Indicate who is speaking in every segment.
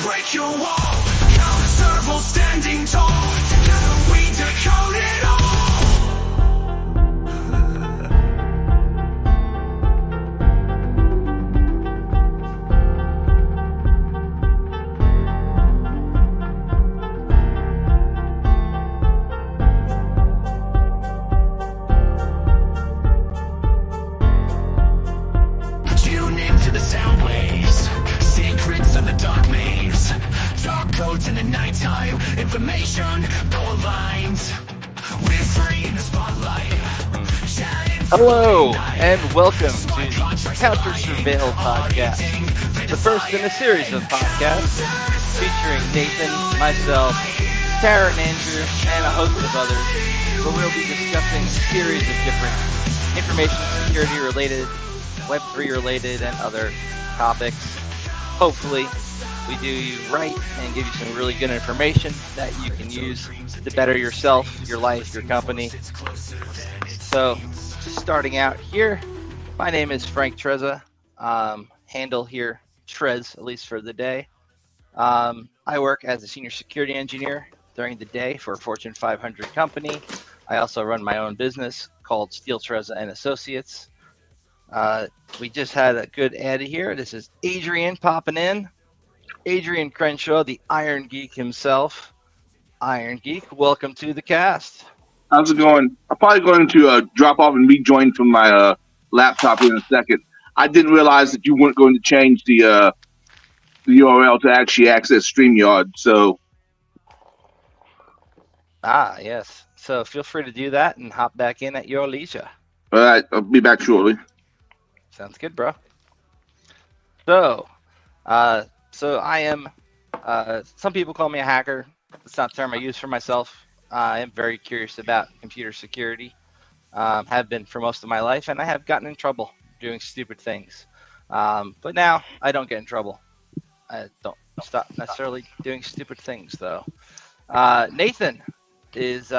Speaker 1: Break your wall, countersurveil standing tall. Together we decode it all. Tune into the sound waves, secrets of the dark maze, dark codes in the nighttime, information, gold lines. We're free in the spotlight.
Speaker 2: Hello, and welcome to the Countersurveil Podcast, the first in a series of podcasts featuring Nathan, myself, Tara and Andrew, and a host of others, where we'll be discussing a series of different information security related, Web3 related, and other topics. Hopefully, we do you right and give you some really good information that you can use to better yourself, your life, your company. So, starting out here, my name is Frank Trezza. Handle here, Trez, at least for the day. I work as a senior security engineer during the day for a Fortune 500 company. I also run my own business called Steel Trezza and Associates. We just had a good ad here. This is Adrian popping in. Adrian Crenshaw, the Iron Geek himself. Iron Geek, welcome to the cast.
Speaker 3: How's it going? I'm probably going to drop off and rejoin from my laptop in a second. I didn't realize that you weren't going to change the URL to actually access StreamYard. So,
Speaker 2: Yes. So feel free to do that and hop back in at your leisure.
Speaker 3: all right, I'll be back shortly.
Speaker 2: Sounds good, bro. So I am. Some people call me a hacker. It's not a term I use for myself. I am very curious about computer security. Have been for most of my life, and I have gotten in trouble doing stupid things. But now I don't get in trouble. I don't stop necessarily doing stupid things, though. Nathan is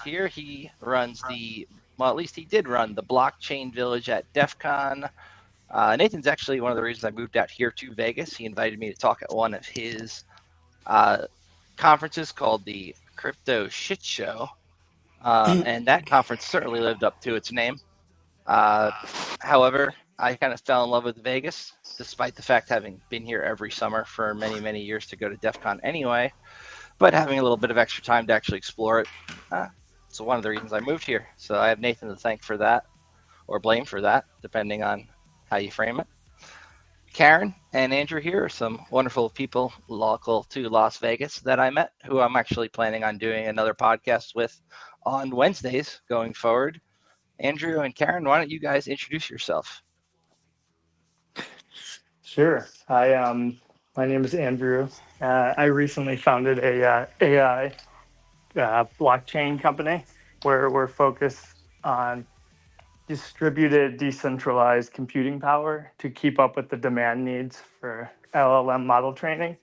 Speaker 2: here. He runs at least he did run the blockchain village at DEF CON. Nathan's actually one of the reasons I moved out here to Vegas. He invited me to talk at one of his conferences called the Crypto Shit Show. And that conference certainly lived up to its name. However, I kind of fell in love with Vegas, despite the fact having been here every summer for many, many years to go to DEF CON anyway. But having a little bit of extra time to actually explore it, it's one of the reasons I moved here. So I have Nathan to thank for that, or blame for that, depending on how you frame it. Karen and Andrew here are some wonderful people local to Las Vegas that I met, who I'm actually planning on doing another podcast with on Wednesdays going forward. Andrew and Karen, why don't you guys introduce yourself?
Speaker 4: Sure. Hi, my name is Andrew. I recently founded a AI blockchain company where we're focused on distributed, decentralized computing power to keep up with the demand needs for LLM model training.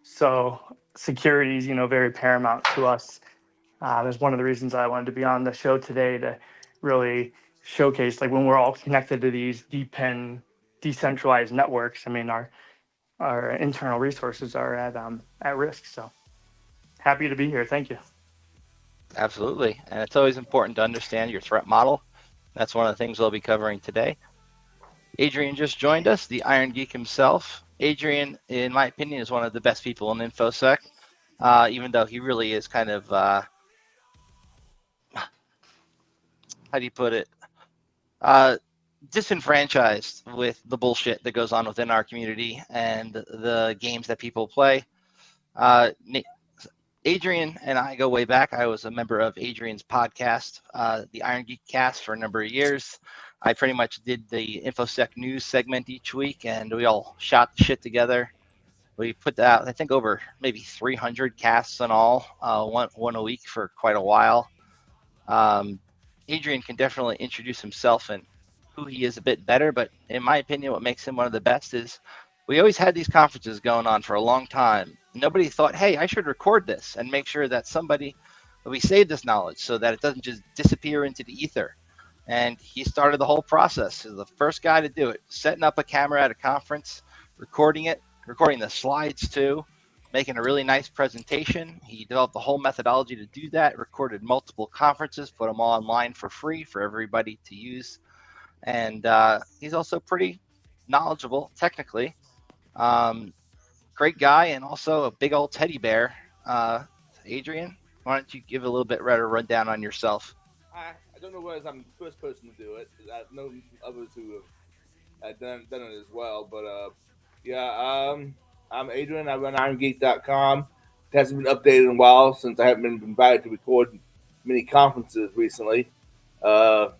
Speaker 4: So security is, very paramount to us. That's one of the reasons I wanted to be on the show today, to really showcase, when we're all connected to these decentralized networks. Our internal resources are at risk. So happy to be here. Thank you.
Speaker 2: Absolutely. And it's always important to understand your threat model. That's one of the things we'll be covering today. Adrian just joined us, the Iron Geek himself. Adrian, in my opinion, is one of the best people in InfoSec, even though he really is kind of, how do you put it, disenfranchised with the bullshit that goes on within our community and the games that people play. Adrian and I go way back. I was a member of Adrian's podcast, the Iron Geek Cast, for a number of years. I pretty much did the InfoSec news segment each week, and we all shot the shit together. We put out, I think, over maybe 300 casts in all, one a week for quite a while. Adrian can definitely introduce himself and who he is a bit better, but in my opinion, what makes him one of the best is we always had these conferences going on for a long time. Nobody thought, hey, I should record this and make sure that we save this knowledge so that it doesn't just disappear into the ether. And he started the whole process. He was the first guy to do it, setting up a camera at a conference, recording it, recording the slides too, making a really nice presentation. He developed the whole methodology to do that, recorded multiple conferences, put them all online for free for everybody to use. And he's also pretty knowledgeable technically. Great guy, and also a big old teddy bear. Adrian, why don't you give a little bit of a rundown on yourself?
Speaker 5: I don't know whether I'm the first person to do it. I've known others who have done it as well. But I'm Adrian. I run IronGeek.com. It hasn't been updated in a while since I haven't been invited to record many conferences recently. Work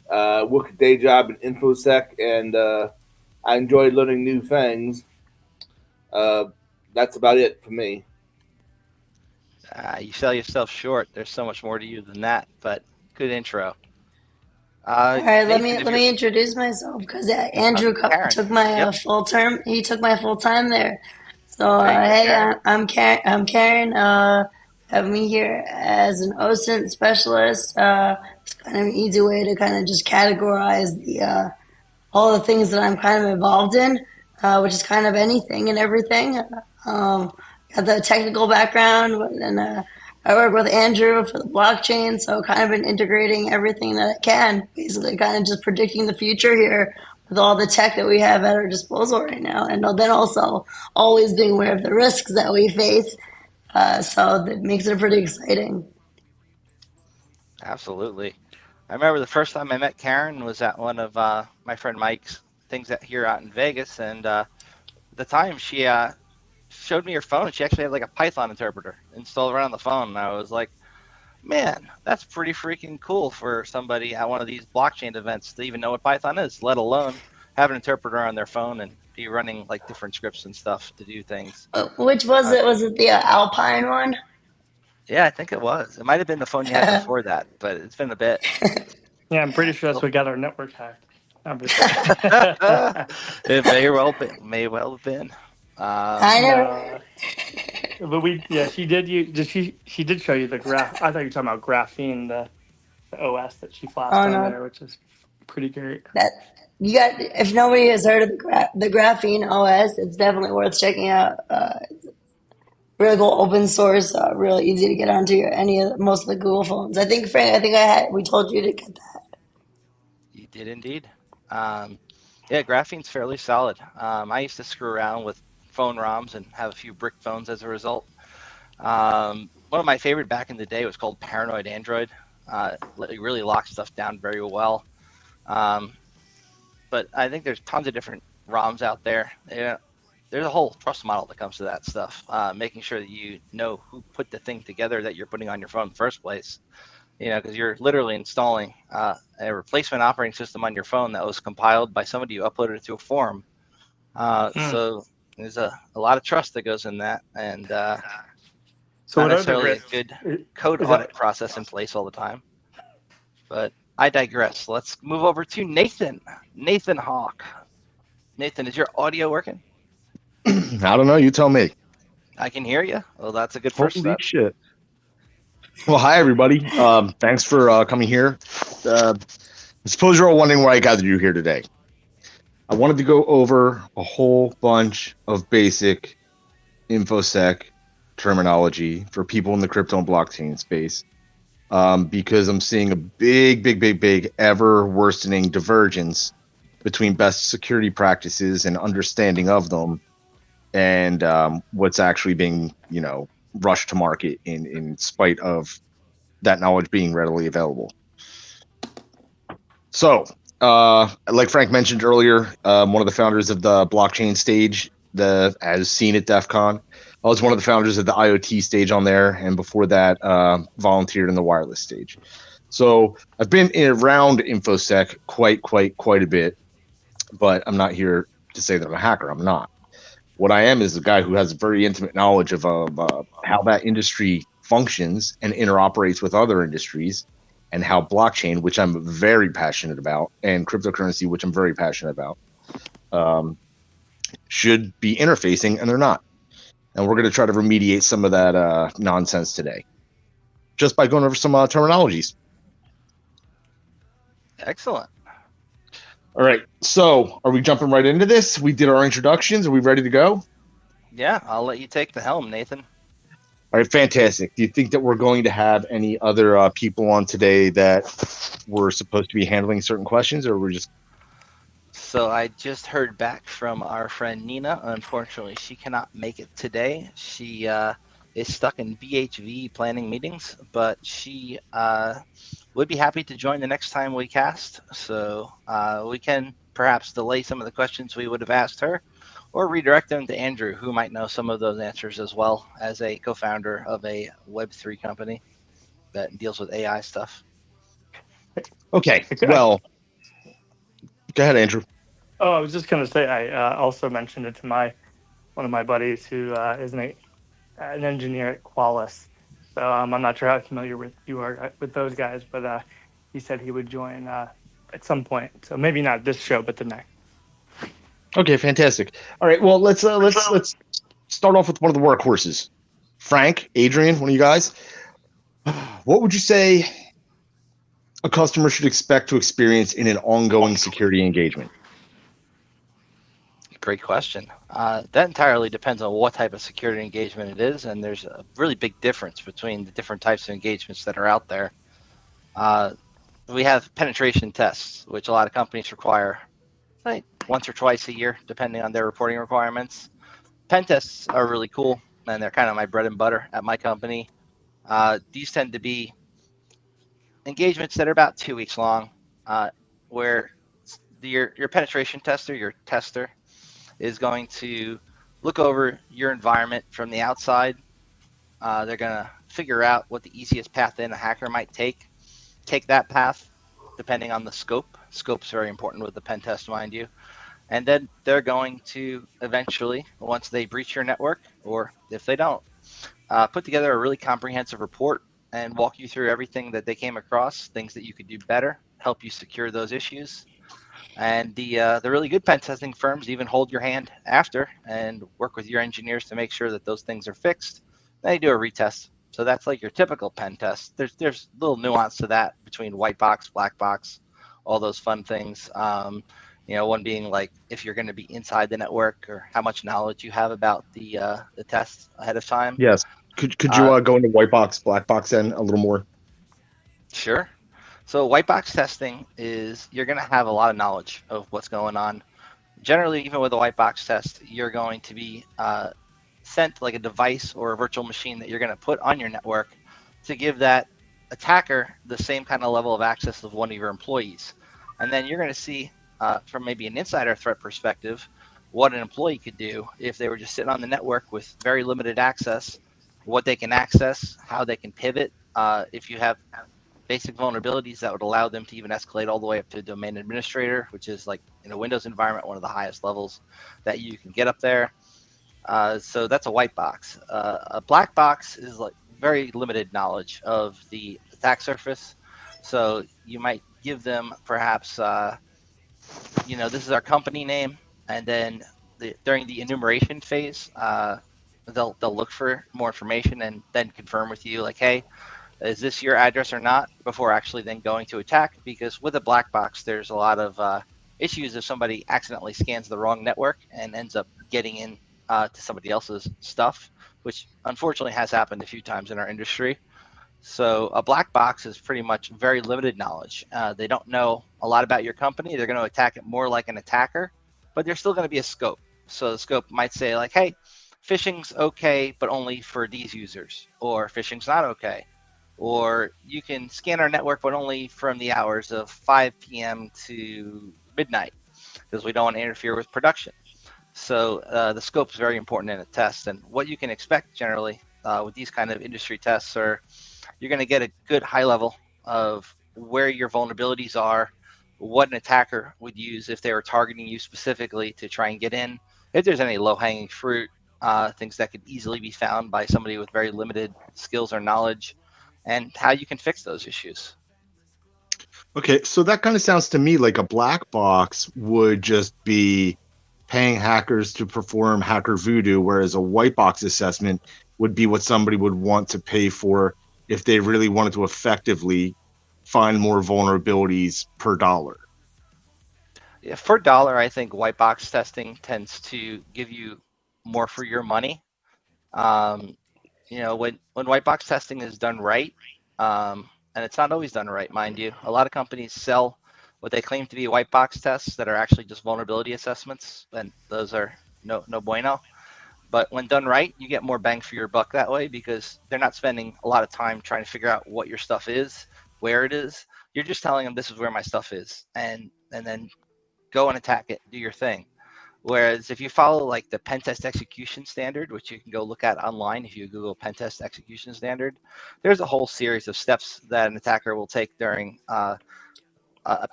Speaker 5: a day job in InfoSec, and I enjoy learning new things. That's about it for me.
Speaker 2: You sell yourself short. There's so much more to you than that, but good intro.
Speaker 6: All right, let
Speaker 2: Nathan,
Speaker 6: me introduce myself because Andrew
Speaker 2: Karen.
Speaker 6: took my
Speaker 2: Yep.
Speaker 6: full term. He took my full time there. So
Speaker 2: Great,
Speaker 6: hey, I'm Karen. Have me here as an OSINT specialist. It's kind of an easy way to kind of just categorize the all the things that I'm kind of involved in, which is kind of anything and everything. Got the technical background, and I work with Andrew for the blockchain, so kind of been integrating everything that I can, basically kind of just predicting the future here with all the tech that we have at our disposal right now, and then also always being aware of the risks that we face. So that makes it pretty exciting.
Speaker 2: Absolutely. I remember the first time I met Karen was at one of my friend Mike's things here out in Vegas, and at the time she showed me her phone. She actually had like a Python interpreter installed right on the phone, and I was like, man, that's pretty freaking cool for somebody at one of these blockchain events to even know what Python is, let alone have an interpreter on their phone and be running like different scripts and stuff to do things.
Speaker 6: Which was it? Was it the Alpine one?
Speaker 2: Yeah, I think it was. It might have been the phone you had before that, but it's been a bit.
Speaker 4: Yeah, I'm pretty sure that's what got our network hacked.
Speaker 2: It may well have been.
Speaker 6: I never.
Speaker 4: But she did show you the graph. I thought you were talking about Graphene, the OS that she flashed on there, which is pretty great.
Speaker 6: That you got. If nobody has heard of the Graphene OS, it's definitely worth checking out. It's really cool, open source, really easy to get onto most of the Google phones. I think Frank, we told you to get that.
Speaker 2: You did indeed. Yeah, Graphene's fairly solid. I used to screw around with phone ROMs and have a few brick phones as a result. One of my favorite back in the day was called Paranoid Android. It really locks stuff down very well. But I think there's tons of different ROMs out there. There's a whole trust model that comes to that stuff, making sure that you know who put the thing together that you're putting on your phone in the first place. Because you're literally installing a replacement operating system on your phone that was compiled by somebody who uploaded it to a forum. So there's a lot of trust that goes in that, and
Speaker 4: So
Speaker 2: not
Speaker 4: what are the
Speaker 2: necessarily a
Speaker 4: risks?
Speaker 2: good code audit process in place all the time. But I digress. Let's move over to Nathan Hawk. Nathan, is your audio working?
Speaker 7: I don't know. You tell me.
Speaker 2: I can hear you. Well, that's a good first
Speaker 7: Holy
Speaker 2: step.
Speaker 7: shit. Well, hi, everybody. Thanks for coming here. I suppose you're all wondering why I gathered you here today. I wanted to go over a whole bunch of basic InfoSec terminology for people in the crypto and blockchain space, because I'm seeing a big, ever worsening divergence between best security practices and understanding of them and what's actually being, rushed to market in spite of that knowledge being readily available. So, like Frank mentioned earlier, one of the founders of the blockchain stage, as seen at DEF CON. I was one of the founders of the IoT stage on there, and before that, volunteered in the wireless stage. So I've been around InfoSec quite a bit, but I'm not here to say that I'm a hacker. I'm not. What I am is a guy who has very intimate knowledge of how that industry functions and interoperates with other industries, and how blockchain, which I'm very passionate about, and cryptocurrency, which I'm very passionate about, should be interfacing, and they're not. And we're going to try to remediate some of that nonsense today, just by going over some terminologies.
Speaker 2: Excellent.
Speaker 7: All right. So, are we jumping right into this? We did our introductions. Are we ready to go?
Speaker 2: Yeah, I'll let you take the helm, Nathan.
Speaker 7: All right, fantastic. Do you think that we're going to have any other people on today that were supposed to be handling certain questions, or we're just...
Speaker 2: So I just heard back from our friend Nina. Unfortunately, she cannot make it today. She is stuck in BHV planning meetings, but she would be happy to join the next time we cast. So we can perhaps delay some of the questions we would have asked her, or redirect them to Andrew, who might know some of those answers as well, as a co-founder of a Web3 company that deals with AI stuff.
Speaker 7: Okay, well, go ahead, Andrew.
Speaker 4: Oh, I was just going to say, I also mentioned it to one of my buddies who is an engineer at Qualys. So I'm not sure how familiar you are with those guys, but he said he would join at some point. So maybe not this show, but the next.
Speaker 7: Okay, fantastic. All right, well, let's start off with one of the workhorses. Frank, Adrian, one of you guys. What would you say a customer should expect to experience in an ongoing security engagement?
Speaker 2: Great question. That entirely depends on what type of security engagement it is, and there's a really big difference between the different types of engagements that are out there. We have penetration tests, which a lot of companies require like once or twice a year, depending on their reporting requirements. Pen tests are really cool, and they're kind of my bread and butter at my company. These tend to be engagements that are about 2 weeks long, where your penetration tester, your tester, is going to look over your environment from the outside. They're going to figure out what the easiest path in a hacker might take that path, depending on the scope. Scope's very important with the pen test, mind you. And then they're going to eventually, once they breach your network, or if they don't, put together a really comprehensive report and walk you through everything that they came across, things that you could do better, help you secure those issues. And the really good pen testing firms even hold your hand after and work with your engineers to make sure that those things are fixed. Then you do a retest. So that's like your typical pen test. There's little nuance to that between white box, black box, all those fun things. One being like if you're going to be inside the network, or how much knowledge you have about the tests ahead of time.
Speaker 7: Yes. Could you go into white box, black box then a little more?
Speaker 2: Sure. So white box testing is you're going to have a lot of knowledge of what's going on. Generally, even with a white box test, you're going to be sent like a device or a virtual machine that you're going to put on your network to give that attacker the same kind of level of access of one of your employees. And then you're going to see from maybe an insider threat perspective what an employee could do if they were just sitting on the network with very limited access, what they can access, how they can pivot. If you have basic vulnerabilities that would allow them to even escalate all the way up to domain administrator, which is like in a Windows environment, one of the highest levels that you can get up there. So that's a white box. A black box is like very limited knowledge of the attack surface. So you might give them perhaps, this is our company name, and then during the enumeration phase, they'll look for more information and then confirm with you like, hey, is this your address or not, before actually then going to attack. Because with a black box, there's a lot of issues if somebody accidentally scans the wrong network and ends up getting in to somebody else's stuff, which unfortunately has happened a few times in our industry. So a black box is pretty much very limited knowledge. They don't know a lot about your company. They're going to attack it more like an attacker, but there's still going to be a scope. So the scope might say like, hey, phishing's okay, but only for these users, or phishing's not okay. Or you can scan our network, but only from the hours of 5 p.m. to midnight, because we don't want to interfere with production. So the scope is very important in a test. And what you can expect generally with these kind of industry tests are you're going to get a good high level of where your vulnerabilities are, what an attacker would use if they were targeting you specifically to try and get in, if there's any low-hanging fruit, things that could easily be found by somebody with very limited skills or knowledge, and how you can fix those issues.
Speaker 7: Okay, so that kind of sounds to me like a black box would just be paying hackers to perform hacker voodoo, whereas a white box assessment would be what somebody would want to pay for if they really wanted to effectively find more vulnerabilities per dollar.
Speaker 2: For dollar, I think white box testing tends to give you more for your money. When white box testing is done right, and it's not always done right, mind you. A lot of companies sell what they claim to be white box tests that are actually just vulnerability assessments, and those are no bueno. But when done right, you get more bang for your buck that way because they're not spending a lot of time trying to figure out what your stuff is, where it is. You're just telling them this is where my stuff is, and then go and attack it, do your thing. Whereas if you follow like the pen test execution standard, which you can go look at online if you Google pen test execution standard, there's a whole series of steps that an attacker will take during a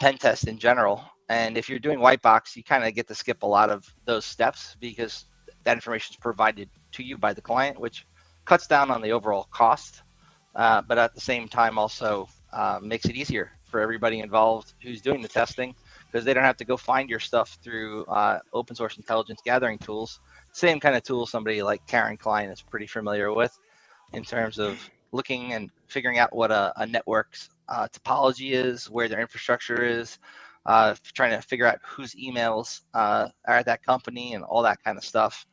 Speaker 2: pen test in general. And if you're doing white box, you kind of get to skip a lot of those steps because that information is provided to you by the client, which cuts down on the overall cost, but at the same time also makes it easier for everybody involved who's doing the testing, because they don't have to go find your stuff through open source intelligence gathering tools. Same kind of tool somebody like Karen Klein is pretty familiar with in terms of looking and figuring out what a network's topology is, where their infrastructure is, trying to figure out whose emails are at that company and all that kind of stuff.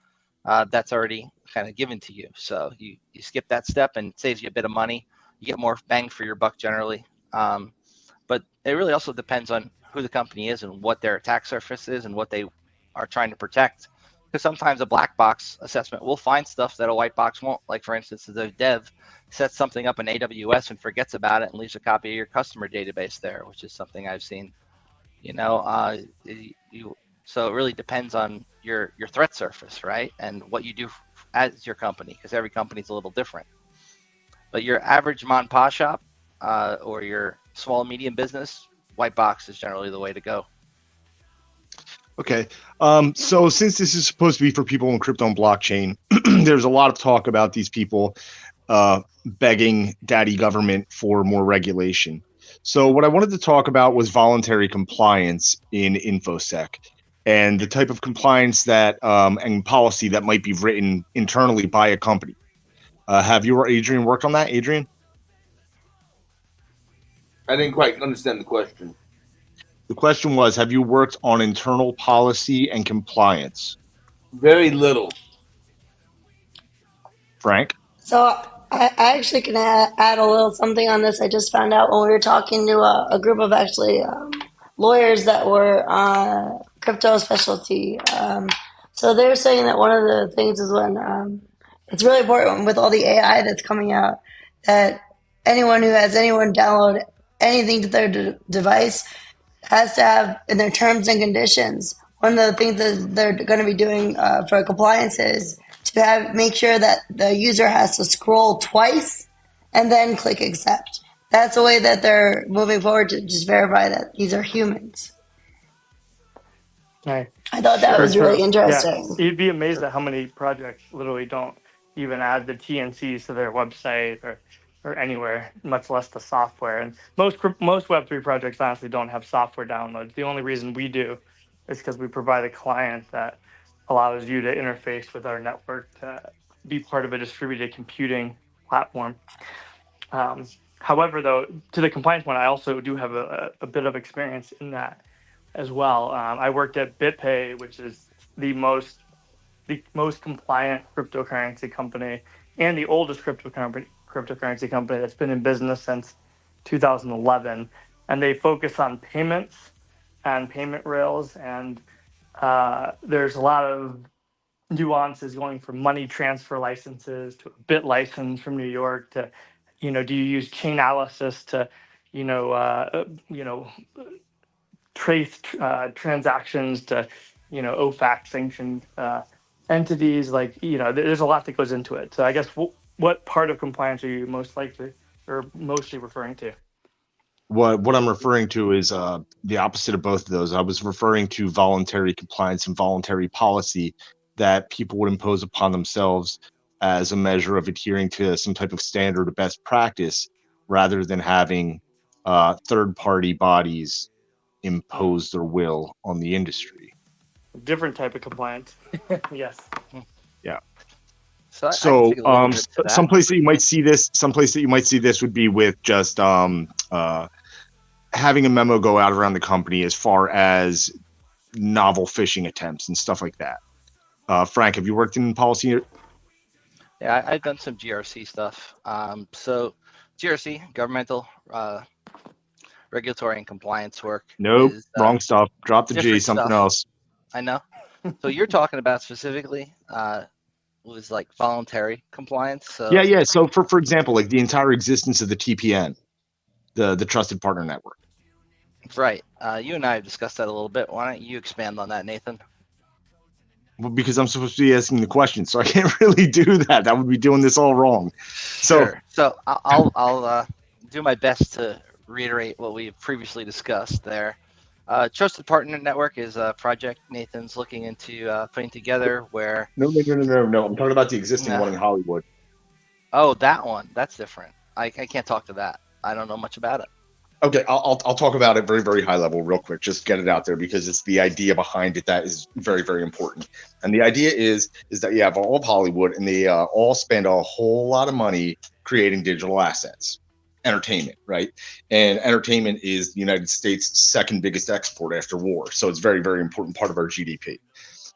Speaker 2: That's already kind of given to you. So you skip that step and it saves you a bit of money. You get more bang for your buck generally. But it really also depends on who the company is and what their attack surface is and what they are trying to protect. Because sometimes a black box assessment will find stuff that a white box won't. Like, for instance, if the dev sets something up in AWS and forgets about it and leaves a copy of your customer database there, which is something I've seen. So it really depends on your threat surface, right? And what you do as your company, because every company's a little different. But your average mom and pop shop or your small medium business, white box is generally the way to go.
Speaker 7: Okay. So since this is supposed to be for people in crypto and blockchain, there's a lot of talk about these people begging daddy government for more regulation. So what I wanted to talk about was voluntary compliance in InfoSec and the type of compliance that and policy that might be written internally by a company. Have you or Adrian worked on that, Adrian?
Speaker 5: I didn't quite understand the question.
Speaker 7: The question was, have you worked on internal policy and compliance?
Speaker 5: Very little.
Speaker 7: Frank?
Speaker 6: So I actually can add a little something on this. I just found out when we were talking to a group of actually lawyers that were crypto specialty. So they were saying that one of the things is when it's really important with all the AI that's coming out that anyone download anything to their device has to have in their terms and conditions. One of the things that they're going to be doing for compliance is to make sure that the user has to scroll twice and then click accept. That's the way that they're moving forward to just verify that these are humans.
Speaker 4: Right.
Speaker 6: I thought that was really interesting.
Speaker 4: Yeah. You'd be amazed at how many projects literally don't even add the TNCs to their website or anywhere, much less the software. And most Web3 projects honestly don't have software downloads. The only reason we do is because we provide a client that allows you to interface with our network to be part of a distributed computing platform. However, though, to the compliance one, I also do have a bit of experience in that as well. I worked at BitPay, which is the most compliant cryptocurrency company and the oldest cryptocurrency company that's been in business since 2011. And they focus on payments and payment rails. And there's a lot of nuances going from money transfer licenses to a bit license from New York to, do you use Chainalysis to, trace transactions to, OFAC sanctioned entities. There's a lot that goes into it. So I guess what part of compliance are you most likely or mostly referring to?
Speaker 7: What I'm referring to is the opposite of both of those. I was referring to voluntary compliance and voluntary policy that people would impose upon themselves as a measure of adhering to some type of standard or best practice, rather than having third-party bodies impose their will on the industry.
Speaker 4: Different type of compliance. Yes.
Speaker 7: Yeah.
Speaker 2: So
Speaker 7: some place that you might see this would be with just having a memo go out around the company as far as novel phishing attempts and stuff like that. Frank, have you worked in policy?
Speaker 2: Yeah, I've done some GRC stuff. So GRC, governmental regulatory and compliance work.
Speaker 7: Nope,
Speaker 2: is
Speaker 7: wrong stuff. Drop the G,
Speaker 2: different
Speaker 7: something
Speaker 2: stuff.
Speaker 7: else.
Speaker 2: I know. So you're talking about specifically was like voluntary compliance. So
Speaker 7: Yeah. So for example, like the entire existence of the TPN, the Trusted Partner Network.
Speaker 2: right. You and I have discussed that a little bit. Why don't you expand on that, Nathan?
Speaker 7: Well, because I'm supposed to be asking the question, so I can't really do that. That would be doing this all wrong.
Speaker 2: Sure. So I'll do my best to reiterate what we've previously discussed there. Trusted Partner Network is a project Nathan's looking into putting together where...
Speaker 7: No. I'm talking about the existing one in Hollywood.
Speaker 2: Oh, that one. That's different. I can't talk to that. I don't know much about it.
Speaker 7: Okay, I'll talk about it very, very high level real quick. Just get it out there because it's the idea behind it that is very, very important. And the idea is that you have all of Hollywood and they all spend a whole lot of money creating digital assets, entertainment, right? And entertainment is the United States' second biggest export after war. So it's a very, very important part of our GDP.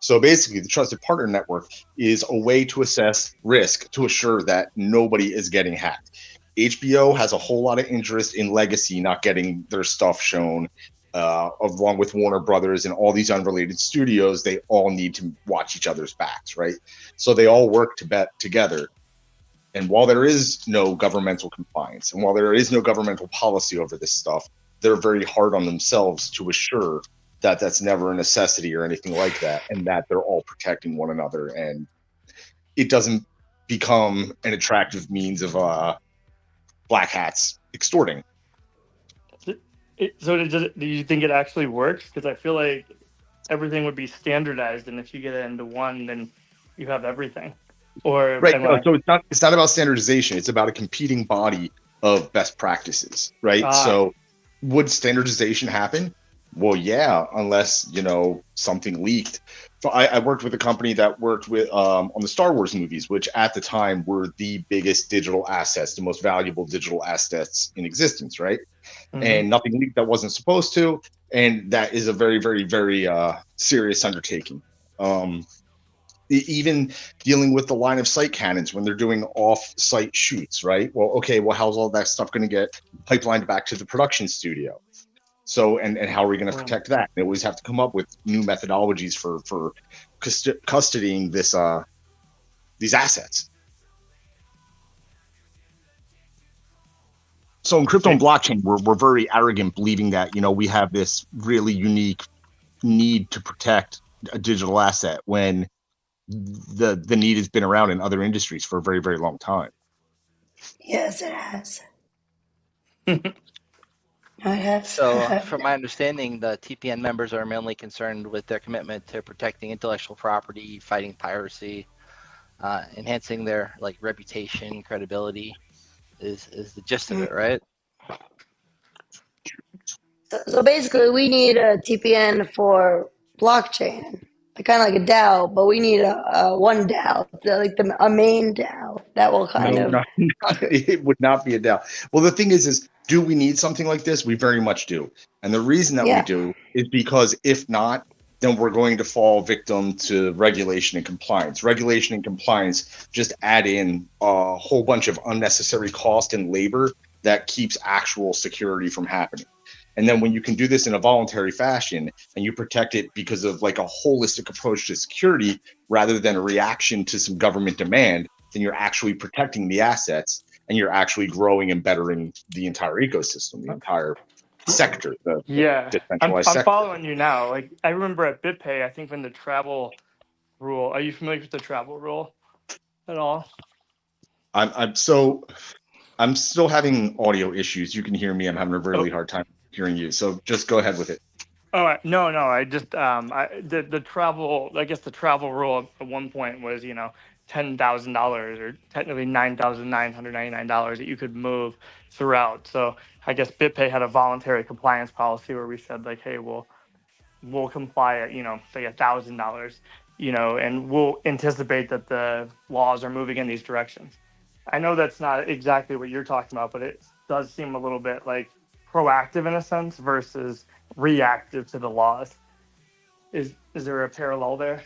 Speaker 7: So basically, the Trusted Partner Network is a way to assess risk to assure that nobody is getting hacked. HBO has a whole lot of interest in legacy not getting their stuff shown, along with Warner Brothers and all these unrelated studios. They all need to watch each other's backs, right? So they all work together. And while there is no governmental compliance and while there is no governmental policy over this stuff, they're very hard on themselves to assure that that's never a necessity or anything like that, and that they're all protecting one another. And it doesn't become an attractive means of black hats extorting.
Speaker 4: So do you think it actually works? Because I feel like everything would be standardized, and if you get it into one, then you have everything. Or
Speaker 7: right. No, so it's not about standardization. It's about a competing body of best practices, right? So would standardization happen? Well, yeah, unless, something leaked. So I worked with a company that worked with on the Star Wars movies, which at the time were the biggest digital assets, the most valuable digital assets in existence, right? Mm-hmm. And nothing leaked that wasn't supposed to. And that is a very, very, very serious undertaking. Even dealing with the line of sight cannons when they're doing off-site shoots, right? Well, how's all that stuff going to get pipelined back to the production studio? So, and how are we going to protect that? They always have to come up with new methodologies for custodying these assets. So in crypto and blockchain, we're very arrogant, believing that, we have this really unique need to protect a digital asset when the need has been around in other industries for a very, very long time.
Speaker 6: Yes, it has.
Speaker 2: So, from my understanding, the TPN members are mainly concerned with their commitment to protecting intellectual property, fighting piracy, enhancing their reputation, credibility. Is the gist of it, right?
Speaker 6: So basically, we need a TPN for blockchain, kind of like a DAO, but we need a one DAO, a main DAO that will
Speaker 7: it would not be a DAO. Well, the thing is do we need something like this? We very much do. And the reason that we do is because if not, then we're going to fall victim to regulation and compliance. Regulation and compliance just add in a whole bunch of unnecessary cost and labor that keeps actual security from happening. And then when you can do this in a voluntary fashion and you protect it because of a holistic approach to security rather than a reaction to some government demand, then you're actually protecting the assets and you're actually growing and bettering the entire ecosystem, the entire sector.
Speaker 4: I'm following you now. I remember at BitPay, I think when the travel rule, are you familiar with the travel rule at all?
Speaker 7: I'm still having audio issues. You can hear me. I'm having a really hard time hearing you. So just go ahead with it.
Speaker 4: All right. No. I just the travel. I guess the travel rule at one point was $10,000 or technically $9,999 that you could move throughout. So I guess BitPay had a voluntary compliance policy where we said hey, we'll comply at say $1,000, and we'll anticipate that the laws are moving in these directions. I know that's not exactly what you're talking about, but it does seem a little bit proactive in a sense versus reactive to the laws. Is there a parallel there?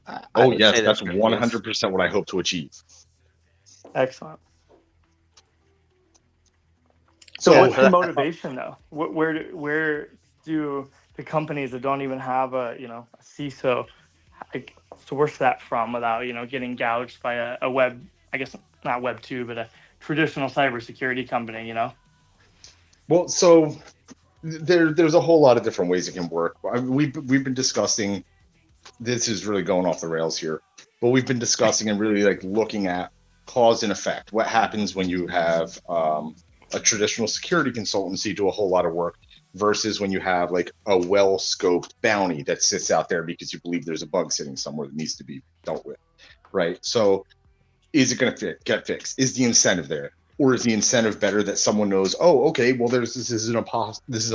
Speaker 2: I
Speaker 7: Oh
Speaker 2: would
Speaker 7: yes,
Speaker 2: say
Speaker 7: that's
Speaker 2: there is.
Speaker 7: 100% what I hope to achieve.
Speaker 4: Excellent.
Speaker 7: So
Speaker 4: So what's
Speaker 2: for
Speaker 4: the
Speaker 2: that-
Speaker 4: motivation though? Where do the companies that don't even have a CISO like source that from without getting gouged by a web, I guess not web 2, but a traditional cybersecurity company?
Speaker 7: Well, so there's a whole lot of different ways it can work. We've been discussing. This is really going off the rails here, but we've been discussing and really like looking at cause and effect. What happens when you have a traditional security consultancy do a whole lot of work versus when you have like a well-scoped bounty that sits out there because you believe there's a bug sitting somewhere that needs to be dealt with, right? So is it going to get fixed? Is the incentive there? Or is the incentive better that someone knows, oh, okay, well, this is a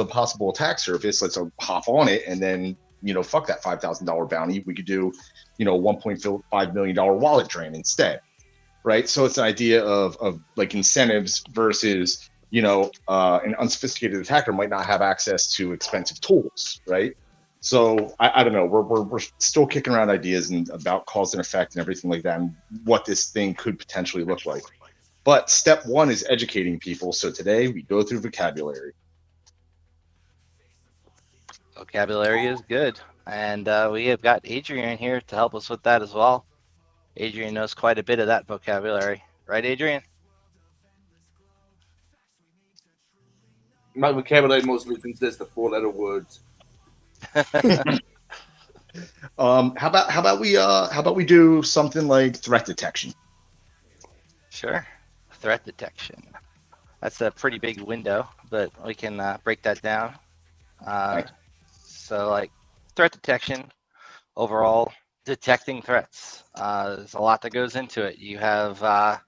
Speaker 7: possible attack surface. Let's hop on it, and then fuck that $5,000 bounty. We could do, $1.5 million wallet drain instead, right? So it's an idea of like incentives versus an unsophisticated attacker might not have access to expensive tools, right? So I don't know. We're still kicking around ideas and about cause and effect and everything like that, and what this thing could potentially look like. But step one is educating people. So today we go through vocabulary.
Speaker 2: Vocabulary is good. And we have got Adrian here to help us with that as well. Adrian knows quite a bit of that vocabulary. Right, Adrian?
Speaker 5: My vocabulary mostly consists of 4-letter words.
Speaker 7: How about we do something like threat detection?
Speaker 2: Sure. Threat detection. That's a pretty big window, but we can break that down. So like threat detection, overall detecting threats. There's a lot that goes into it. You have, I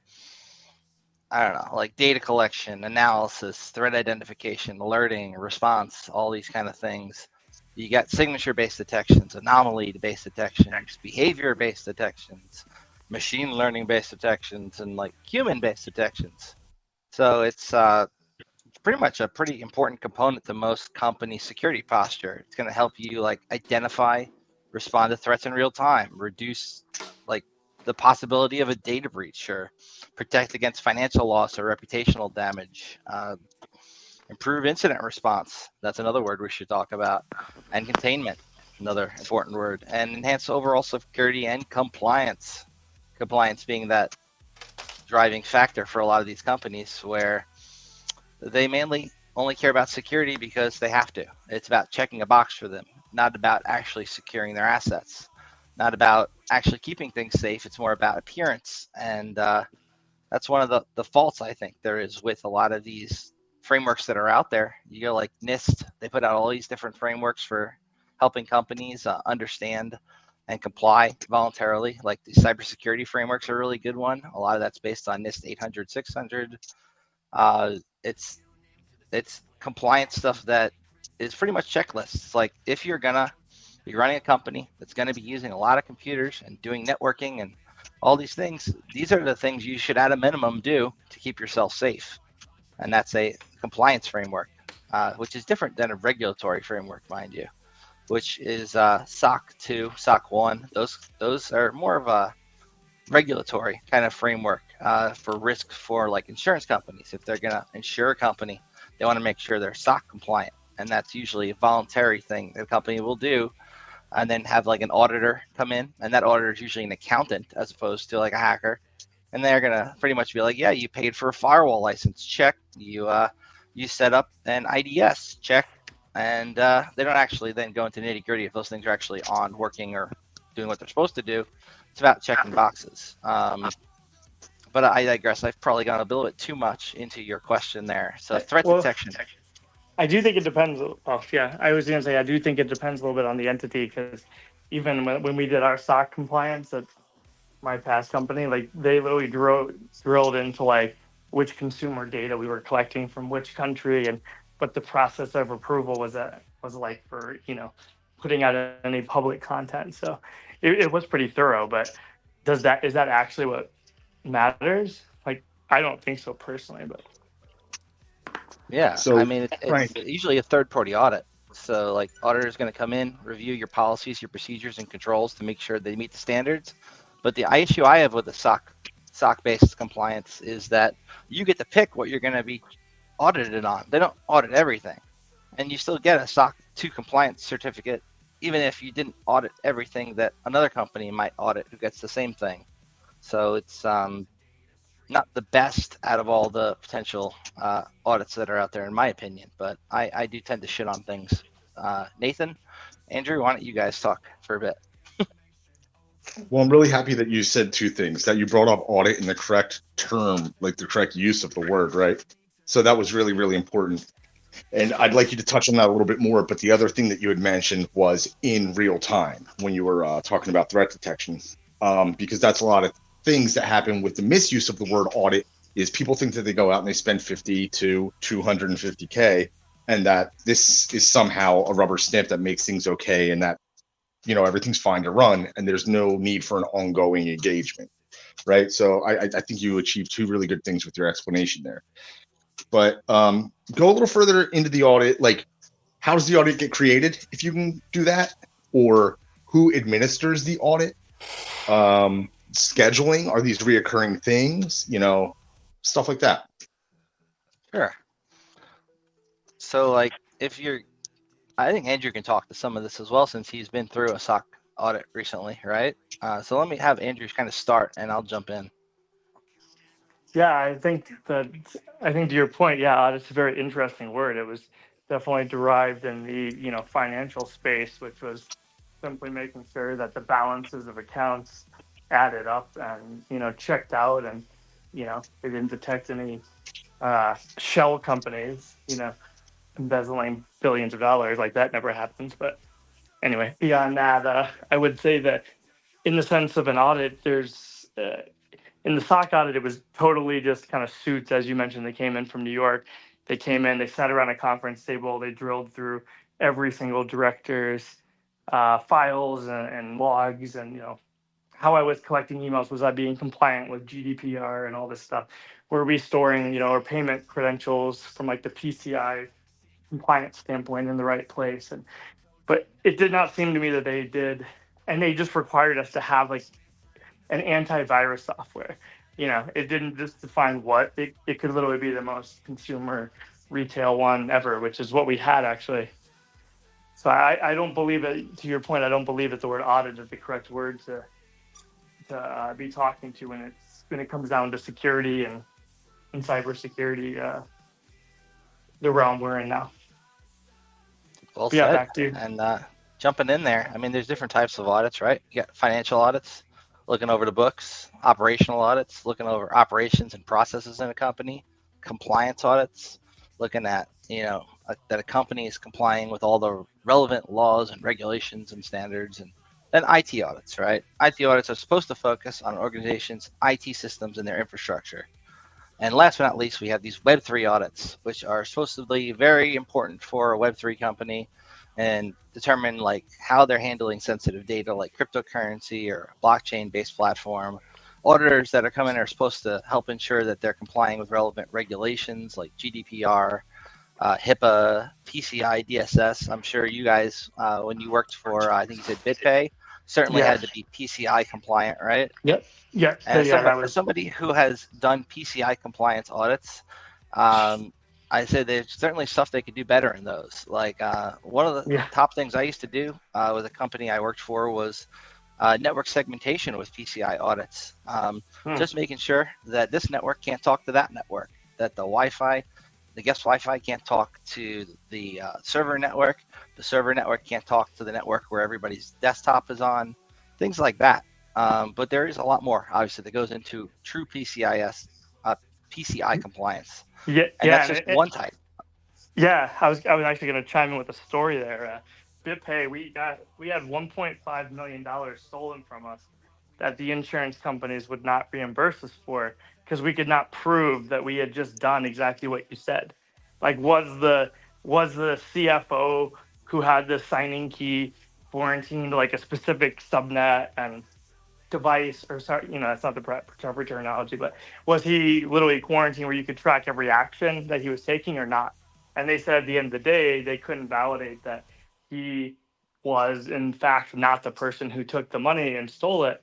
Speaker 2: don't know, like data collection, analysis, threat identification, alerting, response, all these kind of things. You got signature-based detections, anomaly-based detections, behavior-based detections, machine learning-based detections, and like human-based detections. So it's pretty much a pretty important component to most company security posture. It's going to help you like identify, respond to threats in real time, reduce like the possibility of a data breach, or protect against financial loss or reputational damage. Improve incident response. That's another word we should talk about. And containment, another important word. And enhance overall security and compliance. Compliance being that driving factor for a lot of these companies where they mainly only care about security because they have to. It's about checking a box for them, not about actually securing their assets, not about actually keeping things safe. It's more about appearance. And that's one of the faults I think there is with a lot of these frameworks that are out there. You go like NIST, they put out all these different frameworks for helping companies understand and comply voluntarily. Like the cybersecurity frameworks are a really good one. A lot of that's based on NIST 800, 600. It's compliance stuff that is pretty much checklists. It's like if you're gonna be running a company that's gonna be using a lot of computers and doing networking and all these things, these are the things you should at a minimum do to keep yourself safe. And that's a compliance framework, which is different than a regulatory framework, mind you, which is SOC 2, SOC 1. Those are more of a regulatory kind of framework for risk for like insurance companies. If they're going to insure a company, they want to make sure they're SOC compliant. And that's usually a voluntary thing that a company will do, and then have like an auditor come in. And that auditor is usually an accountant as opposed to like a hacker. And they're going to pretty much be like, yeah, you paid for a firewall license, check. You set up an IDS, check. And they don't actually then go into nitty gritty if those things are actually on, working, or doing what they're supposed to do. It's about checking boxes. But I digress. I've probably gone a little bit too much into your question there. So threat detection.
Speaker 4: I do think it depends. Oh, yeah. I was going to say, I do think it depends a little bit on the entity, because even when we did our SOC compliance at my past company, like they literally drilled into like which consumer data we were collecting from which country and what the process of approval was like for, putting out any public content. So it was pretty thorough, but is that actually what matters? Like, I don't think so personally, but
Speaker 2: Yeah.
Speaker 7: So,
Speaker 2: I mean, it's usually a third party audit. So like auditor is going to come in, review your policies, your procedures and controls to make sure they meet the standards. But the issue I have with the SOC based compliance is that you get to pick what you're going to be audited on. They don't audit everything. And you still get a SOC 2 compliance certificate, even if you didn't audit everything that another company might audit who gets the same thing. So it's not the best out of all the potential audits that are out there, in my opinion. But I do tend to shit on things. Nathan, Andrew, why don't you guys talk for a bit?
Speaker 7: Well, I'm really happy that you said two things, that you brought up audit in the correct term, like the correct use of the word, right? So that was really, really important. And I'd like you to touch on that a little bit more. But the other thing that you had mentioned was in real time when you were talking about threat detection, because that's a lot of things that happen with the misuse of the word audit is people think that they go out and they spend 50 to 250K and that this is somehow a rubber stamp that makes things okay and that, you know, everything's fine to run and there's no need for an ongoing engagement, right? So I think you achieved two really good things with your explanation there. But go a little further into the audit, like how does the audit get created, if you can do that, or who administers the audit? Scheduling, are these reoccurring things, you know, stuff like that?
Speaker 2: Sure. So like I think Andrew can talk to some of this as well since he's been through a SOC audit recently, right? So let me have Andrew kind of start and I'll jump in.
Speaker 4: Yeah, I think to your point, yeah, audit's a very interesting word. It was definitely derived in the financial space, which was simply making sure that the balances of accounts added up and checked out, and they didn't detect any shell companies embezzling billions of dollars. Like that never happens. But anyway, beyond that, I would say that in the sense of an audit, there's in the SOC audit, it was totally just kind of suits, as you mentioned. They came in from New York. They came in, they sat around a conference table, they drilled through every single director's files and logs, and how I was collecting emails. Was I being compliant with GDPR and all this stuff? Were we storing our payment credentials from like the PCI compliance standpoint in the right place? But it did not seem to me that they did, and they just required us to have like an antivirus software. It didn't just define what. It could literally be the most consumer retail one ever, which is what we had actually. So I don't believe it. To your point, I don't believe that the word audit is the correct word to be talking to when it comes down to security and cybersecurity, the realm we're in now.
Speaker 2: Well
Speaker 4: Yeah,
Speaker 2: said.
Speaker 4: back to you.
Speaker 2: And jumping in there, I mean, there's different types of audits, right? You got financial audits, looking over the books, operational audits, looking over operations and processes in a company, compliance audits, looking at, that a company is complying with all the relevant laws and regulations and standards, and then IT audits, right? IT audits are supposed to focus on organizations' IT systems and their infrastructure. And last but not least, we have these Web3 audits, which are supposed to be very important for a Web3 company and determine like how they're handling sensitive data like cryptocurrency or blockchain-based platform. Auditors that are coming are supposed to help ensure that they're complying with relevant regulations like GDPR, HIPAA, PCI DSS. I'm sure you guys, when you worked for, I think you said BitPay, certainly had to be PCI compliant, right?
Speaker 4: Yep. Yeah.
Speaker 2: And
Speaker 4: That was
Speaker 2: somebody who has done PCI compliance audits, I said there's certainly stuff they could do better in those. Like one of the top things I used to do with a company I worked for was network segmentation with PCI audits. Just making sure that this network can't talk to that network, that the guest Wi-Fi can't talk to the server network. The server network can't talk to the network where everybody's desktop is on, things like that. But there is a lot more, obviously, that goes into true PCI compliance.
Speaker 4: Yeah,
Speaker 2: and that's just one type.
Speaker 4: Yeah, I was actually going to chime in with a story there. BitPay, we had $1.5 million stolen from us that the insurance companies would not reimburse us for because we could not prove that we had just done exactly what you said. Like, was the CFO who had the signing key quarantined like a specific subnet and device, or sorry, that's not the proper terminology, but was he literally quarantined where you could track every action that he was taking or not? And they said at the end of the day, they couldn't validate that he was, in fact, not the person who took the money and stole it,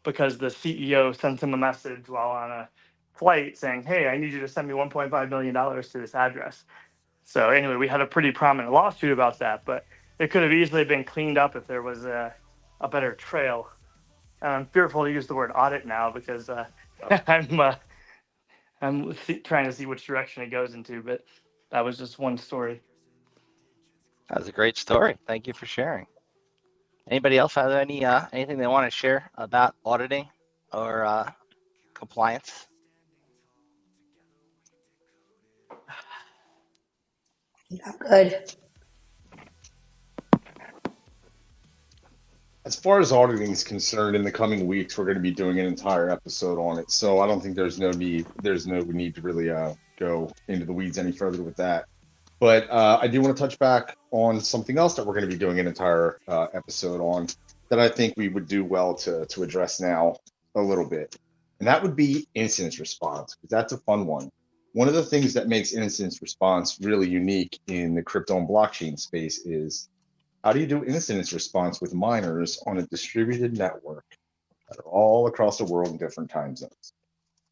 Speaker 4: because the CEO sent him a message while on a flight saying, "Hey, I need you to send me $1.5 million to this address." So anyway, we had a pretty prominent lawsuit about that, but it could have easily been cleaned up if there was a better trail. And I'm fearful to use the word audit now because I'm trying to see which direction it goes into, but that was just one story.
Speaker 2: That was a great story. Thank you for sharing. Anybody else have anything they want to share about auditing or compliance?
Speaker 6: Not good.
Speaker 7: As far as auditing is concerned, in the coming weeks, we're going to be doing an entire episode on it. So I don't think there's no need to really go into the weeds any further with that. But I do want to touch back on something else that we're going to be doing an entire episode on that I think we would do well to address now a little bit. And that would be incident response, because that's a fun one. One of the things that makes incident response really unique in the crypto and blockchain space is, how do you do incident response with miners on a distributed network that are all across the world in different time zones?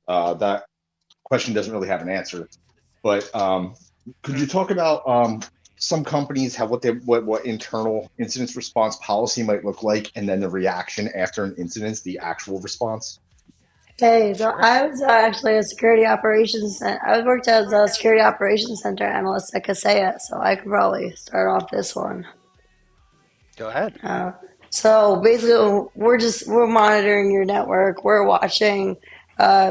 Speaker 7: That question doesn't really have an answer, but could you talk about some companies have what internal incident response policy might look like, and then the reaction after an incident, the actual response?
Speaker 6: Okay, so I was actually a security operations. I worked as a security operations center analyst at Kaseya, so I could probably start off this one.
Speaker 2: Go ahead.
Speaker 6: So basically, we're monitoring your network. We're watching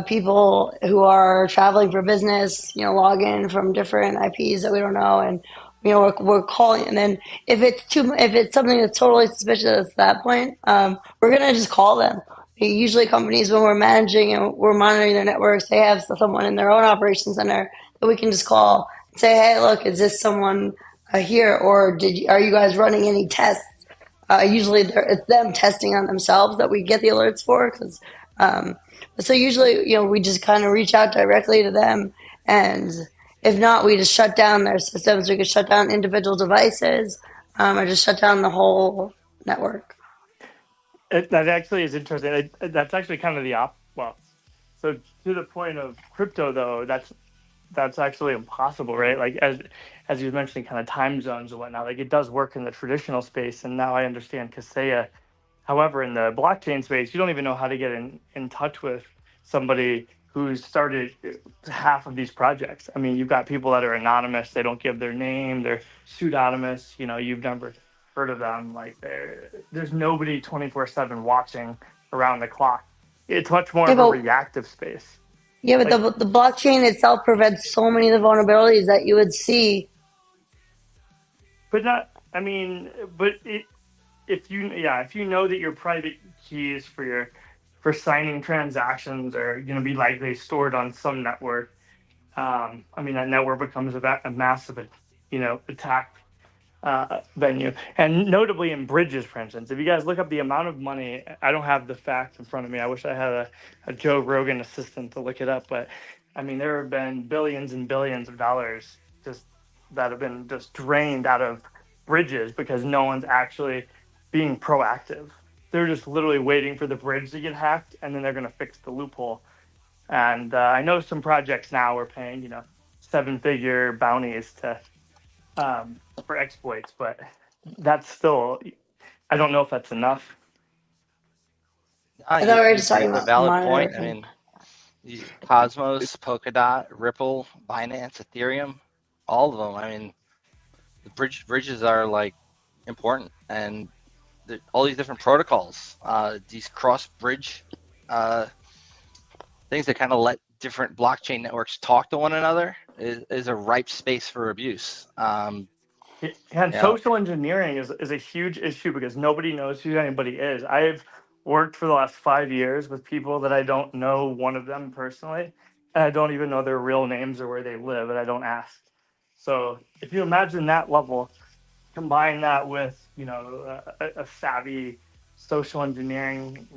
Speaker 6: people who are traveling for business, log in from different IPs that we don't know, and we're calling. And then if it's something that's totally suspicious at that point, we're gonna just call them. Usually, companies, when we're managing and we're monitoring their networks, they have someone in their own operations center that we can just call and say, "Hey, look, is this someone here, or are you guys running any tests?" Usually it's them testing on themselves that we get the alerts for. So usually, we just kind of reach out directly to them. And if not, we just shut down their systems. We could shut down individual devices, or just shut down the whole network.
Speaker 4: That actually is interesting. That's actually kind of well, so to the point of crypto, though, that's actually impossible, right? Like as you mentioned, kind of time zones and whatnot. Like it does work in the traditional space, and now I understand Kaseya. However, in the blockchain space, you don't even know how to get in touch with somebody who's started half of these projects. I mean, you've got people that are anonymous; they don't give their name; they're pseudonymous. You've never heard of them. Like there's nobody 24/7 watching around the clock. It's much more
Speaker 6: Yeah,
Speaker 4: of a
Speaker 6: but
Speaker 4: reactive space.
Speaker 6: yeah, but
Speaker 4: Like
Speaker 6: the blockchain itself prevents so many of the vulnerabilities that you would see.
Speaker 4: But not, I mean, but if you know that your private keys for signing transactions are going to be likely stored on some network, I mean that network becomes a massive, attack venue. And notably in bridges, for instance, if you guys look up the amount of money, I don't have the facts in front of me. I wish I had a Joe Rogan assistant to look it up, but I mean there have been billions and billions of dollars just that have been just drained out of bridges because no one's actually being proactive. They're just literally waiting for the bridge to get hacked, and then they're going to fix the loophole. And I know some projects now are paying, seven-figure bounties for exploits, but that's still, I don't know if that's enough.
Speaker 6: I thought
Speaker 2: You,
Speaker 6: we were
Speaker 2: you
Speaker 6: just
Speaker 2: bring
Speaker 6: talking
Speaker 2: up a
Speaker 6: about
Speaker 2: valid point. I
Speaker 6: monitoring.
Speaker 2: mean, Cosmos, Polkadot, Ripple, Binance, Ethereum, all of them. I mean, the bridges are like important, and all these different protocols, these cross bridge things that kind of let different blockchain networks talk to one another is a ripe space for abuse.
Speaker 4: And
Speaker 2: You know,
Speaker 4: social engineering is a huge issue because nobody knows who anybody is. I've worked for the last 5 years with people that I don't know one of them personally, and I don't even know their real names or where they live, and I don't ask. So if you imagine that level, combine that with a savvy social engineering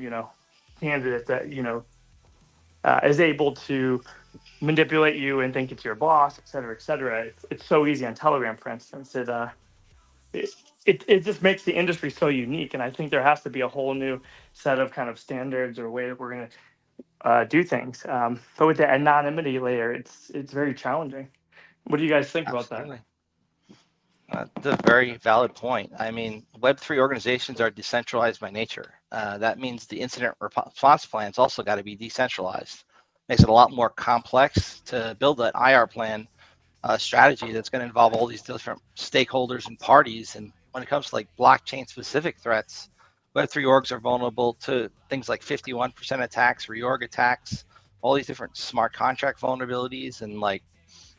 Speaker 4: candidate that is able to manipulate you and think it's your boss, et cetera, et cetera. It's so easy on Telegram, for instance. It, it just makes the industry so unique. And I think there has to be a whole new set of kind of standards or way that we're going to do things. But with the anonymity layer, it's very challenging. What do you guys think about that?
Speaker 2: Absolutely. That's a very valid point. I mean, Web3 organizations are decentralized by nature. That means the incident response plans also got to be decentralized. Makes it a lot more complex to build an IR plan strategy that's going to involve all these different stakeholders and parties. And when it comes to like blockchain specific threats, Web3 orgs are vulnerable to things like 51% attacks, reorg attacks, all these different smart contract vulnerabilities, and like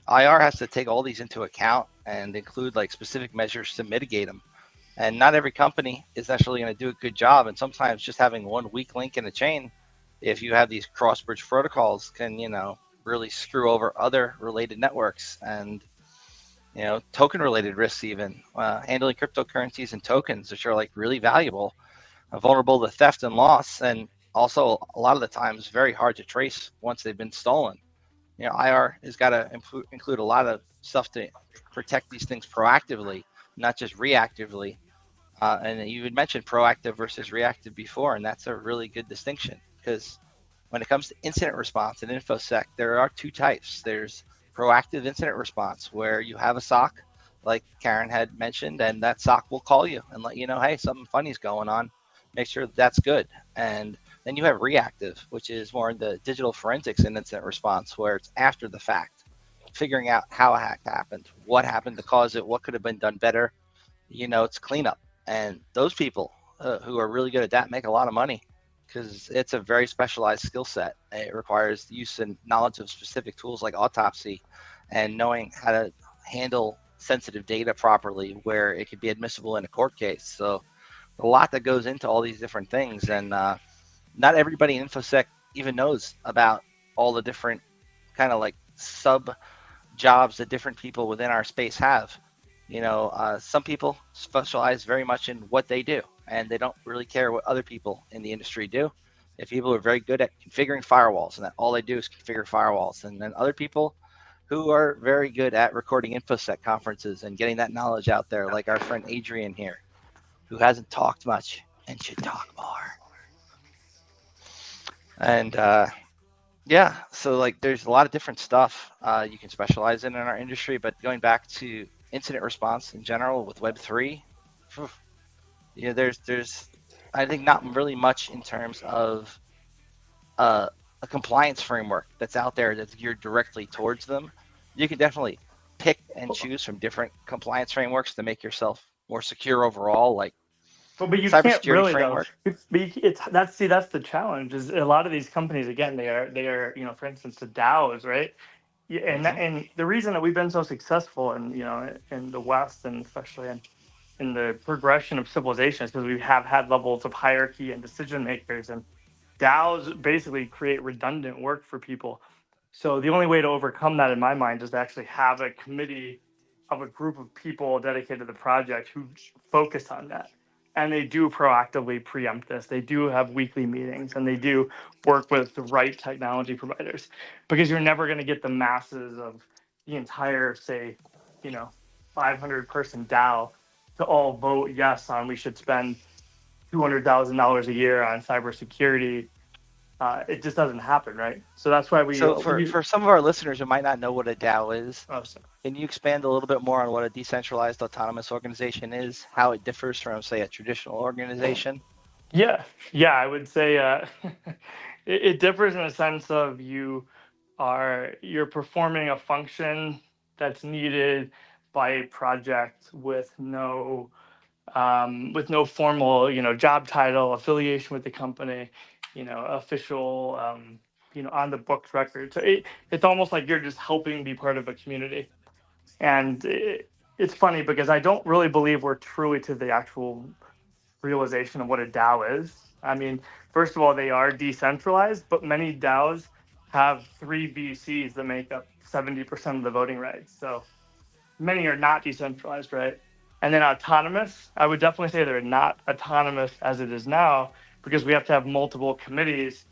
Speaker 2: IR has to take all these into account and include like specific measures to mitigate them. And not every company is necessarily going to do a good job. And sometimes just having one weak link in a chain, if you have these cross-bridge protocols, can, really screw over other related networks and, token-related risks even. Handling cryptocurrencies and tokens, which are like really valuable, vulnerable to theft and loss, and also a lot of the times very hard to trace once they've been stolen. IR has got to include a lot of stuff to protect these things proactively, not just reactively. And you had mentioned proactive versus reactive before, and that's a really good distinction because when it comes to incident response and InfoSec, there are two types. There's proactive incident response where you have a SOC, like Karen had mentioned, and that SOC will call you and let you know, hey, something funny's going on. Make sure that's good. And then you have reactive, which is more in the digital forensics and incident response, where it's after the fact, figuring out how a hack happened, what happened to cause it, what could have been done better. It's cleanup. And those people who are really good at that make a lot of money because it's a very specialized skill set. It requires the use and knowledge of specific tools like autopsy and knowing how to handle sensitive data properly where it could be admissible in a court case. So a lot that goes into all these different things. And not everybody in InfoSec even knows about all the different kind of like sub jobs that different people within our space have. Some people specialize very much in what they do, and they don't really care what other people in the industry do. If people are very good at configuring firewalls, and that all they do is configure firewalls, and then other people who are very good at recording InfoSec conferences and getting that knowledge out there, like our friend Adrian here, who hasn't talked much and should talk more. And so like there's a lot of different stuff you can specialize in our industry. But going back to incident response in general with Web3, there's I think not really much in terms of a compliance framework that's out there that's geared directly towards them. You can definitely pick and choose from different compliance frameworks to make yourself more secure overall, like
Speaker 4: But you can't really framework. That's the challenge. Is a lot of these companies, again, they are for instance the DAOs, right? Yeah, and the reason that we've been so successful in the West, and especially in the progression of civilization, is because we have had levels of hierarchy and decision makers, and DAOs basically create redundant work for people. So the only way to overcome that, in my mind, is to actually have a committee of a group of people dedicated to the project who focus on that. And they do proactively preempt this. They do have weekly meetings, and they do work with the right technology providers, because you're never going to get the masses of the entire, say, 500-person DAO to all vote yes on we should spend $200,000 a year on cybersecurity. It just doesn't happen, right? So that's why we.
Speaker 2: So for some of our listeners who might not know what a DAO is, can you expand a little bit more on what a decentralized autonomous organization is, how it differs from, say, a traditional organization?
Speaker 4: Yeah, I would say it differs in a sense of you're performing a function that's needed by a project with no formal job title, affiliation with the company, official on the books record. So it's almost like you're just helping be part of a community. And it's funny because I don't really believe we're truly to the actual realization of what a DAO is. I mean, first of all, they are decentralized, but many DAOs have 3 VCs that make up 70% of the voting rights. So many are not decentralized, right? And then autonomous, I would definitely say they're not autonomous as it is now, because we have to have multiple committees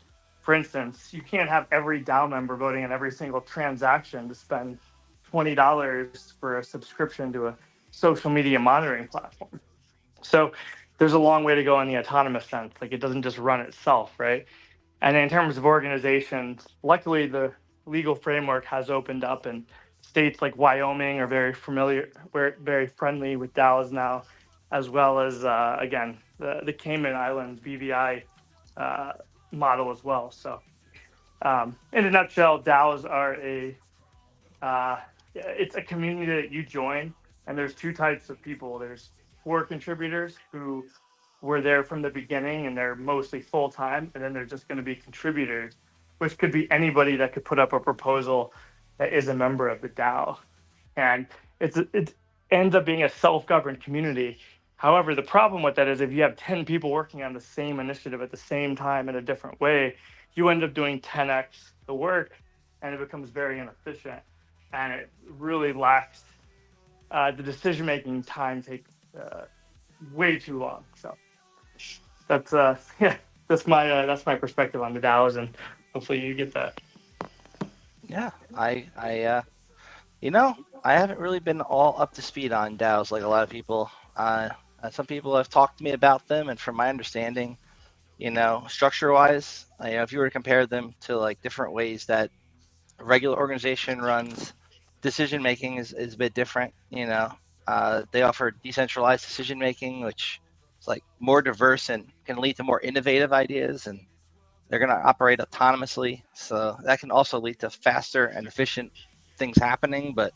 Speaker 4: for instance, you can't have every DAO member voting on every single transaction to spend $20 for a subscription to a social media monitoring platform. So there's a long way to go in the autonomous sense. Like it doesn't just run itself, right? And in terms of organizations, luckily the legal framework has opened up, and states like Wyoming are very familiar, very friendly with DAOs now, as well as again the Cayman Islands BVI model as well. So in a nutshell, DAOs are it's a community that you join, and there's two types of people. There's core contributors who were there from the beginning and they're mostly full time, and then they're just going to be contributors, which could be anybody that could put up a proposal that is a member of the DAO, and it ends up being a self-governed community. However, the problem with that is if you have 10 people working on the same initiative at the same time in a different way, you end up doing 10x the work, and it becomes very inefficient, and it really lacks the decision-making time takes way too long. So that's that's my perspective on the DAOs, and hopefully you get that.
Speaker 2: Yeah, I haven't really been all up to speed on DAOs like a lot of people. Some people have talked to me about them, and from my understanding, structure-wise, if you were to compare them to like different ways that a regular organization runs, decision making is a bit different. They offer decentralized decision making, which is like more diverse and can lead to more innovative ideas, and they're going to operate autonomously. So that can also lead to faster and efficient things happening. But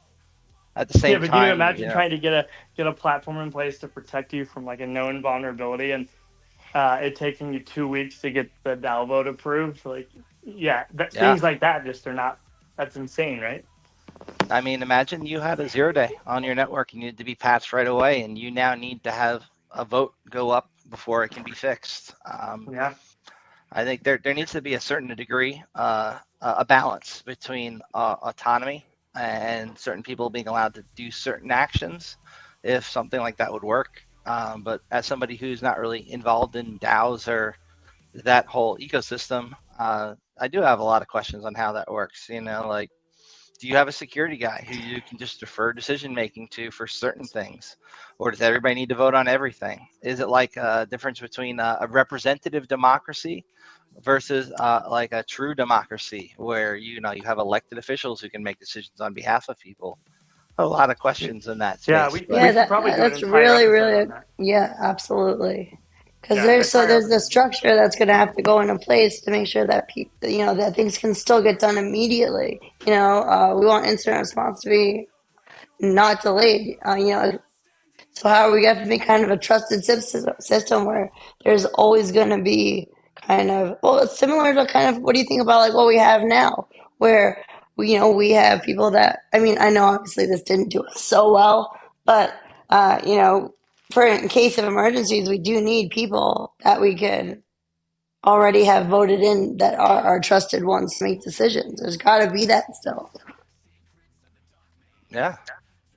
Speaker 2: at the same
Speaker 4: But
Speaker 2: time,
Speaker 4: can you imagine trying to get a platform in place to protect you from like a known vulnerability, and it taking you 2 weeks to get the DAO vote approved? Like, things like that just are not. That's insane, right?
Speaker 2: I mean, imagine you had a 0 day on your network. You needed to be patched right away, and you now need to have a vote go up before it can be fixed. I think there needs to be a certain degree, a balance between autonomy and certain people being allowed to do certain actions if something like that would work. But as somebody who's not really involved in DAOs or that whole ecosystem, I do have a lot of questions on how that works. Like, do you have a security guy who you can just defer decision making to for certain things, or does everybody need to vote on everything? Is it like a difference between a representative democracy versus like a true democracy where you have elected officials who can make decisions on behalf of people? A lot of questions in that space.
Speaker 4: We should probably do an
Speaker 6: that's
Speaker 4: entire
Speaker 6: really
Speaker 4: episode on that.
Speaker 6: absolutely. Because
Speaker 4: Yeah,
Speaker 6: there's the structure that's going to have to go into place to make sure that people, that things can still get done immediately. We want incident response to be not delayed. So how are we going to make kind of a trusted system where there's always going to be it's similar to kind of what do you think about like what we have now, where we have people that, I mean, I know obviously this didn't do us so well, but for in case of emergencies, we do need people that we could already have voted in that are our trusted ones to make decisions. There's got to be that still.
Speaker 2: Yeah.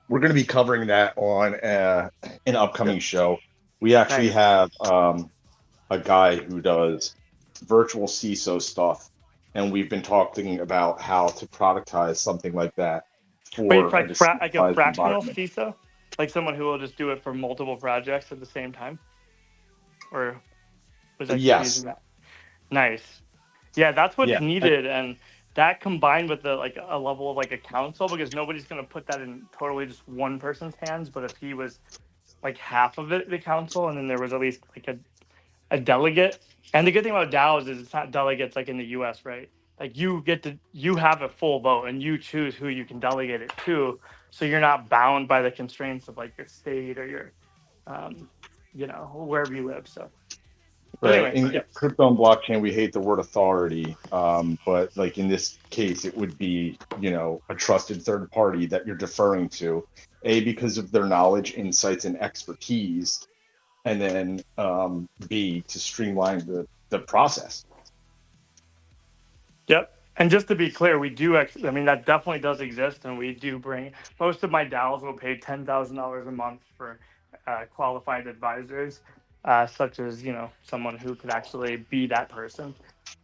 Speaker 7: We're going to be covering that on an upcoming show. We actually have a guy who does virtual CISO stuff, and we've been talking about how to productize something like that for
Speaker 4: like a fractional CISO, like someone who will just do it for multiple projects at the same time, or was that
Speaker 7: yes?
Speaker 4: That? Nice. Yeah, that's what's needed, and that combined with a level of like a council, because nobody's going to put that in totally just one person's hands. But if he was like half of it, the council, and then there was at least like a delegate. And the good thing about DAOs is it's not delegates like in the US, right? Like you have a full vote and you choose who you can delegate it to. So you're not bound by the constraints of like your state or your, wherever you live. So.
Speaker 7: Right. Anyway, in crypto and blockchain, we hate the word authority, but like in this case, it would be, a trusted third party that you're deferring to, because of their knowledge, insights, and expertise, and then B, to streamline the process.
Speaker 4: Yep. And just to be clear, we do actually, I mean, that definitely does exist, and we do bring, most of my DAOs will pay $10,000 a month for qualified advisors, such as, someone who could actually be that person.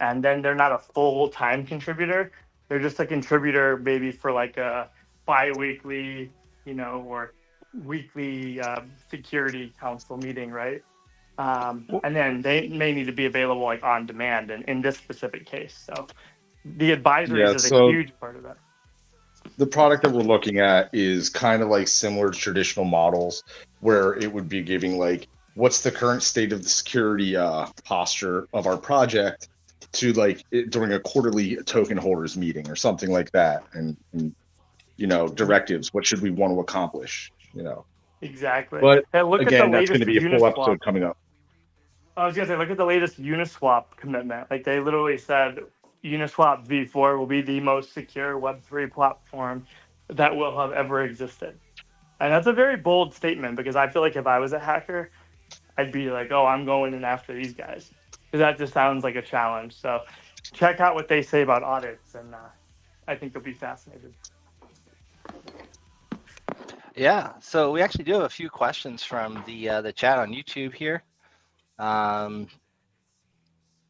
Speaker 4: and then they're not a full-time contributor. They're just a contributor maybe for like a bi-weekly, or weekly security council meeting, right? And then they may need to be available like on demand in this specific case. So the advisories is a
Speaker 7: so
Speaker 4: huge part of that.
Speaker 7: the product that we're looking at is kind of like similar to traditional models where it would be giving like, what's the current state of the security posture of our project to like during a quarterly token holders meeting or something like that. And directives, what should we want to accomplish,
Speaker 4: Exactly.
Speaker 7: But
Speaker 4: Hey, look
Speaker 7: again,
Speaker 4: at the
Speaker 7: that's going
Speaker 4: latest
Speaker 7: to be a full
Speaker 4: Uniswap.
Speaker 7: episode coming up.
Speaker 4: I was gonna say, look at the latest Uniswap commitment. Like they literally said, Uniswap v4 will be the most secure Web3 platform that will have ever existed. And that's a very bold statement because I feel like if I was a hacker, I'd be like, oh, I'm going in after these guys. Because that just sounds like a challenge. So check out what they say about audits, and I think you'll be fascinated.
Speaker 2: Yeah, so we actually do have a few questions from the chat on YouTube here.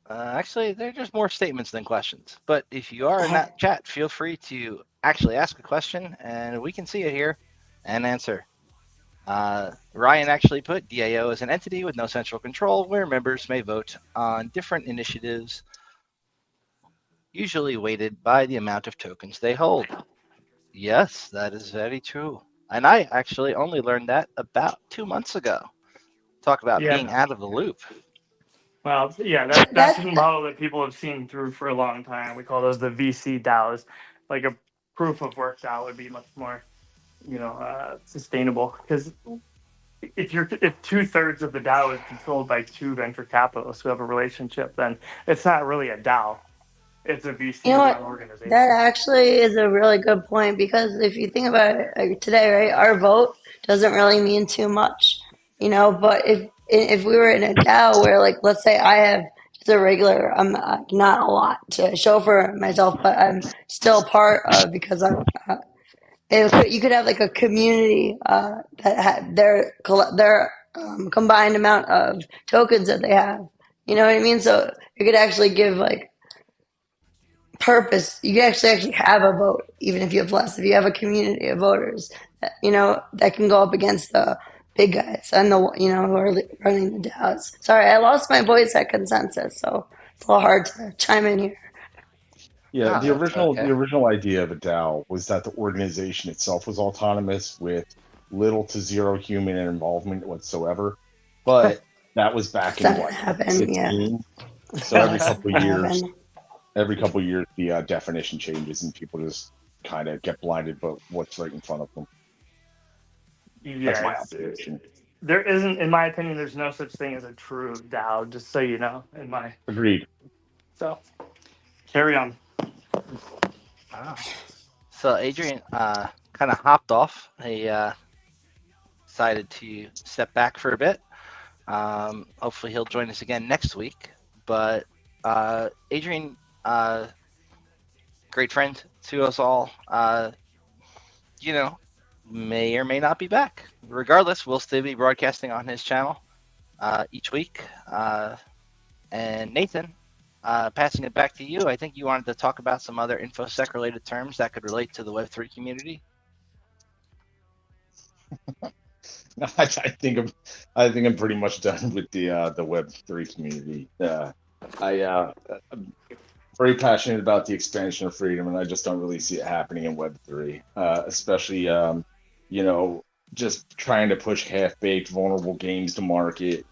Speaker 2: Actually, they're just more statements than questions. But if you are in that chat, feel free to actually ask a question, and we can see it here and answer. Ryan actually put DAO as an entity with no central control where members may vote on different initiatives, usually weighted by the amount of tokens they hold. Yes, that is very true. And I actually only learned that about 2 months ago. Talk about being out of the loop.
Speaker 4: Well, yeah, that's a model that people have seen through for a long time. We call those the VC DAOs. Like a proof of work DAO would be much more, sustainable. Because if 2/3 of the DAO is controlled by two venture capitalists who have a relationship, then it's not really a DAO. It's a VC organization.
Speaker 6: That actually is a really good point because if you think about it today, right, our vote doesn't really mean too much, but if we were in a DAO where, like, let's say I have just a regular, I'm not a lot to show for myself, but I'm still part of because you could have like a community that had their combined amount of tokens that they have. You know what I mean? So you could actually give like purpose. You can actually have a vote, even if you have less. If you have a community of voters, that can go up against the big guys and the who are running the DAOs. Sorry, I lost my voice at consensus, so it's a little hard to chime in here.
Speaker 7: Yeah, the original idea of a DAO was that the organization itself was autonomous with little to zero human involvement whatsoever. But that was back in 2016. Yeah. So every couple of years, the definition changes and people just kind of get blinded by what's right in front of them.
Speaker 4: Yeah, there isn't, in my opinion, there's no such thing as a true DAO. Just so you know,
Speaker 7: Agreed.
Speaker 4: So, carry on.
Speaker 2: Wow. So Adrian kind of hopped off. He decided to step back for a bit. Hopefully he'll join us again next week. But Adrian, great friend to us all, may or may not be back. Regardless, we'll still be broadcasting on his channel each week. And Nathan, passing it back to you, I think you wanted to talk about some other InfoSec-related terms that could relate to the Web3 community.
Speaker 7: No, I think I'm pretty much done with the Web3 community. I'm very passionate about the expansion of freedom, and I just don't really see it happening in Web3, especially just trying to push half-baked, vulnerable games to market.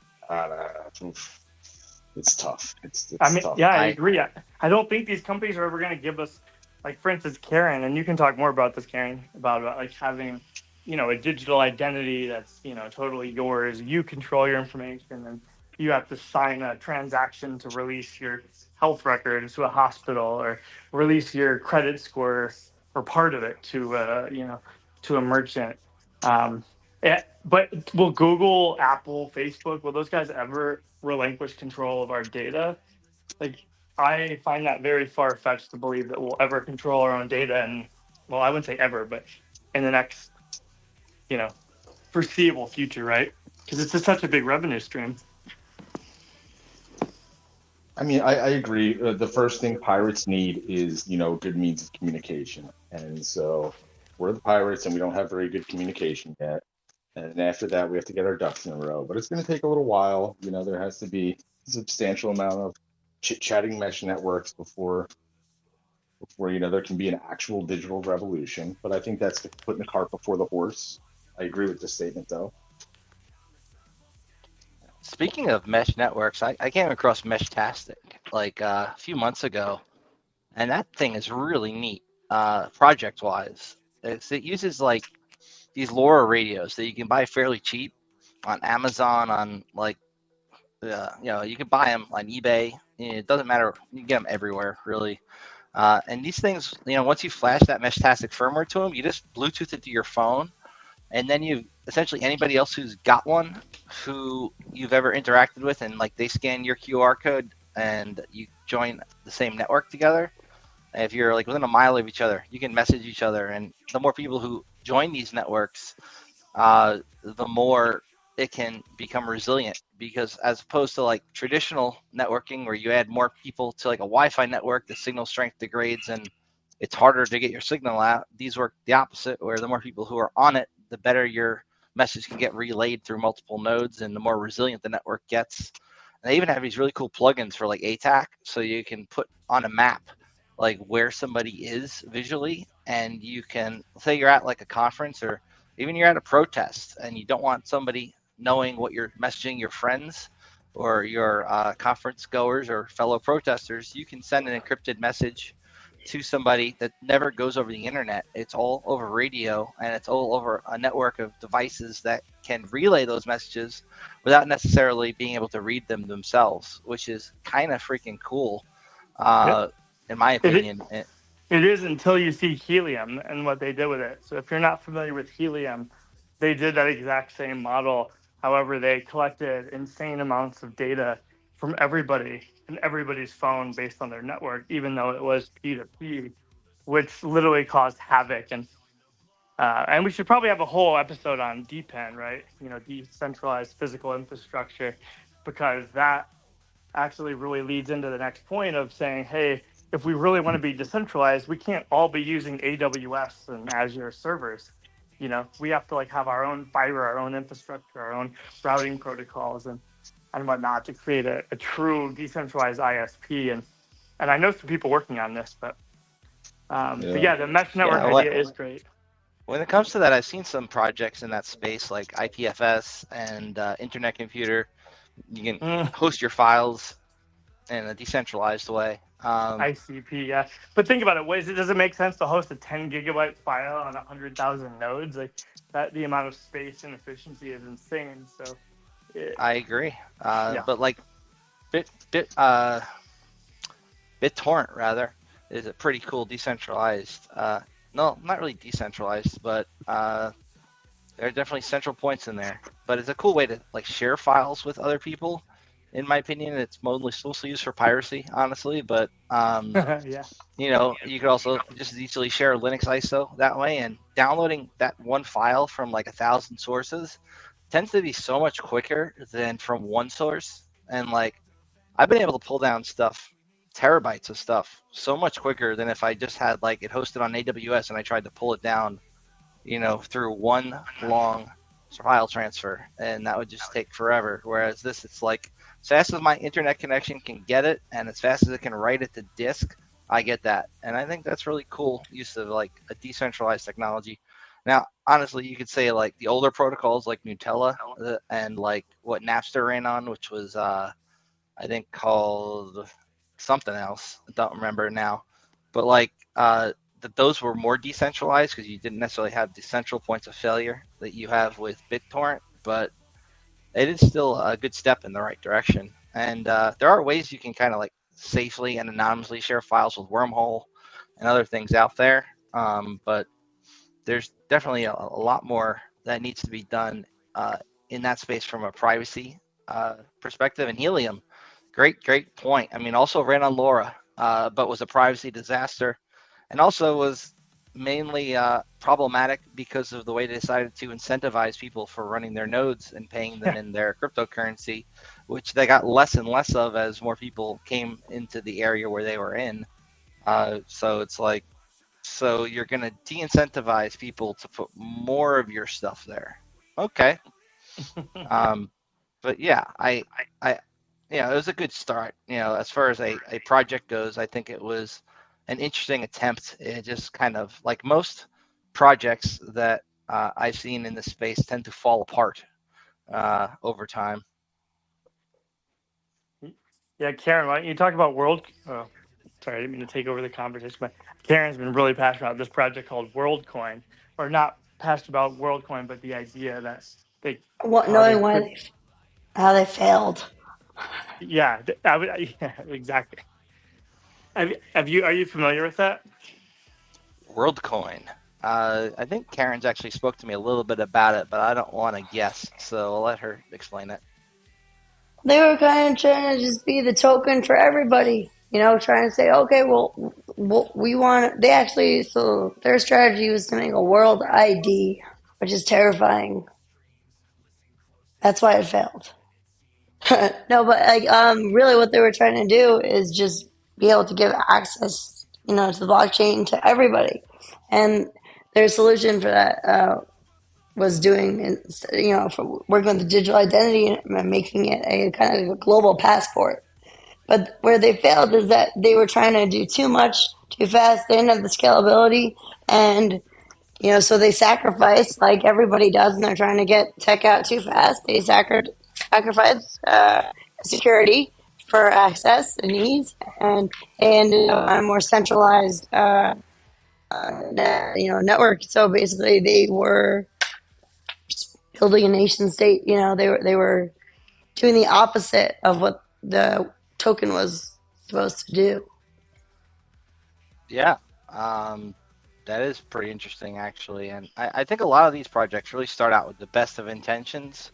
Speaker 7: It's tough. It's tough.
Speaker 4: Yeah, I agree. I don't think these companies are ever going to give us, like, for instance, Karen, and you can talk more about this, Karen, about like having, a digital identity that's, totally yours. You control your information, and you have to sign a transaction to release your health records to a hospital or release your credit score or part of it to a merchant. But will Google, Apple, Facebook, will those guys ever relinquish control of our data? Like, I find that very far-fetched to believe that we'll ever control our own data. And, well, I wouldn't say ever, but in the next, foreseeable future, right? Because it's just such a big revenue stream.
Speaker 7: I mean, I agree. The first thing pirates need is, good means of communication. And so we're the pirates and we don't have very good communication yet. And after that, we have to get our ducks in a row. But it's going to take a little while. There has to be a substantial amount of chit-chatting mesh networks before there can be an actual digital revolution. But I think that's putting the cart before the horse. I agree with this statement, though.
Speaker 2: Speaking of mesh networks, I came across Meshtastic like a few months ago, and that thing is really neat, project-wise. It uses like these LoRa radios that you can buy fairly cheap on Amazon, on like, you can buy them on eBay. It doesn't matter. You can get them everywhere, really. And these things, once you flash that Meshtastic firmware to them, you just Bluetooth it to your phone, and then you essentially anybody else who's got one, who you've ever interacted with, and like they scan your QR code and you join the same network together. If you're like within a mile of each other, you can message each other, and the more people who join these networks, the more it can become resilient. Because as opposed to like traditional networking where you add more people to like a Wi-Fi network, the signal strength degrades and it's harder to get your signal out. These work the opposite, where the more people who are on it, the better your message can get relayed through multiple nodes and the more resilient the network gets. And they even have these really cool plugins for like ATAC, so you can put on a map like where somebody is visually, and you can say you're at like a conference or even you're at a protest and you don't want somebody knowing what you're messaging your friends or your conference goers or fellow protesters. You can send an encrypted message to somebody that never goes over the internet. It's all over radio, and it's all over a network of devices that can relay those messages without necessarily being able to read them themselves, which is kind of freaking cool, in my opinion.
Speaker 4: It is, until you see Helium and what they did with it. So if you're not familiar with Helium, they did that exact same model. However, they collected insane amounts of data from everybody and everybody's phone based on their network, even though it was P2P, which literally caused havoc. And we should probably have a whole episode on DPIN, right? Decentralized physical infrastructure, because that actually really leads into the next point of saying, hey, if we really want to be decentralized, we can't all be using AWS and Azure servers. We have to like have our own fiber, our own infrastructure, our own routing protocols and whatnot to create a true decentralized ISP. And I know some people working on this, but the mesh network idea is great.
Speaker 2: When it comes to that, I've seen some projects in that space like IPFS and Internet Computer. You can host your files in a decentralized way.
Speaker 4: ICP, yeah. But think about it. Does it make sense to host a 10 gigabyte file on 100,000 nodes? Like that, the amount of space and efficiency is insane. So
Speaker 2: I agree. But like BitTorrent rather is a pretty cool decentralized. No, not really decentralized, but there are definitely central points in there. But it's a cool way to like share files with other people. In my opinion, it's mostly used for piracy, honestly. But you could also just as easily share a Linux ISO that way. And downloading that one file from like 1,000 sources tends to be so much quicker than from one source. And like, I've been able to pull down terabytes of stuff so much quicker than if I just had like it hosted on AWS and I tried to pull it down, through one long file transfer, and that would just take forever. Whereas this, it's like as fast as my internet connection can get it and as fast as it can write it to disk, I get that. And I think that's really cool use of like a decentralized technology. Now, honestly, you could say like the older protocols like Nutella and like what Napster ran on, which was I think called something else. I don't remember now. But like those were more decentralized because you didn't necessarily have the central points of failure that you have with BitTorrent, but it is still a good step in the right direction. And there are ways you can kind of like safely and anonymously share files with Wormhole and other things out there. But there's definitely a lot more that needs to be done in that space from a privacy perspective. And Helium, great point. I mean, also ran on LoRa, but was a privacy disaster, and also was mainly problematic because of the way they decided to incentivize people for running their nodes and paying them in their cryptocurrency, which they got less and less of as more people came into the area where they were in. So it's like, so you're going to de-incentivize people to put more of your stuff there. Okay. But yeah, it was a good start. As far as a project goes, I think it was an interesting attempt. It just kind of, like most projects that I've seen in this space, tend to fall apart over time.
Speaker 4: Yeah, Karen, why don't you talk about Oh, sorry, I didn't mean to take over the conversation, but Karen's been really passionate about this project called WorldCoin, or not passionate about WorldCoin, but the idea that
Speaker 6: What
Speaker 4: how they
Speaker 6: knowing
Speaker 4: put,
Speaker 6: how they failed.
Speaker 4: yeah, yeah, exactly. Are you familiar with that?
Speaker 2: WorldCoin. I think Karen's actually spoke to me a little bit about it, but I don't want to guess, so I'll let her explain it.
Speaker 6: They were kind of trying to just be the token for everybody, trying to say, okay, well, we want. They actually, so their strategy was to make a world ID, which is terrifying. That's why it failed. No, but really, what they were trying to do is just be able to give access, to the blockchain to everybody, and their solution for that was doing, for working with the digital identity and making it a kind of a global passport. But where they failed is that they were trying to do too much too fast. They didn't have the scalability, and so they sacrificed like everybody does, and they're trying to get tech out too fast. They sacrificed security for access and ease, and a more centralized, network. So basically, they were building a nation state. They were doing the opposite of what the token was supposed to do.
Speaker 2: Yeah, that is pretty interesting, actually. And I think a lot of these projects really start out with the best of intentions,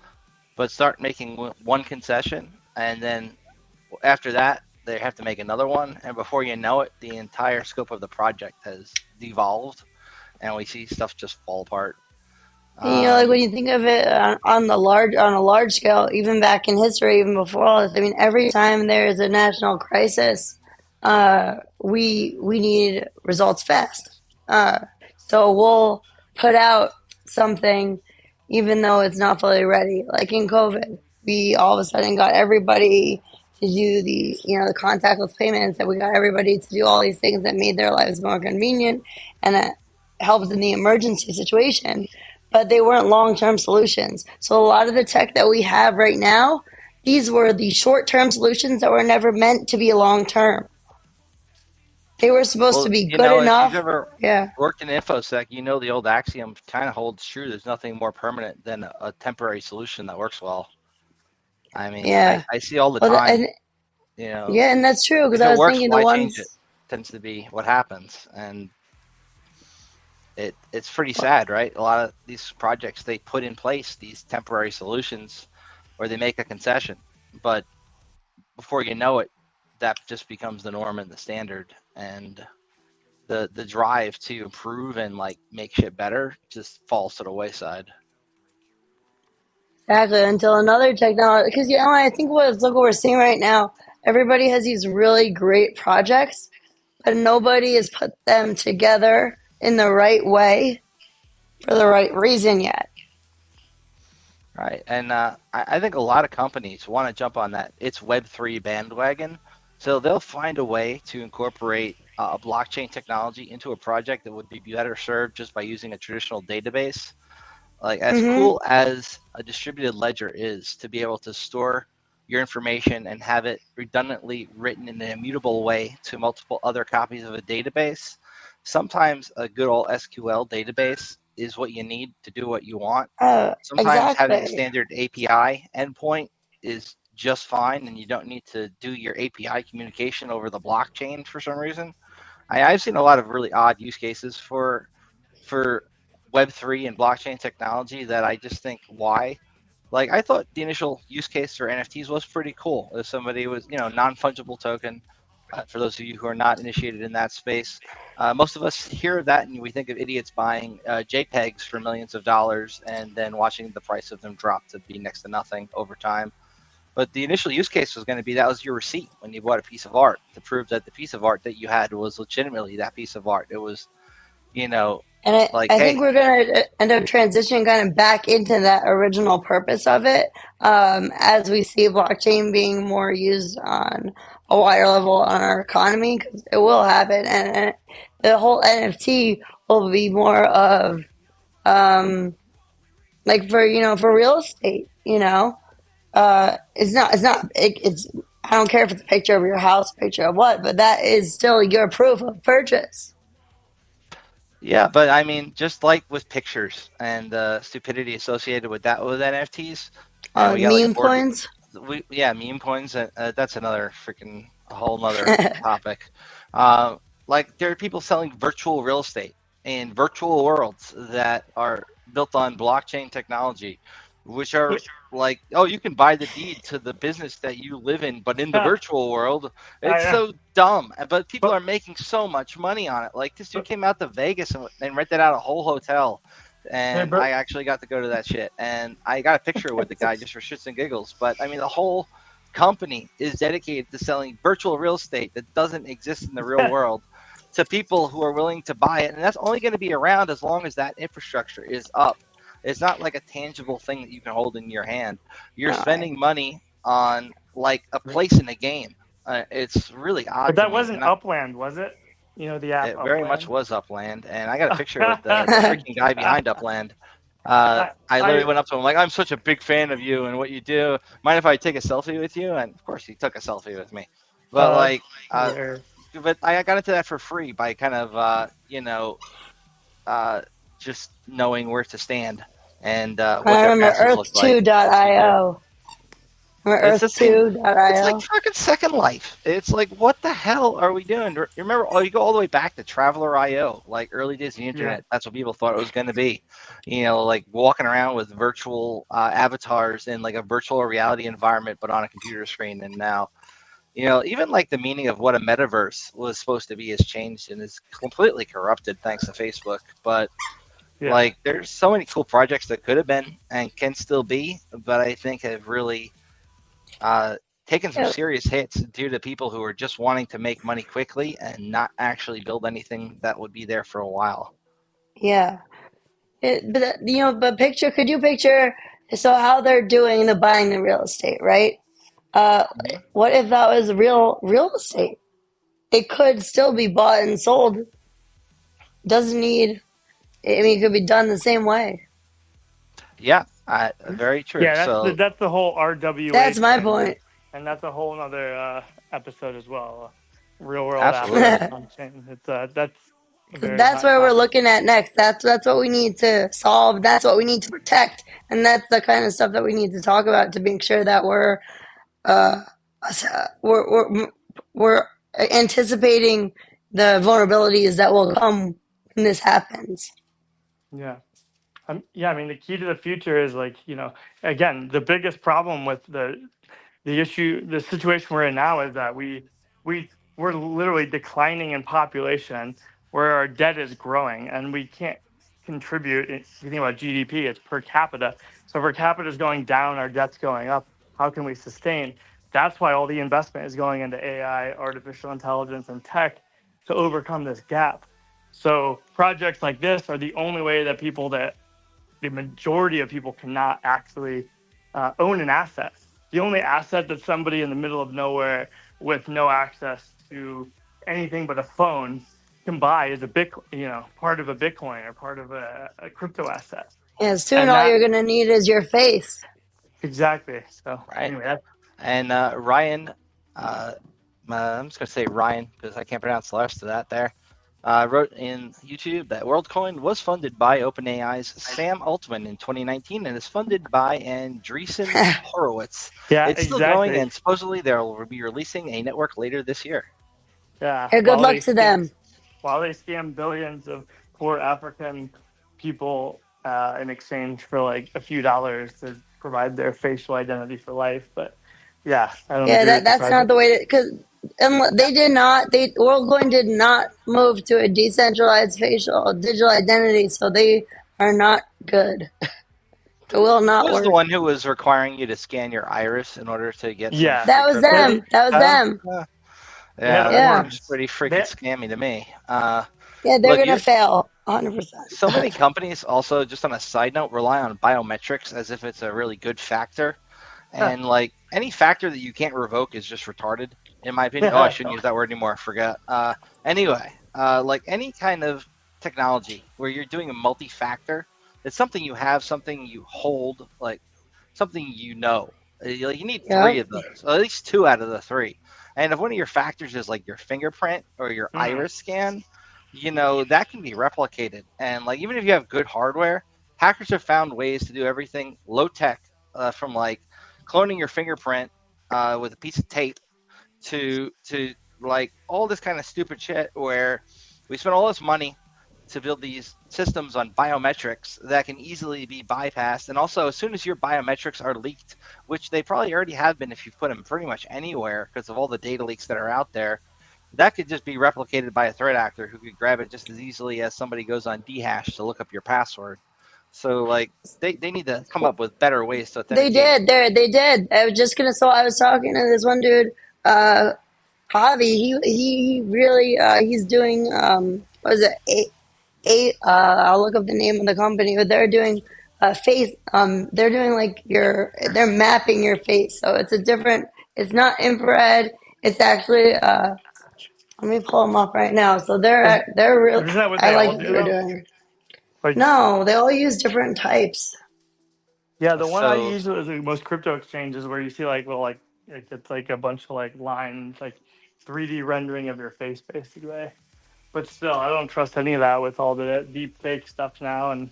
Speaker 2: but start making one concession, and then after that, they have to make another one. And before you know it, the entire scope of the project has devolved, and we see stuff just fall apart.
Speaker 6: Like when you think of it on a large scale, even back in history, even before all this, I mean, every time there is a national crisis, we need results fast. So we'll put out something, even though it's not fully ready. Like in COVID, we all of a sudden got everybody to do the contactless payments, and we got everybody to do all these things that made their lives more convenient, and that helped in the emergency situation. But they weren't long-term solutions. So a lot of the tech that we have right now, these were the short-term solutions that were never meant to be long-term. They were supposed to be good enough.
Speaker 2: If you've ever worked in InfoSec, the old axiom kind of holds true. There's nothing more permanent than a temporary solution that works well. I mean, I see all the time.
Speaker 6: Yeah, and that's true, because
Speaker 2: if
Speaker 6: I
Speaker 2: it
Speaker 6: was
Speaker 2: works,
Speaker 6: thinking
Speaker 2: why
Speaker 6: the
Speaker 2: change it?
Speaker 6: ones.
Speaker 2: Tends to be what happens, and it's pretty sad, right? A lot of these projects, they put in place these temporary solutions, or they make a concession, but before you know it, that just becomes the norm and the standard, and the drive to improve and like make shit better just falls to the wayside.
Speaker 6: Exactly, until another technology, because I think look what we're seeing right now. Everybody has these really great projects, but nobody has put them together in the right way for the right reason yet.
Speaker 2: Right, and I think a lot of companies want to jump on that it's Web3 bandwagon, so they'll find a way to incorporate a blockchain technology into a project that would be better served just by using a traditional database. Like, as cool as a distributed ledger is to be able to store your information and have it redundantly written in an immutable way to multiple other copies of a database, sometimes a good old SQL database is what you need to do what you want. Sometimes having a
Speaker 6: Exactly.
Speaker 2: standard API endpoint is just fine, and you don't need to do your API communication over the blockchain for some reason. I've seen a lot of really odd use cases for Web3 and blockchain technology that I just think, why? Like, I thought the initial use case for NFTs was pretty cool. If somebody was, non-fungible token, For those of you who are not initiated in that space, most of us hear that and we think of idiots buying JPEGs for millions of dollars and then watching the price of them drop to be next to nothing over time. But the initial use case was going to be that was your receipt when you bought a piece of art to prove that the piece of art that you had was legitimately that piece of art. It was, you know,
Speaker 6: And
Speaker 2: like,
Speaker 6: I
Speaker 2: hey,
Speaker 6: think we're going to end up transitioning kind of back into that original purpose of it, as we see blockchain being more used on a wider level on our economy, because it will happen. And the whole NFT will be more of, like for real estate, it's I don't care if it's a picture of your house, a picture of what, but that is still your proof of purchase.
Speaker 2: yeah, but I mean, just like with pictures and the stupidity associated with that with NFTs, and we got like a
Speaker 6: Meme
Speaker 2: board.
Speaker 6: coins.
Speaker 2: Meme coins. That's another freaking a whole nother topic. Like there are people selling virtual real estate in virtual worlds that are built on blockchain technology, which are like, oh, you can buy the deed to the business that you live in, but in the virtual world, it's so dumb. But people are making so much money on it. Like this dude came out to Vegas and rented out a whole hotel. And I actually got to go to that shit. And I got a picture with the guy just for shits and giggles. But I mean, the whole company is dedicated to selling virtual real estate that doesn't exist in the real world to people who are willing to buy it. And that's only going to be around as long as that infrastructure is up. It's not like a tangible thing that you can hold in your hand. You're spending money on like a place in a game. It's really odd.
Speaker 4: But that wasn't Upland, was it? The app.
Speaker 2: It very much was Upland, and I got a picture with the freaking guy behind Upland. I literally went up to him like, "I'm such a big fan of you and what you do. Mind if I take a selfie with you?" And of course, he took a selfie with me. But but I got into that for free by kind of just knowing where to stand and what
Speaker 6: I
Speaker 2: their
Speaker 6: remember
Speaker 2: passes look like.
Speaker 6: Earth2.io. Earth2.io.
Speaker 2: It's like fucking Second Life. It's like, what the hell are we doing? Remember, you go all the way back to Traveler.io, like early days of the internet. Yeah. That's what people thought it was going to be. Like walking around with virtual avatars in like a virtual reality environment, but on a computer screen. And now, even like the meaning of what a metaverse was supposed to be has changed and is completely corrupted thanks to Facebook. But like, there's so many cool projects that could have been and can still be, but I think have really taken some serious hits due to people who are just wanting to make money quickly and not actually build anything that would be there for a while.
Speaker 6: Yeah. But could you picture, so how they're doing the buying the real estate, right? What if that was real estate? It could still be bought and sold. It could be done the same way.
Speaker 2: Yeah, very true.
Speaker 4: Yeah, that's the whole RWA.
Speaker 6: That's my point.
Speaker 4: And that's a whole other episode as well. Real world
Speaker 2: application.
Speaker 6: That's where we're looking at next. That's what we need to solve. That's what we need to protect, and that's the kind of stuff that we need to talk about to make sure that we're anticipating the vulnerabilities that will come when this happens.
Speaker 4: Yeah. The key to the future is again, the biggest problem with the situation we're in now is that we're literally declining in population, where our debt is growing, and we can't contribute. If you think about GDP, it's per capita. So per capita is going down, our debt's going up. How can we sustain? That's why all the investment is going into AI, artificial intelligence, and tech to overcome this gap. So projects like this are the only way that the majority of people cannot actually own an asset. The only asset that somebody in the middle of nowhere with no access to anything but a phone can buy is part of a Bitcoin or part of a crypto asset.
Speaker 6: Yeah, soon all you're going to need is your face.
Speaker 4: Exactly. So
Speaker 2: anyway, and Ryan, I'm just going to say Ryan because I can't pronounce the rest of that there. Wrote in YouTube that WorldCoin was funded by OpenAI's Sam Altman in 2019 and is funded by Andreessen Horowitz.
Speaker 4: Yeah,
Speaker 2: it's still going, and supposedly they'll be releasing a network later this year.
Speaker 4: Yeah.
Speaker 6: Hey, good luck to them.
Speaker 4: While they scam billions of poor African people in exchange for like a few dollars to provide their facial identity for life, but I don't.
Speaker 6: Yeah, that's not the way to. Because they did not. WorldCoin did not move to a decentralized facial digital identity, so they are not good. It will
Speaker 2: Who
Speaker 6: not
Speaker 2: was the
Speaker 6: work.
Speaker 2: one who was requiring you to scan your iris in order to get some
Speaker 4: Yeah.
Speaker 2: free
Speaker 6: That was
Speaker 2: crypto?
Speaker 6: them. That was them.
Speaker 2: Yeah, that
Speaker 6: Yeah.
Speaker 2: seems pretty freaking
Speaker 4: They,
Speaker 2: scammy to me.
Speaker 6: Yeah, they're
Speaker 2: Look,
Speaker 6: gonna fail 100%.
Speaker 2: so many companies also, just on a side note, rely on biometrics as if it's a really good factor. And like any factor that you can't revoke is just retarded, in my opinion. Oh, I shouldn't use that word anymore. I forgot. Anyway, like any kind of technology where you're doing a multi-factor, it's something you have, something you hold, like something you know. You need three of those, at least two out of the three. And if one of your factors is like your fingerprint or your iris scan, that can be replicated. And like even if you have good hardware, hackers have found ways to do everything low tech, from like cloning your fingerprint with a piece of tape to like all this kind of stupid shit where we spent all this money to build these systems on biometrics that can easily be bypassed. And also, as soon as your biometrics are leaked, which they probably already have been if you put them pretty much anywhere because of all the data leaks that are out there, that could just be replicated by a threat actor who could grab it just as easily as somebody goes on Dhash to look up your password. So, like, they need to come up with better ways to
Speaker 6: They
Speaker 2: authenticate.
Speaker 6: did. They did. I was just gonna. So I was talking to this one dude, Javi. He really he's doing what is it? I'll look up the name of the company, but they're doing face. They're doing like they're mapping your face, so it's a different. It's not infrared. It's actually. Let me pull them up right now. So they're real.
Speaker 4: isn't that what
Speaker 6: I
Speaker 4: they
Speaker 6: like
Speaker 4: all
Speaker 6: what
Speaker 4: do
Speaker 6: they're
Speaker 4: though?
Speaker 6: doing.
Speaker 4: Like,
Speaker 6: No, they all use different types.
Speaker 4: yeah, the one I
Speaker 2: So,
Speaker 4: use is like most crypto exchanges where you see like little like it's like a bunch of like lines, like 3D rendering of your face basically. But still, I don't trust any of that with all the deep fake stuff now. And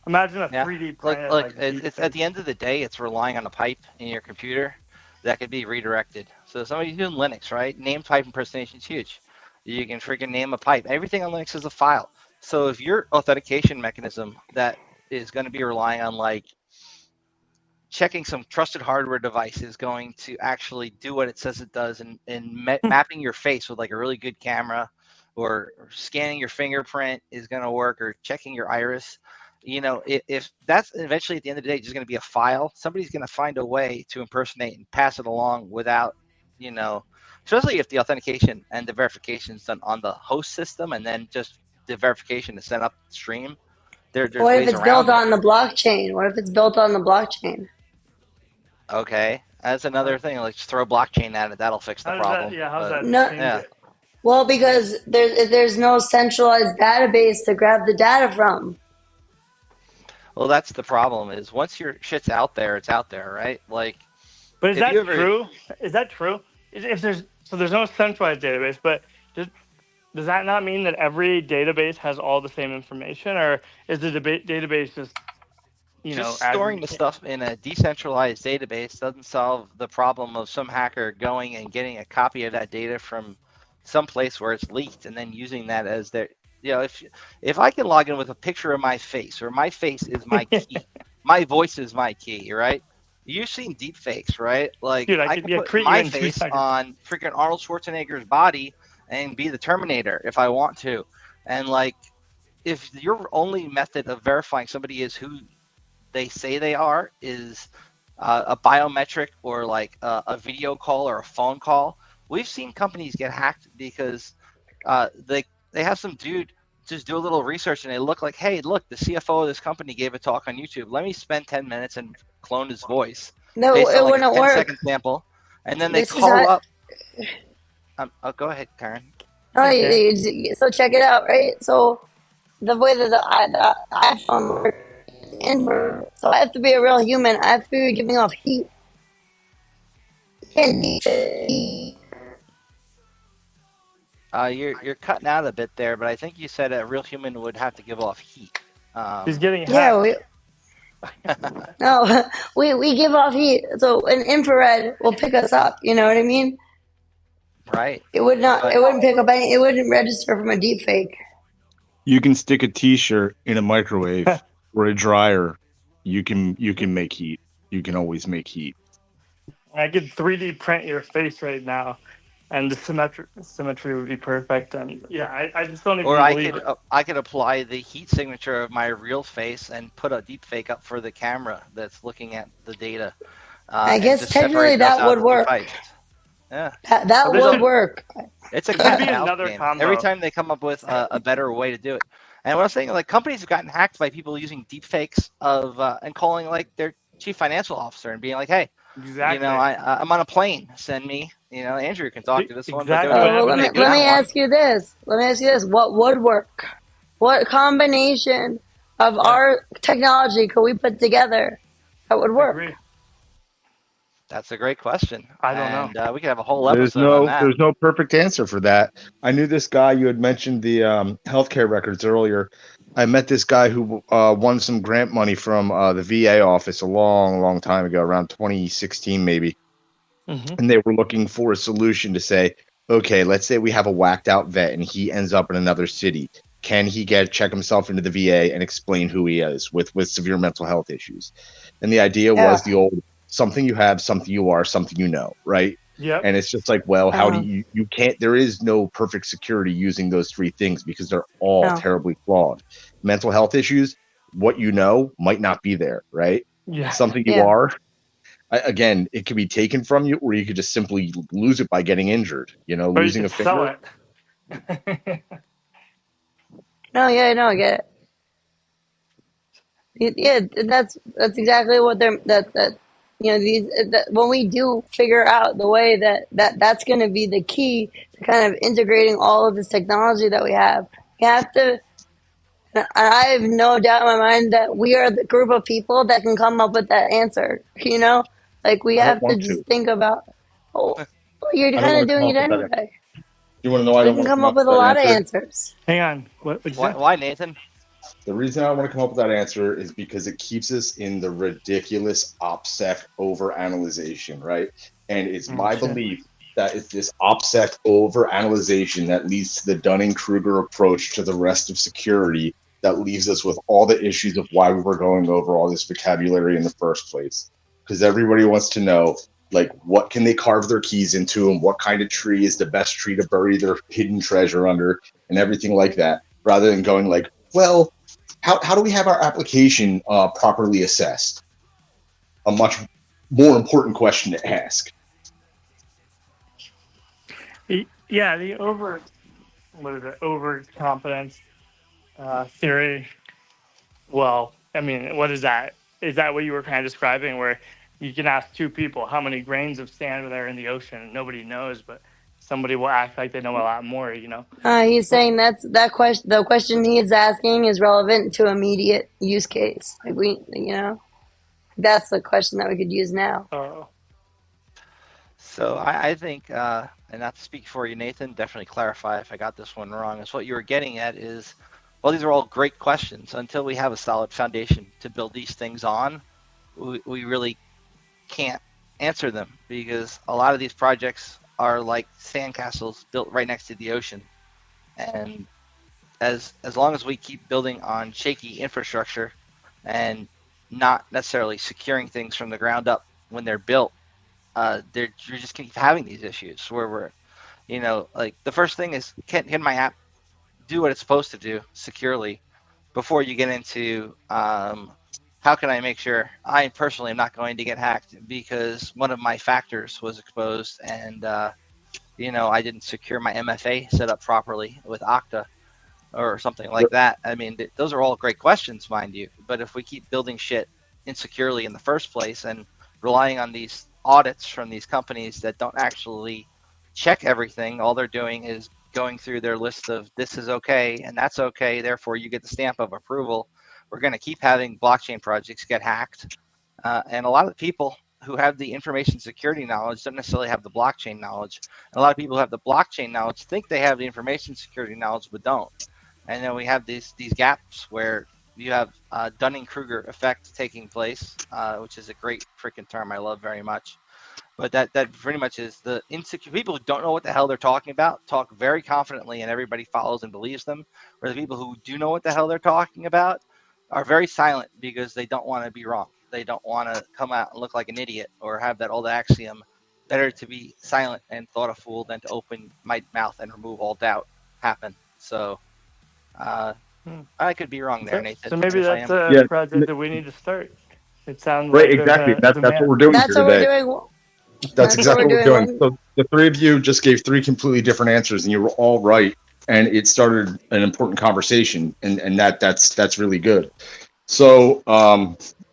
Speaker 4: imagine a
Speaker 2: yeah,
Speaker 4: 3D
Speaker 2: look,
Speaker 4: printed
Speaker 2: look,
Speaker 4: like deep
Speaker 2: it's at
Speaker 4: fake.
Speaker 2: the end of the day, it's relying on a pipe in your computer that could be redirected. So somebody's doing Linux, right? Name pipe impersonation is huge. You can freaking name a pipe. Everything on Linux is a file. So if your authentication mechanism that is going to be relying on like checking some trusted hardware device is going to actually do what it says it does, and mapping your face with like a really good camera, or scanning your fingerprint is going to work, or checking your iris. If that's eventually at the end of the day just going to be a file, somebody's going to find a way to impersonate and pass it along without, especially if the authentication and the verification is done on the host system, and then just the verification is sent upstream. There's
Speaker 6: What if
Speaker 2: ways
Speaker 6: it's built
Speaker 2: around it.
Speaker 6: on the blockchain? What if it's built on the blockchain?
Speaker 2: Okay, that's another thing. Like, just throw blockchain at it. That'll fix the
Speaker 4: How does that?
Speaker 2: problem.
Speaker 4: Yeah, how does
Speaker 2: But
Speaker 4: that
Speaker 6: No,
Speaker 4: change
Speaker 2: yeah,
Speaker 4: it?
Speaker 6: well, because there's no centralized database to grab the data from.
Speaker 2: well, that's the problem. Is once your shit's out there, it's out there, right? Like,
Speaker 4: But is
Speaker 2: if you
Speaker 4: that
Speaker 2: ever,
Speaker 4: true? Is that true? If there's no centralized database, but does that not mean that every database has all the same information, or is the database just
Speaker 2: just storing the
Speaker 4: aggregate?
Speaker 2: stuff in a decentralized database doesn't solve the problem of some hacker going and getting a copy of that data from some place where it's leaked and then using that as their, if I can log in with a picture of my face, or my face is my key, my voice is my key, right? You've seen deep fakes, right? Like,
Speaker 4: Dude, I
Speaker 2: I
Speaker 4: could
Speaker 2: can put
Speaker 4: create you
Speaker 2: my
Speaker 4: in 2
Speaker 2: face
Speaker 4: seconds.
Speaker 2: on freaking Arnold Schwarzenegger's body and be the Terminator if I want to. And like, if your only method of verifying somebody is who they say they are is a biometric, or like a video call or a phone call, we've seen companies get hacked because they have some dude just do a little research, and they look like, hey, look, the CFO of this company gave a talk on YouTube. Let me spend 10 minutes and clone his voice
Speaker 6: No,
Speaker 2: based on
Speaker 6: it
Speaker 2: like a
Speaker 6: wouldn't
Speaker 2: 10-second
Speaker 6: work.
Speaker 2: sample, and then they
Speaker 6: This is
Speaker 2: call
Speaker 6: how.
Speaker 2: up. Oh, go ahead, Karen.
Speaker 6: Oh,
Speaker 4: Okay.
Speaker 6: so check it out, right? So the way that the iPhone works, Android, so I have to be a real human. I have to be giving off heat. Heat.
Speaker 2: You're cutting out a bit there, but I think you said a real human would have to give off heat.
Speaker 4: He's getting
Speaker 6: Yeah,
Speaker 4: hacked.
Speaker 6: no, we give off heat. So an infrared will pick us up. You know what I mean?
Speaker 2: Right.
Speaker 6: It would not.
Speaker 2: But
Speaker 6: It wouldn't pick up any. It wouldn't register from a deep fake.
Speaker 7: You can stick a T-shirt in a microwave or a dryer. You can make heat. You can always make heat.
Speaker 4: I could 3D print your face right now. and the symmetry would be perfect. And yeah, I just don't even
Speaker 2: Or
Speaker 4: believe it.
Speaker 2: I could apply the heat signature of my real face and put a deep fake up for the camera that's looking at the data,
Speaker 6: I
Speaker 2: and
Speaker 6: guess
Speaker 2: just separate
Speaker 6: technically
Speaker 2: those
Speaker 6: that
Speaker 2: out
Speaker 6: would
Speaker 2: into two
Speaker 6: work.
Speaker 2: pipes. Yeah,
Speaker 6: That
Speaker 4: There's
Speaker 6: would
Speaker 4: a,
Speaker 6: work.
Speaker 2: it's a
Speaker 4: could
Speaker 2: cat
Speaker 4: be
Speaker 2: and mouse
Speaker 4: another
Speaker 2: game. Every
Speaker 4: combo.
Speaker 2: time they come up with a better way to do it. And what I'm saying, like companies have gotten hacked by people using deep fakes of and calling like their chief financial officer and being like, "Hey,
Speaker 4: Exactly.
Speaker 2: I'm on a plane. Send me, Andrew can talk to this one, but
Speaker 4: Exactly
Speaker 2: they're
Speaker 4: what
Speaker 6: Well,
Speaker 2: doing
Speaker 4: happened
Speaker 2: it
Speaker 4: to
Speaker 2: with
Speaker 6: let
Speaker 2: that
Speaker 6: me
Speaker 2: one.
Speaker 6: ask you this. Let me ask you this. What would work? What combination of our technology could we put together that would
Speaker 4: I
Speaker 6: work?
Speaker 4: agree.
Speaker 2: That's a great question,
Speaker 4: I don't know.
Speaker 2: and we could have a whole
Speaker 7: There's
Speaker 2: episode on
Speaker 7: no
Speaker 2: that.
Speaker 7: there's no perfect answer for that. I knew this guy. You had mentioned the healthcare records earlier. I met this guy who won some grant money from the VA office a long time ago, around 2016 maybe.
Speaker 4: Hmm.
Speaker 7: And they were looking for a solution to say, okay, let's say we have a whacked out vet and he ends up in another city. Can he check himself into the VA and explain who he is with severe mental health issues? And the idea
Speaker 6: Yeah.
Speaker 7: was the old something you have, something you are, something you know, right?
Speaker 4: Yep.
Speaker 7: And it's just like, well, how do
Speaker 6: Um,
Speaker 7: you can't, there is no perfect security using those three things because they're all
Speaker 6: no.
Speaker 7: terribly flawed. Mental health issues, what you know might not be there, right?
Speaker 4: Yeah.
Speaker 7: Something you
Speaker 6: Yeah.
Speaker 7: are, again, it could be taken from you, or you could just simply lose it by getting injured.
Speaker 4: Or you
Speaker 7: Losing
Speaker 4: could
Speaker 7: a
Speaker 4: sell
Speaker 7: finger.
Speaker 4: it.
Speaker 6: No. Yeah. No. I get it. Yeah. That's exactly what they're that these that when we do figure out the way that's going to be the key to kind of integrating all of this technology that we have. You have to. And I have no doubt in my mind that we are the group of people that can come up with that answer. Like we
Speaker 7: I don't
Speaker 6: have to
Speaker 7: want
Speaker 6: just
Speaker 7: to.
Speaker 6: think about. Oh, well, you're
Speaker 7: I don't
Speaker 6: kind
Speaker 7: want
Speaker 6: of
Speaker 7: to come
Speaker 6: doing it
Speaker 7: up with that.
Speaker 6: anyway.
Speaker 7: You want to know why I
Speaker 6: We
Speaker 7: don't
Speaker 6: can
Speaker 7: want to
Speaker 6: come
Speaker 7: come
Speaker 6: up
Speaker 7: up with
Speaker 6: with a
Speaker 7: that
Speaker 6: lot of
Speaker 7: answer?
Speaker 6: answers.
Speaker 4: Hang on. What would you say?
Speaker 2: Why, Nathan?
Speaker 7: The reason I want to come up with that answer is because it keeps us in the ridiculous OPSEC overanalyzation, right? And it's my
Speaker 4: Shit.
Speaker 7: belief that it's this OPSEC overanalyzation that leads to the Dunning-Kruger approach to the rest of security that leaves us with all the issues of why we were going over all this vocabulary in the first place. Because everybody wants to know, like, what can they carve their keys into and what kind of tree is the best tree to bury their hidden treasure under and everything like that, rather than going like, well, how do we have our application properly assessed? A much more important question to ask.
Speaker 4: Yeah, the overconfidence theory. Well, I mean, what is that? Is that what you were kind of describing, where you can ask two people how many grains of sand are there in the ocean, and nobody knows, but somebody will act like they know a lot more.
Speaker 6: He's saying that question. The question he is asking is relevant to immediate use case. Like that's the question that we could use now.
Speaker 4: Oh,
Speaker 2: So I think, and not to speak for you, Nathan, definitely clarify if I got this one wrong. Is what you were getting at is, well, these are all great questions. Until we have a solid foundation to build these things on, we really can't answer them because a lot of these projects are like sandcastles built right next to the ocean. And as long as we keep building on shaky infrastructure and not necessarily securing things from the ground up when they're built, you're just keep having these issues where we're, like the first thing is, can my app do what it's supposed to do securely before you get into how can I make sure I personally am not going to get hacked because one of my factors was exposed and I didn't secure my MFA set up properly with Okta or something like that. I mean, those are all great questions, mind you, but if we keep building shit insecurely in the first place and relying on these audits from these companies that don't actually check everything, all they're doing is going through their list of this is okay and that's okay, therefore you get the stamp of approval. We're going to keep having blockchain projects get hacked. And a lot of the people who have the information security knowledge don't necessarily have the blockchain knowledge. And a lot of people who have the blockchain knowledge think they have the information security knowledge but don't. And then we have these gaps where you have Dunning-Kruger effect taking place, which is a great freaking term I love very much. But that pretty much is the insecure people who don't know what the hell they're talking about talk very confidently and everybody follows and believes them. Where the people who do know what the hell they're talking about are very silent because they don't want to be wrong. They don't want to come out and look like an idiot or have that old axiom, better to be silent and thought a fool than to open my mouth and remove all doubt happen. So I could be wrong there, Nathan.
Speaker 4: So maybe
Speaker 2: If I
Speaker 4: that's
Speaker 2: am.
Speaker 4: a project that we need to start. It sounds
Speaker 7: Right,
Speaker 4: like there's
Speaker 7: exactly.
Speaker 4: a
Speaker 7: That's what
Speaker 4: demand.
Speaker 7: we're doing
Speaker 6: That's
Speaker 7: here
Speaker 6: what we're
Speaker 7: today.
Speaker 6: doing.
Speaker 7: That's exactly what we're doing.
Speaker 6: One-
Speaker 7: So the three of you just gave three completely different answers, and you were all right. And it started an important conversation, and that's really good. So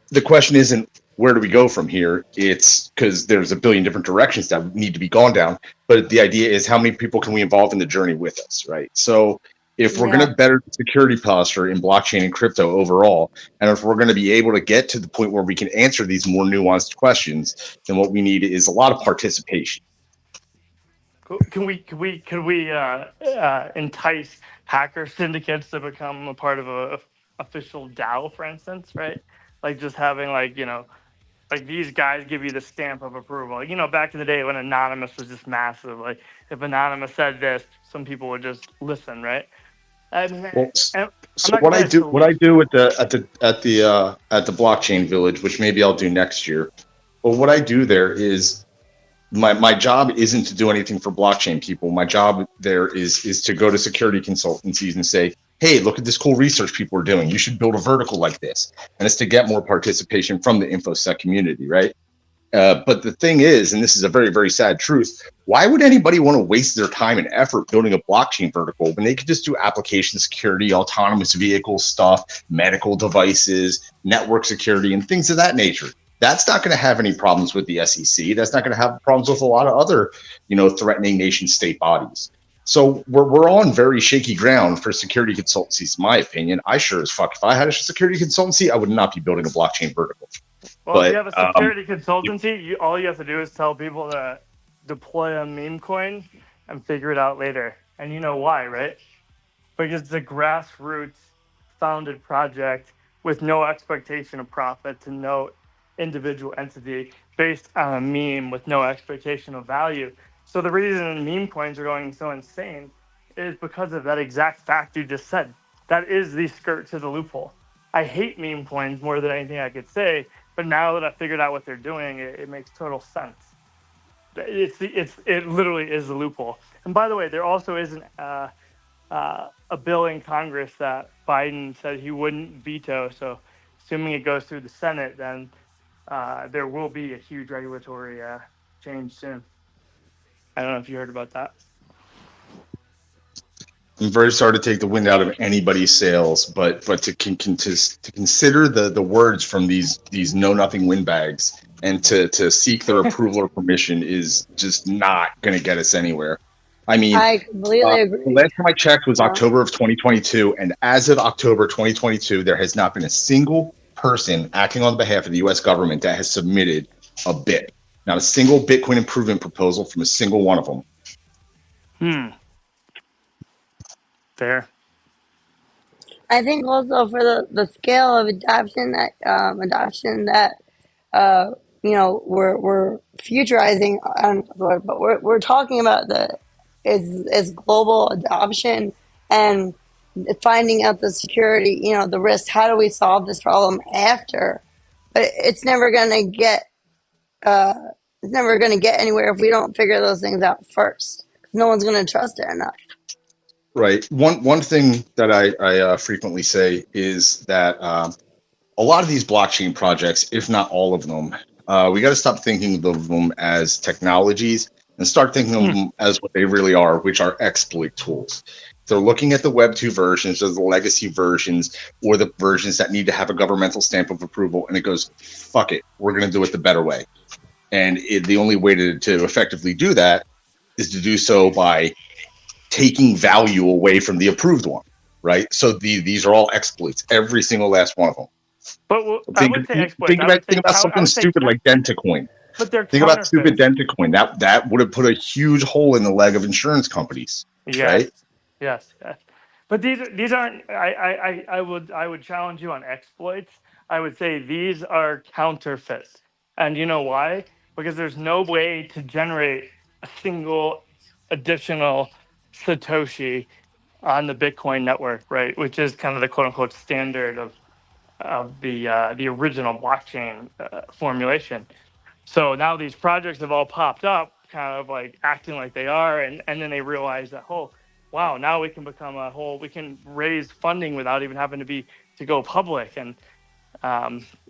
Speaker 7: the question isn't where do we go from here? It's because there's a billion different directions that need to be gone down. But the idea is how many people can we involve in the journey with us, right? So if we're going to better the security posture in blockchain and crypto overall, and if we're going to be able to get to the point where we can answer these more nuanced questions, then what we need is a lot of participation.
Speaker 4: Can we entice hacker syndicates to become a part of a official DAO, for instance, right? Like just having like these guys give you the stamp of approval. Like, back in the day when Anonymous was just massive. Like if Anonymous said this, some people would just listen, right? I mean,
Speaker 7: Well,
Speaker 4: I'm
Speaker 7: so
Speaker 4: not
Speaker 7: what
Speaker 4: gonna
Speaker 7: I do
Speaker 4: salute-
Speaker 7: at the blockchain village, which maybe I'll do next year. But what I do there is my job isn't to do anything for blockchain people. My job there is to go to security consultancies and say, hey, look at this cool research people are doing. You should build a vertical like this. And it's to get more participation from the InfoSec community, right? But the thing is, and this is a very, very sad truth, why would anybody want to waste their time and effort building a blockchain vertical when they could just do application security, autonomous vehicle stuff, medical devices, network security, and things of that nature? That's not going to have any problems with the SEC. That's not going to have problems with a lot of other, threatening nation state bodies. So we're on very shaky ground for security consultancies, in my opinion. I sure as fuck, if I had a security consultancy, I would not be building a blockchain vertical.
Speaker 4: Well, if
Speaker 7: But
Speaker 4: you have a security consultancy, all you have to do is tell people to deploy a meme coin and figure it out later. And you know why, right? Because it's a grassroots founded project with no expectation of profit to no individual entity based on a meme with no expectation of value. So the reason meme coins are going so insane is because of that exact fact you just said. That is the skirt to the loophole. I hate meme coins more than anything I could say, but now that I figured out what they're doing, it makes total sense. It literally is the loophole. And by the way, there also isn't a bill in Congress that Biden said he wouldn't veto. So assuming it goes through the Senate, then there will be a huge regulatory change soon. I don't know if you heard about that.
Speaker 7: I'm very sorry to take the wind out of anybody's sails, but to consider the words from these know nothing windbags and to seek their approval or permission is just not going to get us anywhere. I mean,
Speaker 6: I completely agree.
Speaker 7: The last time I checked was October of 2022, and as of October 2022, there has not been a single person acting on behalf of the U.S. government that has submitted a bit. Not a single Bitcoin improvement proposal from a single one of them.
Speaker 4: Fair.
Speaker 6: I think also for the scale of adoption that we're futurizing on, but we're talking about is global adoption and finding out the security, the risk. How do we solve this problem after? But it's never going to get anywhere if we don't figure those things out first. No one's going to trust it enough.
Speaker 7: Right. One thing that I frequently say is that a lot of these blockchain projects, if not all of them, we got to stop thinking of them as technologies and start thinking of them as what they really are, which are exploit tools. They're looking at the Web 2 versions or the legacy versions or the versions that need to have a governmental stamp of approval. And it goes, fuck it, we're going to do it the better way. And the only way to effectively do that is to do so by taking value away from the approved one, right? So these are all exploits, every single last one of them.
Speaker 4: But I would say exploits.
Speaker 7: Think about something stupid like Dentacoin.
Speaker 4: But they're
Speaker 7: think about stupid Dentacoin. That would have put a huge hole in the leg of insurance companies, right?
Speaker 4: Yes. But these aren't. I would challenge you on exploits. I would say these are counterfeits, and you know why? Because there's no way to generate a single additional Satoshi on the Bitcoin network, right? Which is kind of the quote unquote standard of the original blockchain formulation. So now these projects have all popped up, kind of like acting like they are, and then they realize that, oh, wow, now we can become we can raise funding without even having to go public, and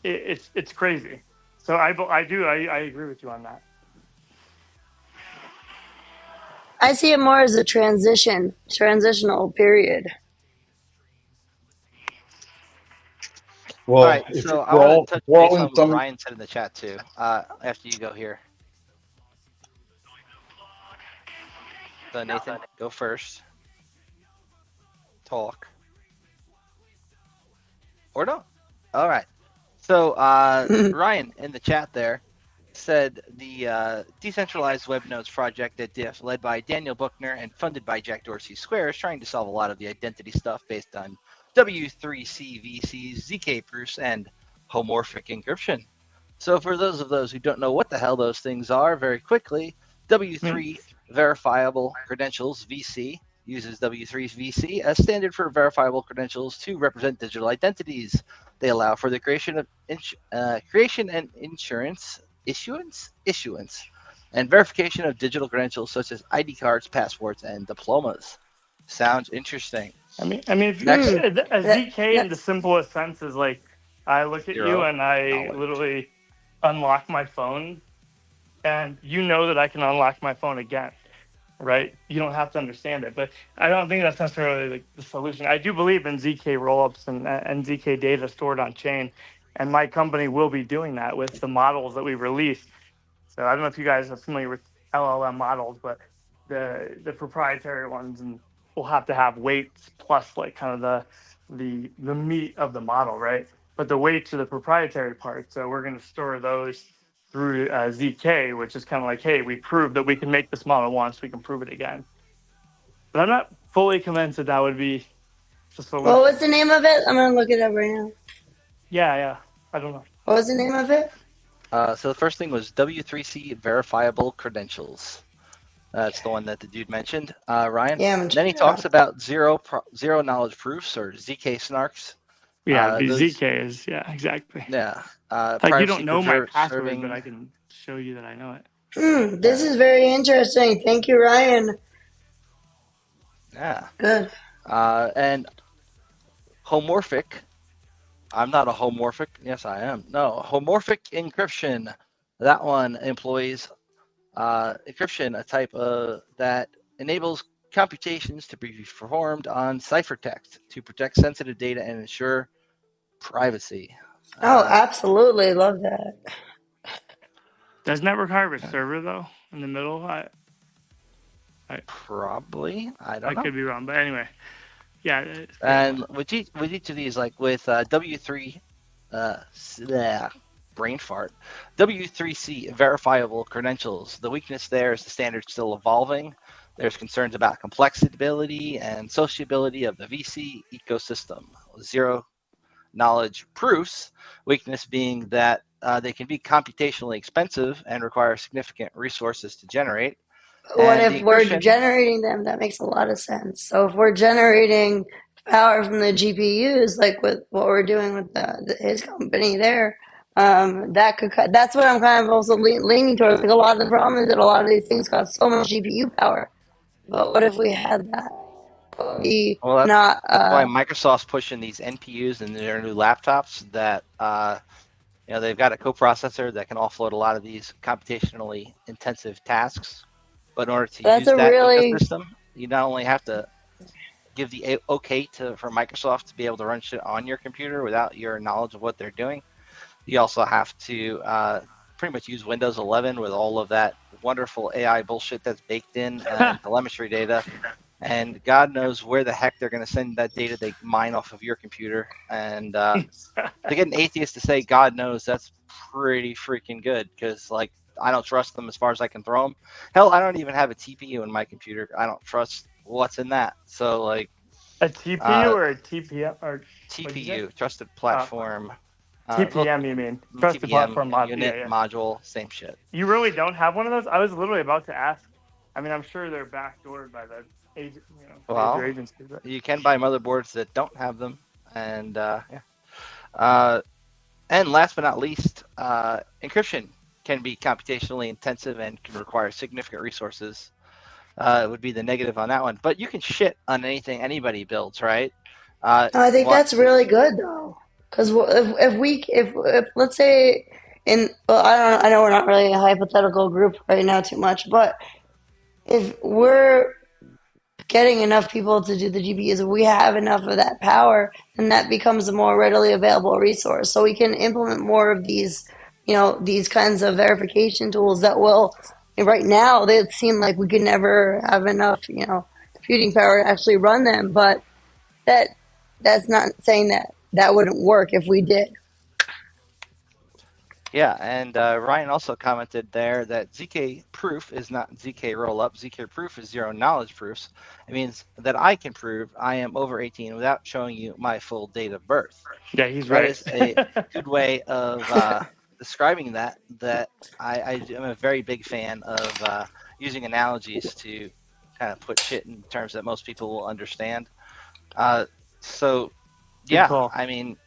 Speaker 4: it's crazy. So I agree with you on that.
Speaker 6: I see it more as a transitional period.
Speaker 7: Well,
Speaker 2: All right,
Speaker 7: if
Speaker 2: so I
Speaker 7: we're
Speaker 2: want to
Speaker 7: all
Speaker 2: touch
Speaker 7: we're
Speaker 2: base
Speaker 7: all
Speaker 2: on
Speaker 7: in
Speaker 2: what
Speaker 7: some.
Speaker 2: Ryan said in the chat too. After you go here, so Nathan, go first. Talk or don't. All right. So Ryan in the chat there said the decentralized web nodes project at Diff, led by Daniel Buchner and funded by Jack Dorsey Square, is trying to solve a lot of the identity stuff based on W3C VCs, ZK proofs, and homomorphic encryption. So for those who don't know what the hell those things are, very quickly, W3 verifiable credentials VC uses W3 VC as standard for verifiable credentials to represent digital identities. They allow for the creation and issuance, and verification of digital credentials such as ID cards, passports, and diplomas. Sounds interesting.
Speaker 4: I mean, if
Speaker 2: Next,
Speaker 4: a ZK in the simplest sense is like, I look at you
Speaker 2: zero
Speaker 4: and I
Speaker 2: knowledge.
Speaker 4: literally unlock my phone, and you know that I can unlock my phone again, right? You don't have to understand it, but I don't think that's necessarily like the solution. I do believe in ZK rollups and ZK data stored on chain, and my company will be doing that with the models that we release. So I don't know if you guys are familiar with LLM models, but the proprietary ones and will have to have weights plus like kind of the meat of the model, right? But the weights are the proprietary part. So we're going to store those through ZK, which is kind of like, hey, we proved that we can make this model once, we can prove it again. But I'm not fully convinced that would be the solution.
Speaker 6: What was the name of it? I'm gonna look it up right now.
Speaker 4: Yeah. I don't know.
Speaker 6: What was the name of it?
Speaker 2: So the first thing was W3C verifiable credentials. That's the one that the dude mentioned, Ryan.
Speaker 6: Yeah,
Speaker 2: Then he talks about zero knowledge proofs, or ZK snarks.
Speaker 4: Yeah, ZK is, yeah, exactly.
Speaker 2: Yeah.
Speaker 4: Like you don't know my password,
Speaker 2: serving...
Speaker 4: but I can show you that I know it.
Speaker 6: This is very interesting. Thank you, Ryan.
Speaker 2: Yeah.
Speaker 6: Good.
Speaker 2: And homomorphic. I'm not a homomorphic. Yes, I am. No, homomorphic encryption. That one employs encryption, a type that enables computations to be performed on ciphertext to protect sensitive data and ensure privacy.
Speaker 6: Absolutely. Love that.
Speaker 4: Doesn't that require a server, though, in the middle?
Speaker 2: Probably. I don't know.
Speaker 4: I could be wrong, but anyway. Yeah.
Speaker 2: And with each of these, like with W3, brain fart, W3C verifiable credentials, the weakness there is the standard's still evolving. There's concerns about complexity and sociability of the VC ecosystem. Zero knowledge proofs, weakness being that they can be computationally expensive and require significant resources to generate.
Speaker 6: What if we're generating them? That makes a lot of sense. So if we're generating power from the GPUs, like with what we're doing with his company there, that could cut. That's what I'm kind of also leaning towards. Like a lot of the problem is that a lot of these things cost so much GPU power. But what if we had that?
Speaker 2: Well, that's why Microsoft's pushing these NPUs in their new laptops that they've got a coprocessor that can offload a lot of these computationally intensive tasks. But in order to use that ecosystem, you not only have to give the okay for Microsoft to be able to run shit on your computer without your knowledge of what they're doing, you also have to pretty much use Windows 11 with all of that wonderful AI bullshit that's baked in and telemetry data. And God knows where the heck they're going to send that data they mine off of your computer. And to get an atheist to say God knows, that's pretty freaking good, because like I don't trust them as far as I can throw them. Hell, I don't even have a TPU in my computer. I don't trust what's in that. So like
Speaker 4: a TPU or a TPM or
Speaker 2: TPU, trusted platform.
Speaker 4: TPM, you mean? Trusted
Speaker 2: TPM,
Speaker 4: platform
Speaker 2: unit module, same shit.
Speaker 4: You really don't have one of those? I was literally about to ask. I mean, I'm sure they're backdoored by the agent, major agencies. But
Speaker 2: you can buy motherboards that don't have them, and and last but not least, encryption. can be computationally intensive and can require significant resources. Would be the negative on that one. But you can shit on anything anybody builds, right?
Speaker 6: I think that's really good though, because if let's say I know we're not really a hypothetical group right now too much, but if we're getting enough people to do the GPUs, if we have enough of that power, then that becomes a more readily available resource. So we can implement more of these, these kinds of verification tools that will. Right now, they seem like we could never have enough, computing power to actually run them, but that that's not saying that that wouldn't work if we did.
Speaker 2: Yeah, and Ryan also commented there that ZK proof is not ZK rollup. ZK proof is zero knowledge proofs. It means that I can prove I am over 18 without showing you my full date of birth.
Speaker 4: Yeah, he's
Speaker 2: That
Speaker 4: right.
Speaker 2: is a good way of describing that. That I am a very big fan of using analogies to kind of put shit in terms that most people will understand. So, yeah,
Speaker 4: call.
Speaker 2: I mean,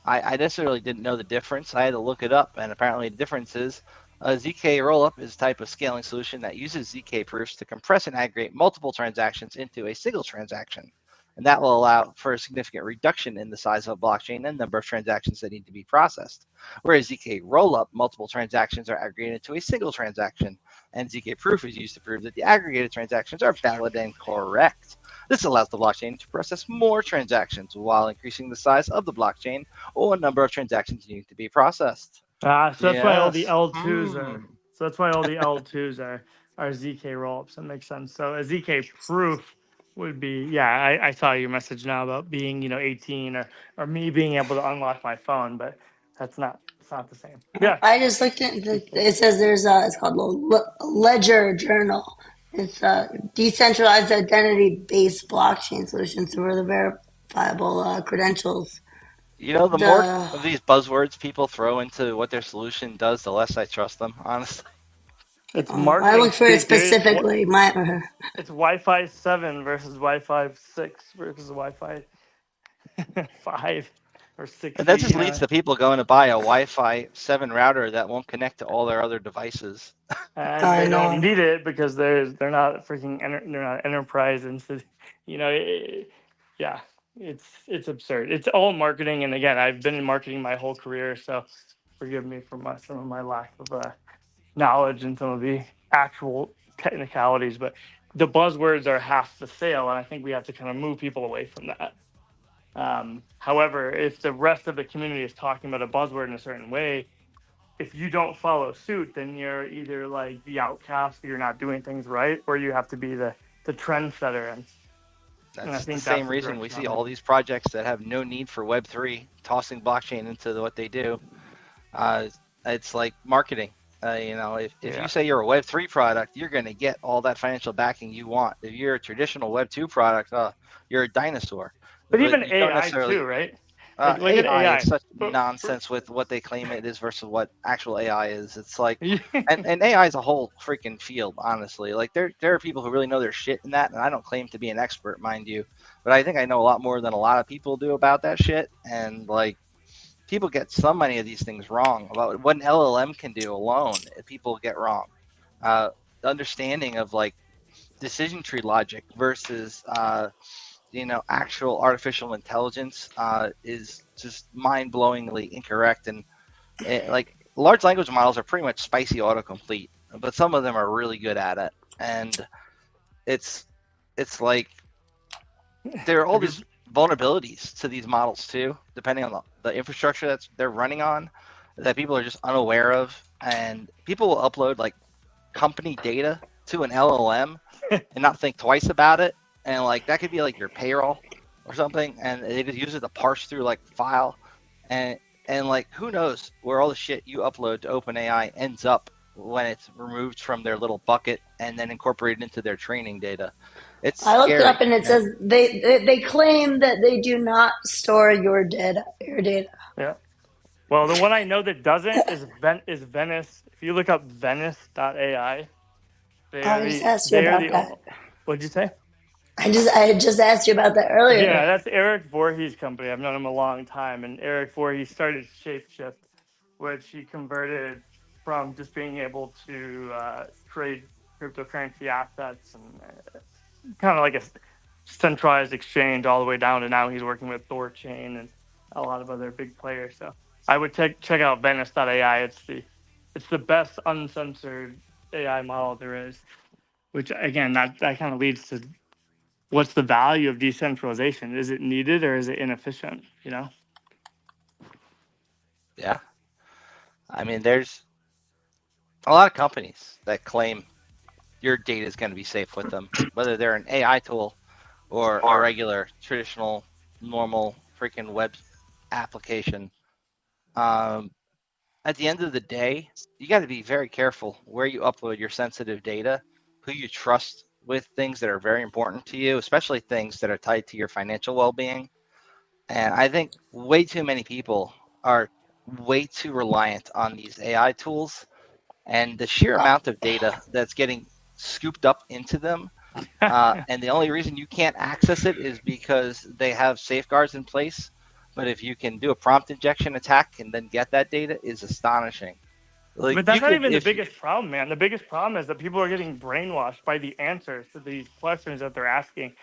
Speaker 2: I necessarily didn't know the difference. I had to look it up, and apparently the difference is a ZK rollup is a type of scaling solution that uses ZK proofs to compress and aggregate multiple transactions into a single transaction. And that will allow for a significant reduction in the size of a blockchain and number of transactions that need to be processed. Whereas ZK rollup, multiple transactions are aggregated to a single transaction, and ZK proof is used to prove that the aggregated transactions are valid and correct. This allows the blockchain to process more transactions while increasing the size of the blockchain or number of transactions needing to be processed.
Speaker 4: So that's why all the
Speaker 2: Yes.
Speaker 4: L2s are. So that's why all the L2s are ZK rollups. That makes sense. So a ZK proof would be, yeah. I saw your message now about being 18 or me being able to unlock my phone, but it's not the same. Yeah.
Speaker 6: I just looked at it says it's called Ledger Journal. It's a decentralized identity based blockchain solution for the verifiable credentials.
Speaker 2: The more of these buzzwords people throw into what their solution does, the less I trust them, honestly.
Speaker 4: It's marketing.
Speaker 6: I looked for it
Speaker 4: speak, dude.
Speaker 6: specifically.
Speaker 4: It's Wi-Fi 7 versus Wi-Fi 6 versus Wi-Fi 5 or 6.
Speaker 2: And that just leads to people going to buy a Wi-Fi 7 router that won't connect to all their other devices.
Speaker 4: And they don't need it because they're not freaking they're not enterprise, and so, yeah, it's absurd. It's all marketing, and again, I've been in marketing my whole career, so forgive me for some of my lack of knowledge and some of the actual technicalities, but the buzzwords are half the sale, and I think we have to kind of move people away from that. However, if the rest of the community is talking about a buzzword in a certain way, if you don't follow suit, then you're either like the outcast, you're not doing things right, or you have to be the trendsetter. And
Speaker 2: that's the same reason we see all these projects that have no need for Web3 tossing blockchain into what they do. It's like marketing. If you say you're a Web3 product, you're going to get all that financial backing you want. If you're a traditional Web2 product, you're a dinosaur.
Speaker 4: But even AI too, right?
Speaker 2: AI is such nonsense with what they claim it is versus what actual AI is. It's like, and AI is a whole freaking field, honestly. Like there are people who really know their shit in that, and I don't claim to be an expert, mind you, but I think I know a lot more than a lot of people do about that shit. And like, people get so many of these things wrong about what an LLM can do alone. People get wrong. The understanding of like decision tree logic versus actual artificial intelligence is just mind-blowingly incorrect. And like large language models are pretty much spicy autocomplete, but some of them are really good at it. And it's like there are all these vulnerabilities to these models too, depending on the infrastructure that they're running on, that people are just unaware of. And people will upload like company data to an LLM and not think twice about it. And like that could be like your payroll or something, and they just use it to parse through like file, and like who knows where all the shit you upload to OpenAI ends up when it's removed from their little bucket and then incorporated into their training data.
Speaker 6: I looked it up, and it says they claim that they do not store your data.
Speaker 4: Yeah. Well, the one I know that doesn't is Venice. If you look up Venice.ai,
Speaker 6: I just asked you about that.
Speaker 4: What'd you say?
Speaker 6: I just asked you about that earlier.
Speaker 4: Yeah, that's Eric Voorhees' company. I've known him a long time, and Eric Voorhees started Shapeshift, which he converted from just being able to trade cryptocurrency assets and kind of like a centralized exchange all the way down to now he's working with Thorchain and a lot of other big players. So I would check out Venice.ai. It's the best uncensored AI model there is. Which again, that kind of leads to what's the value of decentralization? Is it needed or is it inefficient? You know?
Speaker 2: Yeah. I mean, there's a lot of companies that claim your data is going to be safe with them, whether they're an AI tool or a regular, traditional, normal freaking web application. At the end of the day, you got to be very careful where you upload your sensitive data, who you trust with things that are very important to you, especially things that are tied to your financial well-being. And I think way too many people are way too reliant on these AI tools, and the sheer amount of data that's getting scooped up into them. And the only reason you can't access it is because they have safeguards in place. But if you can do a prompt injection attack and then get that data is astonishing. Like,
Speaker 4: But that's not even the biggest problem, man. The biggest problem is that people are getting brainwashed by the answers to these questions that they're asking,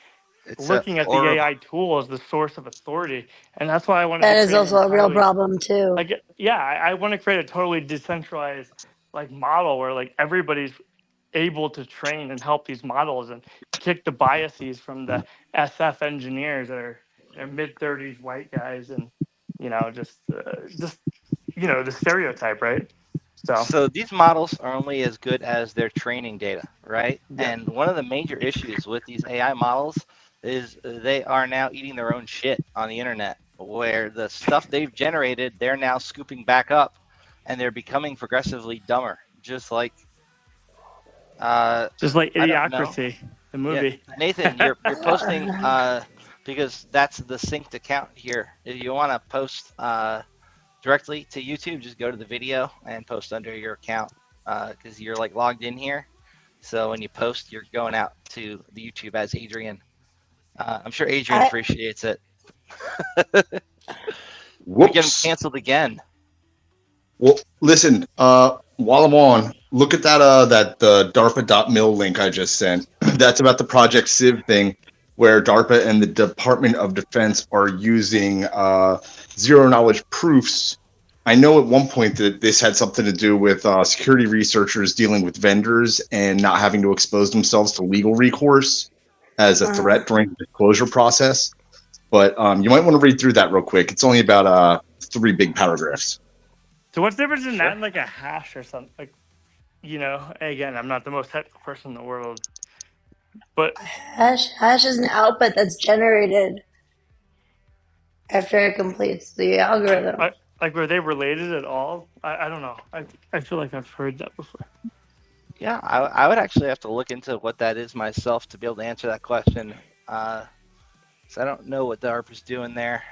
Speaker 4: looking at the AI tool as the source of authority. And that's why I wanted
Speaker 6: That
Speaker 4: to
Speaker 6: is
Speaker 4: create
Speaker 6: also a real problem too.
Speaker 4: like, yeah, I want to create a totally decentralized like model where like everybody's able to train and help these models and kick the biases from the SF engineers that are they're mid-30s white guys and just the stereotype, right?
Speaker 2: So these models are only as good as their training data, right?
Speaker 4: Yeah.
Speaker 2: And one of the major issues with these AI models is they are now eating their own shit on the internet, where the stuff they've generated, they're now scooping back up and they're becoming progressively dumber, just like
Speaker 4: Idiocracy, the movie.
Speaker 2: Yeah. Nathan, you're posting because that's the synced account here. If you want to post directly to YouTube, just go to the video and post under your account because you're like logged in here. So when you post, you're going out to the YouTube as Adrian. I'm sure Adrian appreciates it. We're getting canceled again.
Speaker 7: Well, listen, while I'm on, look at that DARPA.mil link I just sent. That's about the Project Civ thing, where DARPA and the Department of Defense are using zero knowledge proofs. I know at one point that this had something to do with security researchers dealing with vendors and not having to expose themselves to legal recourse as a threat during the disclosure process. But you might want to read through that real quick. It's only about 3 big paragraphs.
Speaker 4: So what's the difference in that and like a hash or something? Like, again, I'm not the most technical person in the world, but
Speaker 6: hash is an output that's generated after it completes the algorithm.
Speaker 4: Like, were they related at all? I don't know. I feel like I've heard that before.
Speaker 2: Yeah, I would actually have to look into what that is myself to be able to answer that question. So I don't know what DARPA's doing there.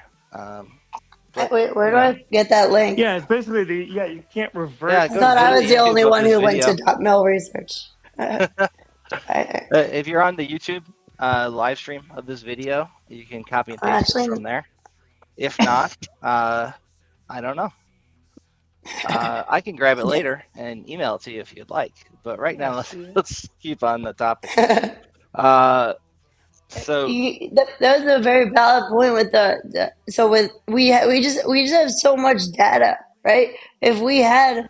Speaker 6: Wait, where do I get that link?
Speaker 4: Yeah, it's basically you can't reverse.
Speaker 6: I thought I was the only one who went to .mil research.
Speaker 2: If you're on the YouTube live stream of this video, you can copy and paste it from there. If not, I don't know. I can grab it later and email it to you if you'd like. But right now, let's keep on the topic. So
Speaker 6: that was a very valid point with we just have so much data, right? If we had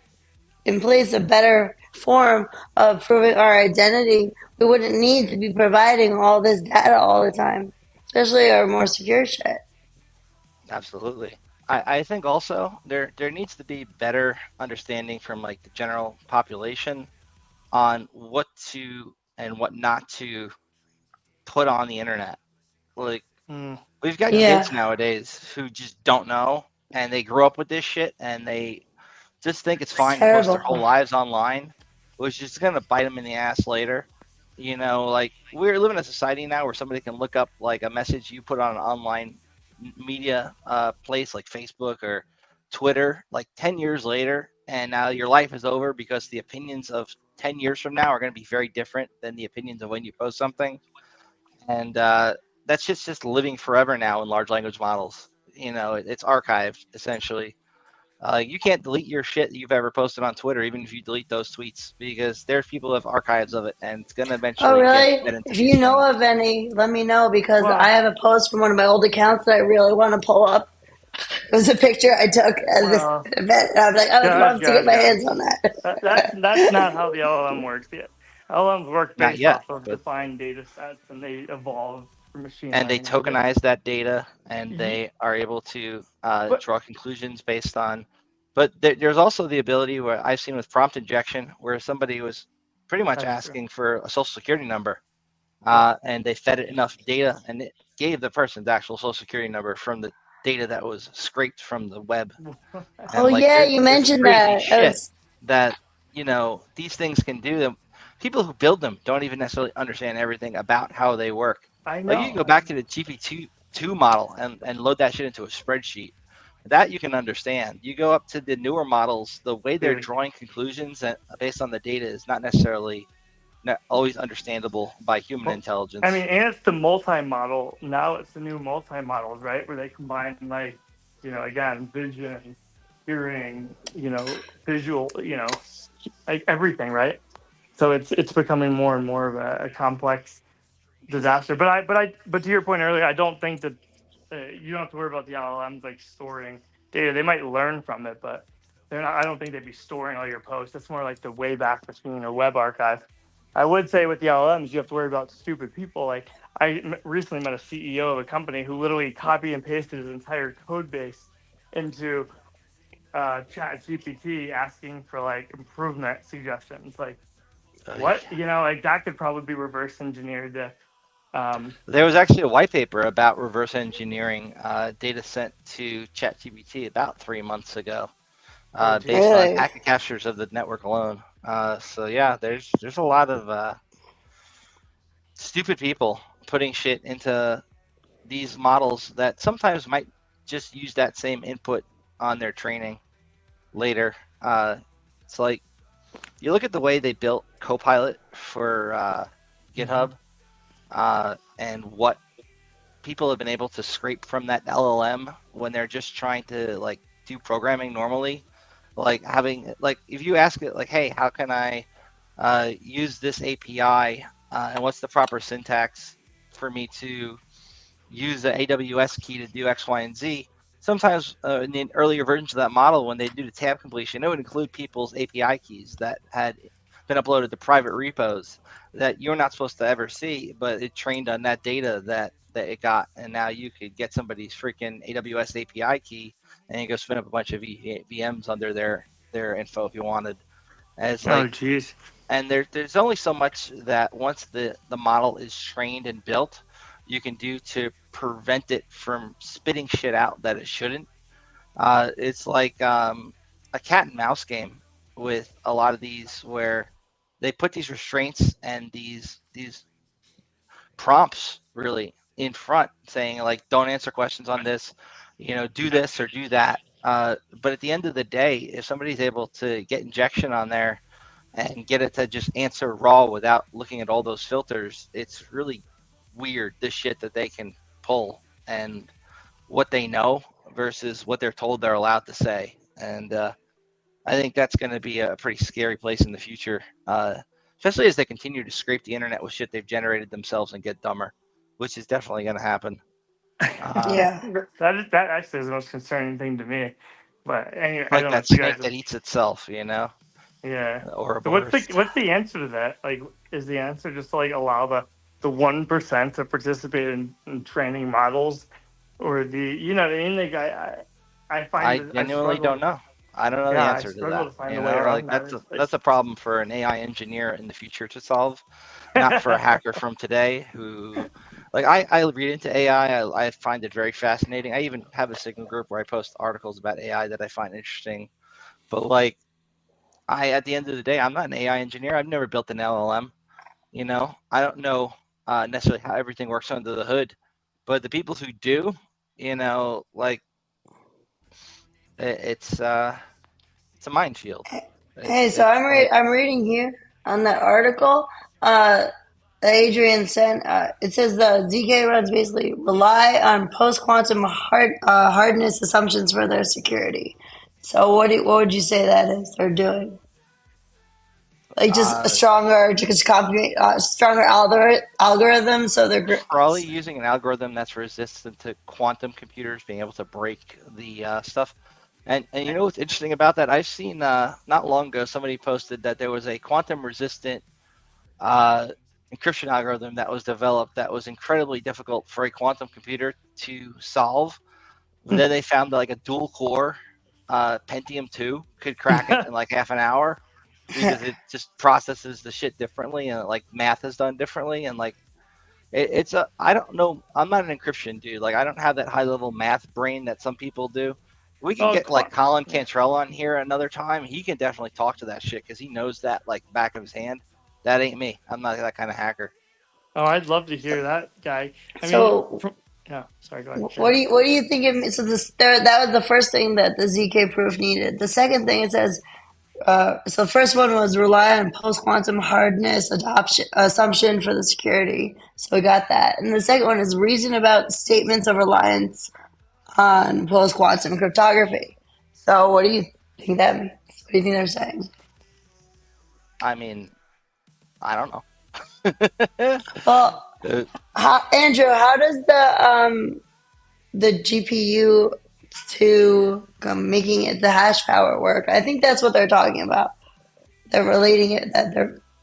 Speaker 6: in place a better form of proving our identity, we wouldn't need to be providing all this data all the time, especially our more secure shit.
Speaker 2: Absolutely. I think also there needs to be better understanding from like the general population on what to and what not to put on the internet. Like we've got kids nowadays who just don't know, and they grew up with this shit, and they just think it's fine to post their whole lives online, which is gonna bite them in the ass later. Like we're living in a society now where somebody can look up like a message you put on an online media place like Facebook or Twitter like 10 years later, and now your life is over because the opinions of 10 years from now are going to be very different than the opinions of when you post something. And that's just living forever now in large language models. It's archived essentially. You can't delete your shit that you've ever posted on Twitter, even if you delete those tweets, because there's people who have archives of it, and it's going to
Speaker 6: Oh,
Speaker 2: eventually get
Speaker 6: really?
Speaker 2: into
Speaker 6: If
Speaker 2: these
Speaker 6: you know
Speaker 2: things.
Speaker 6: of any, let me know because
Speaker 4: Well,
Speaker 6: I have a post from one of my old accounts that I really want to pull up. It was a picture I took at this
Speaker 4: well,
Speaker 6: event, and I was like, I would love to get my
Speaker 4: guys.
Speaker 6: hands on that.
Speaker 4: That's not how the LLM works yet. LLMs work
Speaker 2: Not
Speaker 4: based
Speaker 2: yet,
Speaker 4: off of
Speaker 2: but
Speaker 4: defined data sets, and they evolve for machine
Speaker 2: and they
Speaker 4: learning. And
Speaker 2: tokenize that data, and
Speaker 4: they,
Speaker 2: they are able to
Speaker 4: but
Speaker 2: draw conclusions based on. But there's also the ability where I've seen with prompt injection, where somebody was pretty much
Speaker 4: that's true.
Speaker 2: asking for a social security number,
Speaker 4: Yeah.
Speaker 2: and they fed it enough data, and it gave the person's actual social security number from the data that was scraped from the web.
Speaker 6: Oh
Speaker 2: And like
Speaker 6: yeah, you
Speaker 2: there's
Speaker 6: mentioned
Speaker 2: crazy
Speaker 6: that. That
Speaker 2: shit
Speaker 6: was
Speaker 2: that these things can do. Them people who build them don't even necessarily understand everything about how they work.
Speaker 4: I
Speaker 2: Like you can
Speaker 4: know.
Speaker 2: go back to the GPT-2 model and load that shit into a spreadsheet. That you can understand. You go up to the newer models, the way they're
Speaker 4: Dude,
Speaker 2: drawing conclusions based on the data is not necessarily not always understandable by human
Speaker 4: well,
Speaker 2: intelligence.
Speaker 4: I mean, and it's the multi-model. Now it's the new multi-models, right? Where they combine like, again, vision, hearing, visual, like everything, right? So it's becoming more and more of a complex disaster. But to your point earlier, I don't think that you don't have to worry about the LLMs like storing data. They might learn from it, but they're not. I don't think they'd be storing all your posts. That's more like the Wayback Machine or web archive. I would say with the LLMs, you have to worry about stupid people. Like recently met a CEO of a company who literally copy and pasted his entire code base into Chat GPT, asking for like improvement suggestions. Like what like that could probably be reverse engineered to
Speaker 2: There was actually a white paper about reverse engineering data sent to ChatGPT about 3 months ago,
Speaker 4: oh geez.
Speaker 2: based on
Speaker 6: really.
Speaker 2: packet captures of the network alone. So yeah, there's a lot of stupid people putting shit into these models that sometimes might just use that same input on their training later. It's like you look at the way they built Copilot for GitHub, and what people have been able to scrape from that LLM when they're just trying to like do programming normally. Like having like if you ask it like, hey, how can I use this API and what's the proper syntax for me to use the AWS key to do X, Y, and Z. Sometimes in the earlier versions of that model, when they do the tab completion, it would include people's API keys that had been uploaded to private repos that you're not supposed to ever see, but it trained on that data that it got, and now you could get somebody's freaking AWS API key and you go spin up a bunch of VMs under their info if you wanted. And it's
Speaker 4: Oh
Speaker 2: like,
Speaker 4: geez.
Speaker 2: and there's only so much that once the model is trained and built, you can do to prevent it from spitting shit out that it shouldn't. It's like a cat and mouse game with a lot of these where they put these restraints and these prompts really in front saying like, don't answer questions on this, do this or do that. But at the end of the day, if somebody's able to get injection on there and get it to just answer raw without looking at all those filters, it's really weird the shit that they can pull and what they know versus what they're told they're allowed to say. And I think that's going to be a pretty scary place in the future, especially as they continue to scrape the internet with shit they've generated themselves and get dumber, which is definitely going to happen.
Speaker 6: Yeah.
Speaker 4: that actually is the most concerning thing to me. But anyway, I
Speaker 2: Like
Speaker 4: don't know
Speaker 2: that
Speaker 4: if you guys
Speaker 2: snake that eats itself,
Speaker 4: yeah.
Speaker 2: or a
Speaker 4: So what's
Speaker 2: burst.
Speaker 4: the answer to that? Like, is the answer just to like allow the 1% to participate in training models, or you know what I mean? Like I find
Speaker 2: I
Speaker 4: that I
Speaker 2: genuinely don't
Speaker 4: struggle.
Speaker 2: know. I don't know the
Speaker 4: Yeah, I
Speaker 2: answer to
Speaker 4: struggle
Speaker 2: that.
Speaker 4: to find a way around
Speaker 2: Like
Speaker 4: that.
Speaker 2: that's
Speaker 4: It's like,
Speaker 2: that's a problem for an AI engineer in the future to solve, not for a hacker from today who, like I read into AI. I find it very fascinating. I even have a Signal group where I post articles about AI that I find interesting. But like at the end of the day, I'm not an AI engineer. I've never built an LLM. I don't know necessarily how everything works under the hood, but the people who do, like it's it's a minefield.
Speaker 6: Hey,
Speaker 2: It's
Speaker 6: so
Speaker 2: it's like
Speaker 6: I'm reading here on that article. Uh, Adrian sent. It says the ZK runs basically rely on post quantum hardness assumptions for their security. So what would you say that is they're doing? Like just a
Speaker 2: Uh,
Speaker 6: stronger, just copy, stronger algorithm. So they're
Speaker 2: Probably using an algorithm that's resistant to quantum computers being able to break the stuff. And you know what's interesting about that? I've seen not long ago somebody posted that there was a quantum resistant uh, encryption algorithm that was developed that was incredibly difficult for a quantum computer to solve. But then they found that like a dual core Pentium 2 could crack it in like half an hour because it just processes the shit differently and like math is done differently and like it's a I don't know, I'm not an encryption dude, like I don't have that high level math brain that some people do. We can
Speaker 4: Oh,
Speaker 2: get like Colin Cantrell on here another time. He can definitely talk to that shit because he knows that like back of his hand. That ain't me. I'm not that kind of hacker.
Speaker 4: oh, I'd love to hear that guy. I mean,
Speaker 6: so.
Speaker 4: yeah. Sorry, go ahead.
Speaker 6: What do you think? So that was the first thing that the ZK proof needed. The second thing it says. So the first one was rely on post-quantum hardness assumption for the security. So we got that. And the second one is reason about statements of reliance on post-quantum cryptography. So what do you think that means? What do you think they're saying?
Speaker 2: I mean, I don't know.
Speaker 6: Well, Andrew, how does the GPU to making it the hash power work? I think that's what they're talking about. They're relating it that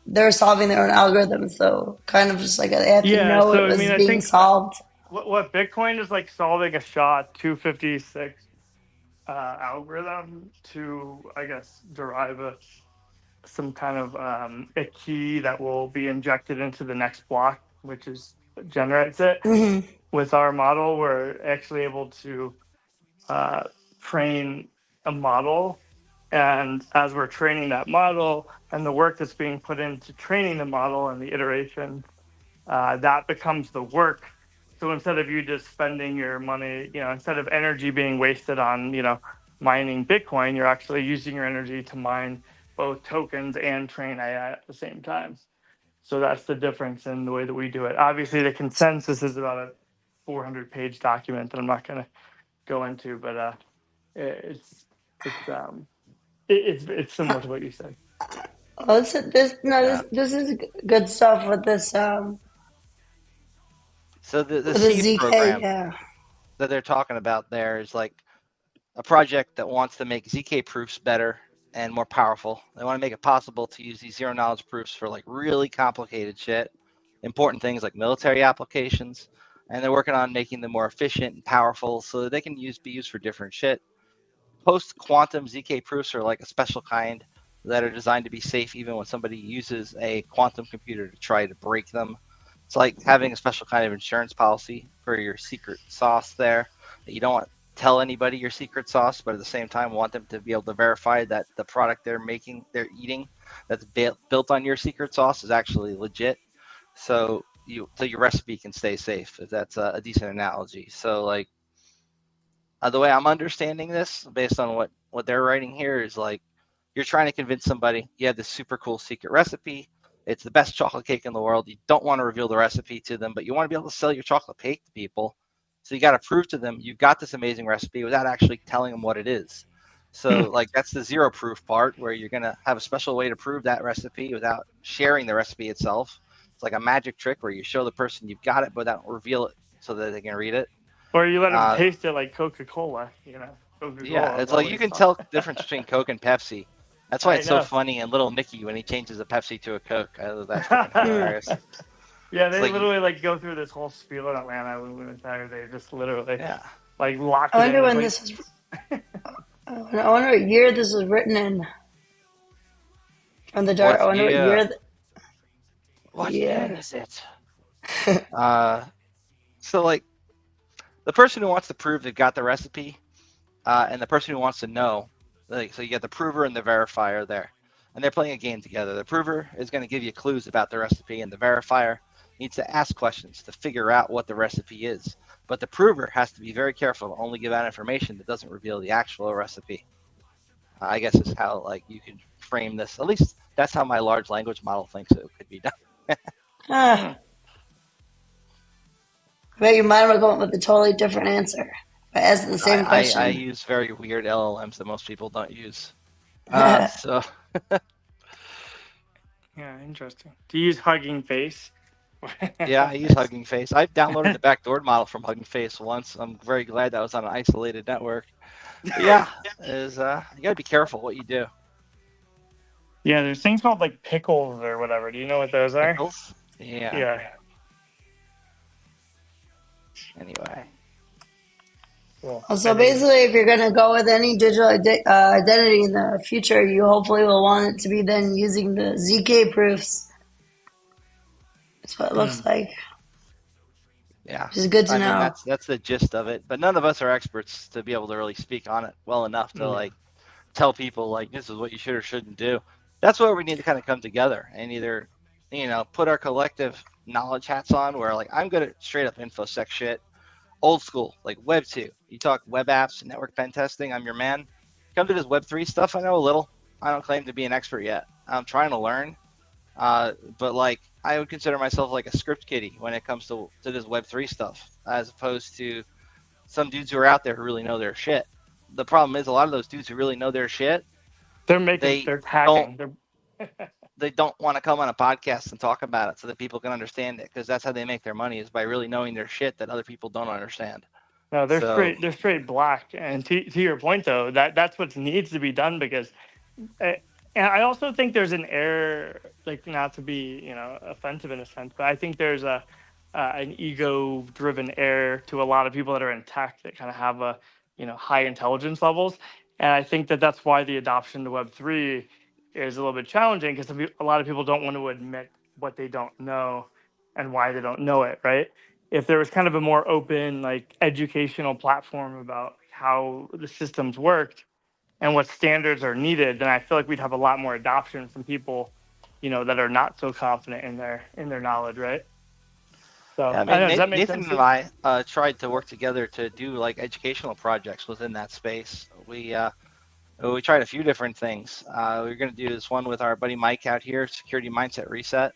Speaker 6: they're solving their own algorithms, so kind of just like they have to know
Speaker 4: So
Speaker 6: it
Speaker 4: I
Speaker 6: was
Speaker 4: mean, I
Speaker 6: being
Speaker 4: think
Speaker 6: solved.
Speaker 4: what Bitcoin is like solving a SHA-256 algorithm to, I guess, derive some kind of a key that will be injected into the next block, which is generates it.
Speaker 6: Hmm.
Speaker 4: With our model, we're actually able to train a model, and as we're training that model and the work that's being put into training the model and the iteration, that becomes the work. So instead of you just spending your money, instead of energy being wasted on, mining Bitcoin, you're actually using your energy to mine both tokens and train AI at the same time. So that's the difference in the way that we do it. Obviously, the consensus is about a 400-page document that I'm not going to go into, but it's it's similar to what you said.
Speaker 6: Oh, this is good stuff with this
Speaker 2: So the
Speaker 6: with the
Speaker 2: seed
Speaker 6: ZK.
Speaker 2: program
Speaker 6: Yeah.
Speaker 2: that they're talking about there is like a project that wants to make ZK proofs better and more powerful. They want to make it possible to use these zero knowledge proofs for like really complicated shit, important things like military applications, and they're working on making them more efficient and powerful so that they can be used for different shit. Post quantum ZK proofs are like a special kind that are designed to be safe even when somebody uses a quantum computer to try to break them. It's like having a special kind of insurance policy for your secret sauce there. You don't want to tell anybody your secret sauce, but at the same time want them to be able to verify that the product they're eating, that's built on your secret sauce is actually legit. So your recipe can stay safe, if that's a decent analogy. So like the way I'm understanding this, based on what they're writing here, is like you're trying to convince somebody you have this super cool secret recipe. It's the best chocolate cake in the world. You don't want to reveal the recipe to them, but you want to be able to sell your chocolate cake to people. So you got to prove to them you've got this amazing recipe without actually telling them what it is. So like that's the zero proof part, where you're going to have a special way to prove that recipe without sharing the recipe itself. It's like a magic trick where you show the person you've got it, but don't reveal it so that they can read it.
Speaker 4: Or you let them taste it like Coca-Cola, Coca-Cola
Speaker 2: Yeah, it's like you can tell the difference between Coke and Pepsi. That's why it's so funny in Little Nicky when he changes a Pepsi to a Coke. That's freaking hilarious.
Speaker 4: Yeah, they literally go through this whole spiel in Atlanta when we went there. They just literally locked it in.
Speaker 6: I wonder when this is. I wonder what year this was written in. From the dark. I wonder what year.
Speaker 2: What year is it? So like the person who wants to prove they've got the recipe, and the person who wants to know, so you get the prover and the verifier there, and they're playing a game together. The prover is going to give you clues about the recipe, and the verifier needs to ask questions to figure out what the recipe is. But the prover has to be very careful to only give out information that doesn't reveal the actual recipe. I guess is how you could frame this. At least that's how my large language model thinks it could be done.
Speaker 6: I bet your mind will come up with a totally different answer. Asking the same
Speaker 2: I
Speaker 6: question.
Speaker 2: use very weird LLMs that most people don't use. So
Speaker 4: Yeah, interesting. Do you use Hugging Face?
Speaker 2: yeah, I use Hugging Face. I've downloaded the backdoor model from Hugging Face once. I'm very glad that was on an isolated network. But yeah, you gotta be careful what you do.
Speaker 4: Yeah, there's things called like pickles or whatever. Do you know what those are?
Speaker 2: Pickles? Yeah.
Speaker 4: Yeah.
Speaker 2: Anyway.
Speaker 4: Cool.
Speaker 6: So basically, if you're going to go with any digital identity in the future, you hopefully will want it to be then using the ZK proofs. That's what it looks like.
Speaker 2: Yeah.
Speaker 6: Which is good to
Speaker 2: I
Speaker 6: know.
Speaker 2: mean, that's the gist of it. But none of us are experts to be able to really speak on it well enough to like tell people like this is what you should or shouldn't do. That's where we need to kind of come together and either, put our collective knowledge hats on where like I'm good at straight up infosec shit, old school, like Web 2. You talk web apps and network pen testing, I'm your man. Come to this Web 3 stuff, I know a little. I don't claim to be an expert yet. I'm trying to learn. But like I would consider myself like a script kiddie when it comes to this Web 3 stuff, as opposed to some dudes who are out there who really know their shit. The problem is a lot of those dudes who really know their shit,
Speaker 4: they're
Speaker 2: don't
Speaker 4: hacking.
Speaker 2: they don't want to come on a podcast and talk about it so that people can understand it, because that's how they make their money, is by really knowing their shit that other people don't understand.
Speaker 4: No, they're
Speaker 2: So
Speaker 4: straight black. And to your point though, that's what needs to be done because, and I also think there's an error, like not to be offensive in a sense, but I think there's an ego-driven error to a lot of people that are in tech that kind of have a high intelligence levels, and I think that's why the adoption to Web3 is a little bit challenging because a lot of people don't want to admit what they don't know and why they don't know it, right? If there was kind of a more open, like educational platform about how the systems worked and what standards are needed, then I feel like we'd have a lot more adoption from people, that are not so confident in their knowledge, right? So
Speaker 2: yeah, I
Speaker 4: I
Speaker 2: mean,
Speaker 4: don't know, does that make
Speaker 2: Nathan
Speaker 4: sense?
Speaker 2: and I tried to work together to do like educational projects within that space. We tried a few different things. We were going to do this one with our buddy Mike out here, Security Mindset Reset.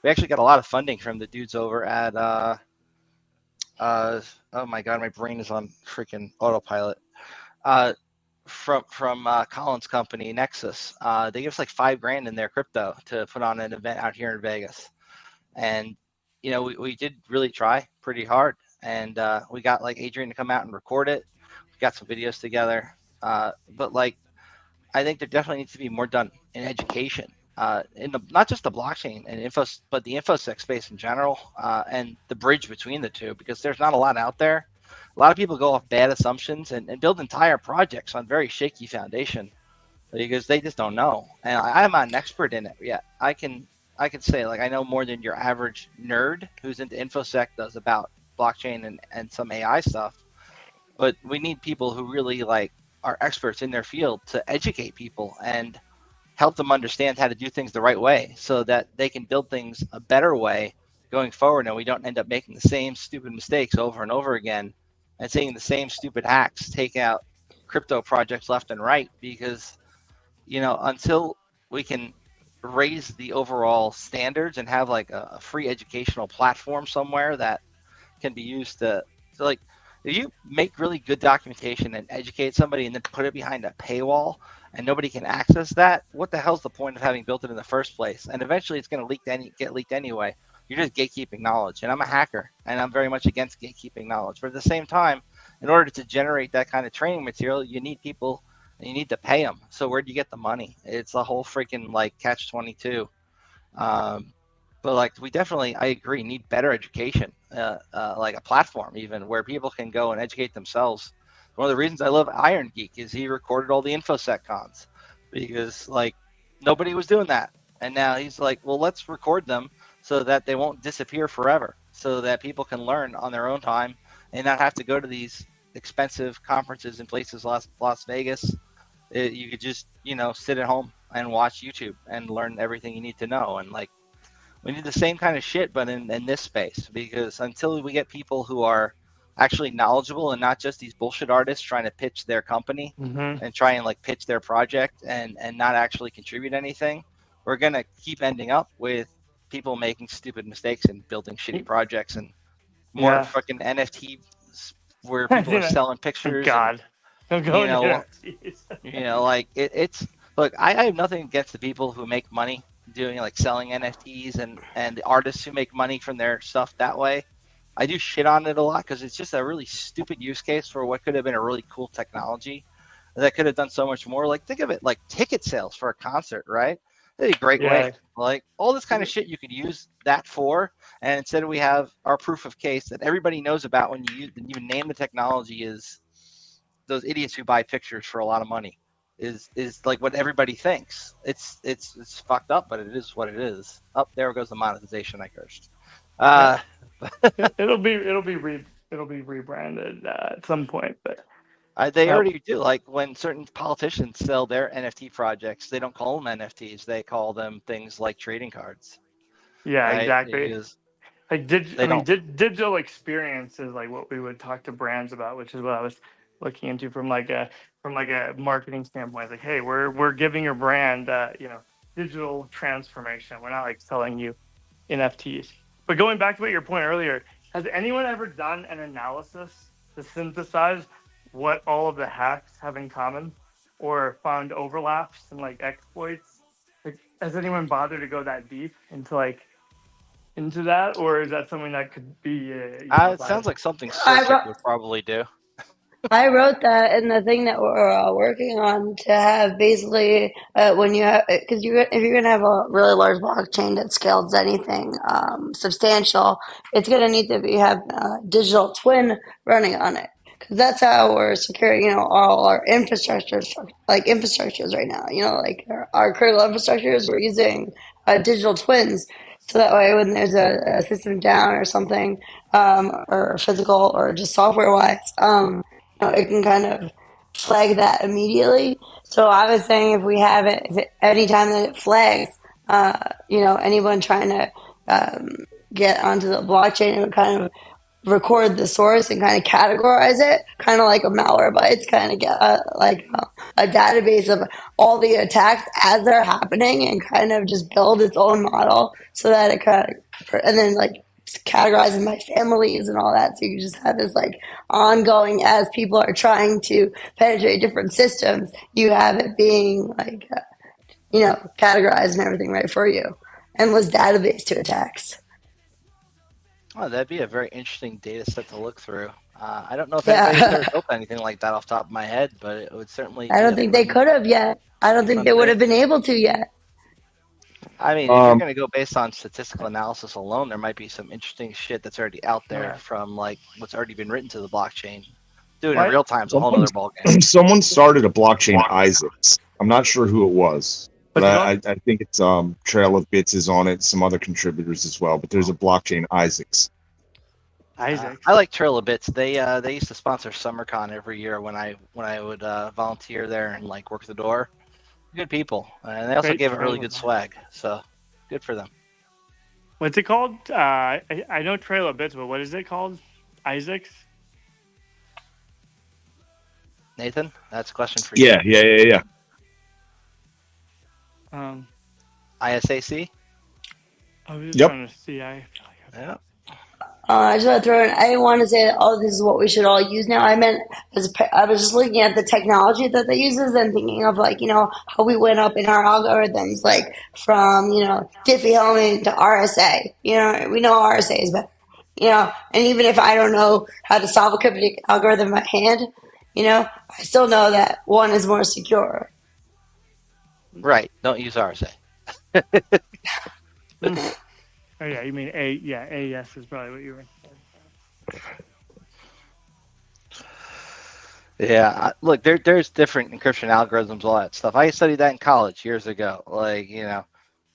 Speaker 2: We actually got a lot of funding from the dudes over at oh my god, my brain is on freaking autopilot. From Colin's company Nexus, they give us like $5,000 in their crypto to put on an event out here in Vegas, and we did really try pretty hard, and we got like Adrian to come out and record it. We got some videos together, but like I think there definitely needs to be more done in education, in the not just the blockchain and but the infosec space in general, and the bridge between the two, because there's not a lot out there. A lot of people go off bad assumptions and build entire projects on very shaky foundation because they just don't know. And I'm not an expert in it yet. I can say like I know more than your average nerd who's into infosec does about blockchain and some AI stuff. But we need people who really like are experts in their field to educate people and help them understand how to do things the right way so that they can build things a better way going forward, and we don't end up making the same stupid mistakes over and over again and seeing the same stupid hacks take out crypto projects left and right, because until we can raise the overall standards and have like a free educational platform somewhere that can be used to like, if you make really good documentation and educate somebody and then put it behind a paywall and nobody can access that, what the hell's the point of having built it in the first place? And eventually it's going to get leaked anyway. You're just gatekeeping knowledge. And I'm a hacker, and I'm very much against gatekeeping knowledge. But at the same time, in order to generate that kind of training material, you need people and you need to pay them. So where do you get the money? It's a whole freaking like catch-22. But like we definitely, I agree, need better education, like a platform even where people can go and educate themselves. One of the reasons I love Iron Geek is he recorded all the InfoSec cons, because like nobody was doing that. And now he's like, well, let's record them so that they won't disappear forever, so that people can learn on their own time and not have to go to these expensive conferences in places like Las Vegas. You could just, sit at home and watch YouTube and learn everything you need to know. And like, we need the same kind of shit, but in this space, because until we get people who are actually knowledgeable and not just these bullshit artists trying to pitch their company and try and like pitch their project and not actually contribute anything, we're going to keep ending up with people making stupid mistakes and building shitty projects and more fucking NFT where people are selling
Speaker 4: Thank
Speaker 2: pictures and
Speaker 4: God. Don't go into NFTs.
Speaker 2: like it's look. I have nothing against the people who make money doing like selling NFTs and the artists who make money from their stuff that way. I do shit on it a lot because it's just a really stupid use case for what could have been a really cool technology that could have done so much more. Like think of it like ticket sales for a concert, right? That'd be a great way. Like all this kind of shit you could use that for, and instead we have our proof of case that everybody knows about when you name the technology is those idiots who buy pictures for a lot of money is like what everybody thinks. It's fucked up, but it is what it is. Up there goes the monetization I cursed.
Speaker 4: It'll be rebranded at some point, but
Speaker 2: they already do. Like when certain politicians sell their NFT projects, they don't call them NFTs. They call them things like trading cards.
Speaker 4: Yeah,
Speaker 2: right?
Speaker 4: exactly.
Speaker 2: Because
Speaker 4: like digital experience is like what we would talk to brands about, which is what I was looking into from like a marketing standpoint. Like, hey, we're giving your brand digital transformation. We're not like selling you NFTs. But going back to your point earlier, has anyone ever done an analysis to synthesize what all of the hacks have in common, or found overlaps and like exploits? Like, has anyone bothered to go that deep into that, or is that something that could be?
Speaker 2: it sounds like something Surtech would probably do.
Speaker 6: I wrote that in the thing that we're working on to have basically when you have because if you're gonna have a really large blockchain that scales anything substantial, it's gonna need to have digital twin running on it, because that's how we're securing all our infrastructures right now. Like our critical infrastructures, we're using digital twins. So that way, when there's a system down or something, or physical or just software wise, it can kind of flag that immediately. So I was saying, if we have it, anytime that it flags, anyone trying to get onto the blockchain, it would kind of record the source and kind of categorize it, kind of like a Malwarebytes, kind of get a database of all the attacks as they're happening, and kind of just build its own model so that it kind of, and then like categorizing by families and all that. So you just have this like ongoing, as people are trying to penetrate different systems, you have it being like, categorized and everything right for you. Endless database to attacks.
Speaker 2: Oh, that'd be a very interesting data set to look through. I don't know if anybody's ever built anything like that off the top of my head, but it would certainly.
Speaker 6: I don't think they could have yet. I don't think they would have been able to yet.
Speaker 2: I mean, if you're going to go based on statistical analysis alone, there might be some interesting shit that's already out there from like what's already been written to the blockchain. Doing it in real time is a whole other ballgame.
Speaker 7: Someone started a blockchain ISICs. I'm not sure who it was, but I think it's Trail of Bits is on it. Some other contributors as well, but there's a blockchain ISICs.
Speaker 2: I like Trail of Bits. They used to sponsor SummerCon every year when I would volunteer there and like work the door. Good people, and they also gave it really good swag. So good for them.
Speaker 4: What's it called? I know Trail of Bits, but what is it called? Isaacs?
Speaker 2: Nathan, that's a question for you.
Speaker 7: Yeah.
Speaker 2: ISAC?
Speaker 4: I was just trying to see.
Speaker 2: Yeah.
Speaker 6: I just want to throw in, I didn't want to say, this is what we should all use now. I meant, I was just looking at the technology that they uses and thinking of how we went up in our algorithms, like from, Diffie-Hellman to RSA. We know RSA is better, and even if I don't know how to solve a cryptic algorithm by hand, I still know that one is more secure.
Speaker 2: Right. Don't use RSA.
Speaker 4: Oh yeah, you mean AES is probably what you were saying.
Speaker 2: Yeah, look, there's different encryption algorithms, all that stuff. I studied that in college years ago.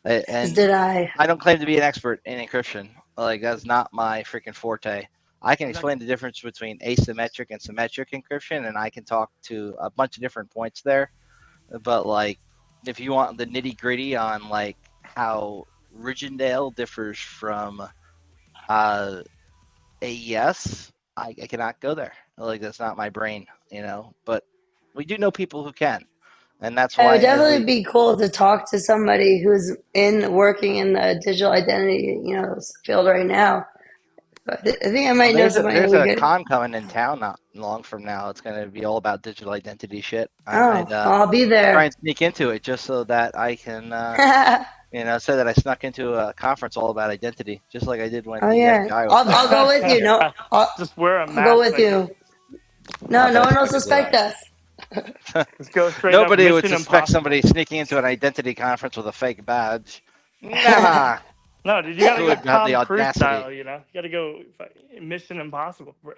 Speaker 2: And
Speaker 6: did I.
Speaker 2: I don't claim to be an expert in encryption. Like that's not my freaking forte. I can explain the difference between asymmetric and symmetric encryption, and I can talk to a bunch of different points there. But like, if you want the nitty gritty on like how Rigendale differs from AES, I cannot go there. Like that's not my brain, But we do know people who can, and that's why
Speaker 6: it would definitely be cool to talk to somebody who's working in the digital identity, field right now. I think I might know somebody
Speaker 2: There's
Speaker 6: we
Speaker 2: a
Speaker 6: could.
Speaker 2: con coming in town not long from now. It's going to be all about digital identity shit. I
Speaker 6: Oh,
Speaker 2: might
Speaker 6: I'll be
Speaker 2: try
Speaker 6: there.
Speaker 2: and sneak into it just so that I can, say that I snuck into a conference all about identity, just like I did when
Speaker 6: Oh
Speaker 2: the
Speaker 6: yeah,
Speaker 2: FBI was coming.
Speaker 6: I'll go with you. No,
Speaker 4: Just wear a
Speaker 6: I'll go
Speaker 4: mask.
Speaker 6: with you. No,
Speaker 2: I
Speaker 6: no
Speaker 2: bet
Speaker 6: one
Speaker 2: I
Speaker 6: will
Speaker 2: could do
Speaker 6: suspect
Speaker 2: that.
Speaker 6: us.
Speaker 4: Just go straight up.
Speaker 2: Nobody would
Speaker 4: Mission
Speaker 2: suspect
Speaker 4: Impossible.
Speaker 2: somebody sneaking into an identity conference with a fake badge. Never.
Speaker 4: No, dude, you gotta
Speaker 2: Who
Speaker 4: go
Speaker 2: would have the
Speaker 4: Tom Cruise
Speaker 2: audacity?
Speaker 4: style. You gotta go Mission Impossible, bro.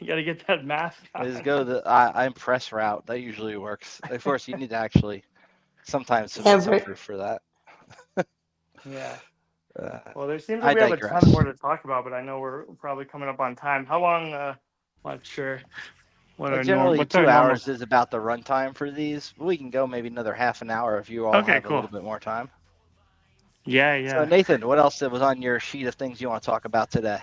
Speaker 4: You gotta get that mask on.
Speaker 2: Is go the I'm press route. That usually works. Of course, you need to actually sometimes submit some
Speaker 6: Yeah,
Speaker 2: proof for that.
Speaker 4: Yeah.
Speaker 2: Uh,
Speaker 4: Well, there seems
Speaker 2: I
Speaker 4: like we have a
Speaker 2: digress.
Speaker 4: ton more to talk about, but I know we're probably coming up on time. How long? Not sure.
Speaker 2: Generally,
Speaker 4: What's our
Speaker 2: 2 hours
Speaker 4: normal?
Speaker 2: is about the runtime for these. We can go maybe another half an hour if you all
Speaker 4: Okay,
Speaker 2: have a
Speaker 4: cool.
Speaker 2: little bit more time.
Speaker 4: Yeah,
Speaker 2: So,
Speaker 4: yeah.
Speaker 2: Nathan, what else was on your sheet of things you want to talk about today?